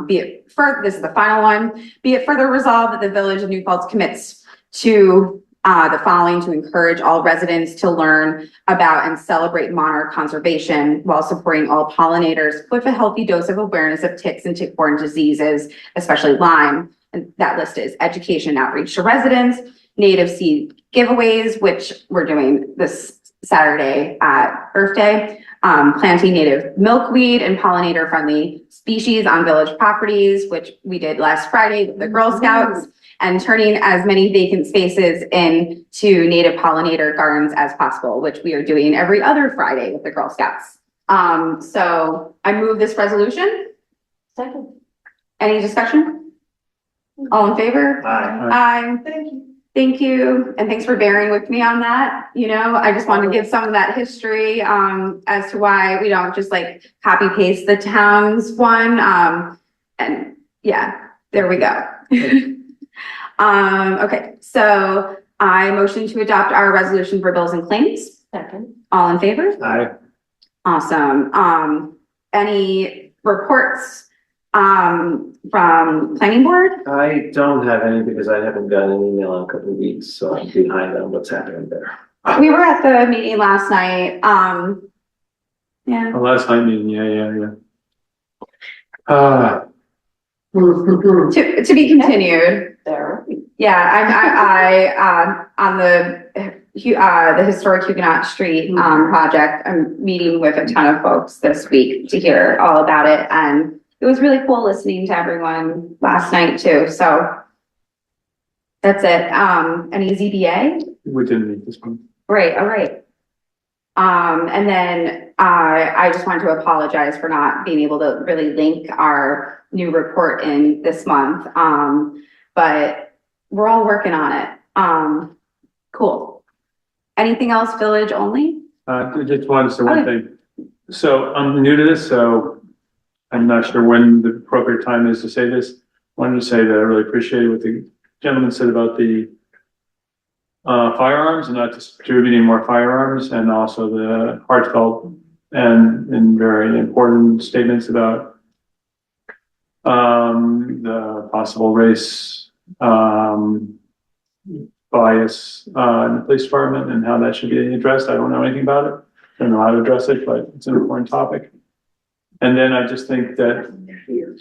this is the final one. Be it further resolved that the Village of New Paltz commits to the following to encourage all residents to learn about and celebrate monarch conservation while supporting all pollinators with a healthy dose of awareness of ticks and tick-borne diseases, especially Lyme. And that list is education outreach to residents, native seed giveaways, which we're doing this Saturday at Earth Day, planting native milkweed and pollinator-friendly species on village properties, which we did last Friday with the Girl Scouts, and turning as many vacant spaces into native pollinator gardens as possible, which we are doing every other Friday with the Girl Scouts. So I move this resolution. Second. Any discussion? All in favor? Aye. Aye. Thank you. Thank you. And thanks for bearing with me on that. I just want to give some of that history as to why we don't just like copy paste the town's one. And yeah, there we go. Okay, so I motion to adopt our resolution for bills and claims. Second. All in favor? Aye. Awesome. Any reports from planning board? I don't have any because I haven't gotten an email in a couple of weeks, so I'm behind on what's happening there. We were at the meeting last night. Yeah. The last night meeting, yeah. To be continued. There. Yeah, on the historic Huguenot Street project, I'm meeting with a ton of folks this week to hear all about it, and it was really cool listening to everyone last night too. So that's it. Any ZBA? We didn't meet this one. Great. All right. And then I just wanted to apologize for not being able to really link our new report in this month. But we're all working on it. Cool. Anything else village only? I just wanted to say one thing. So I'm new to this, so I'm not sure when the appropriate time is to say this. Wanted to say that I really appreciate what the gentleman said about the firearms and not distributing more firearms, and also the heartfelt and very important statements about the possible race bias in the police department and how that should be addressed. I don't know anything about it. Don't know how to address it, but it's an important topic. And then I just think that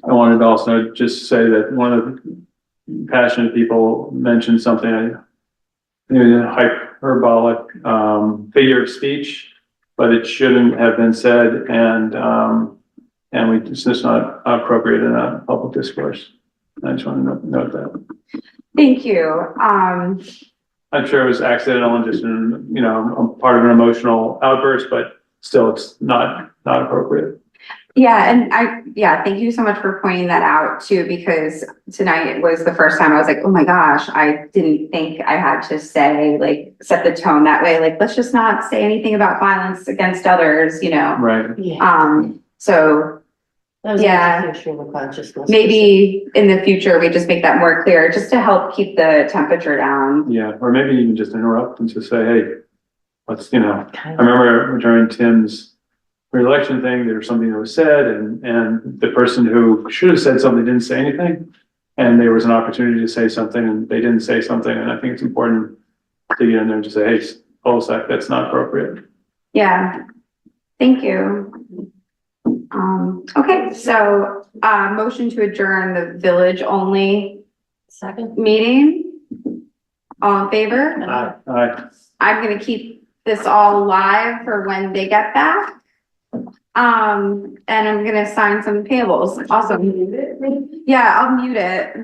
I wanted to also just say that one of the passionate people mentioned something, a hyperbolic figure of speech, but it shouldn't have been said, and it's just not appropriate in a public discourse. I just want to note that. Thank you. I'm sure it was accidental and just, part of an emotional outburst, but still it's not appropriate. Yeah, and thank you so much for pointing that out too, because tonight was the first time I was like, oh my gosh, I didn't think I had to say, like, set the tone that way, like, let's just not say anything about violence against others, you know? Right. So, That was yeah. just a stream of consciousness. maybe in the future, we just make that more clear, just to help keep the temperature down. Yeah, or maybe even just interrupt and just say, hey, let's, I remember during Tim's re-election thing, there was something that was said and the person who should have said something didn't say anything. And there was an opportunity to say something and they didn't say something. And I think it's important to get in there and just say, hey, hold a sec, that's not appropriate. Yeah, thank you. Okay, so, motion to adjourn the village only Second. meeting. All in favor? Aye. I'm gonna keep this all live for when they get back. And I'm gonna sign some payables. Awesome. Yeah, I'll mute it.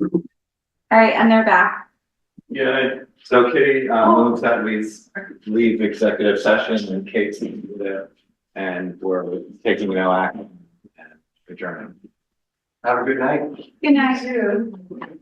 All right, and they're back. Yeah, so Kitty, moves that we leave executive session and Kate's there. And we're taking no action and adjourning. Have a good night. Good night.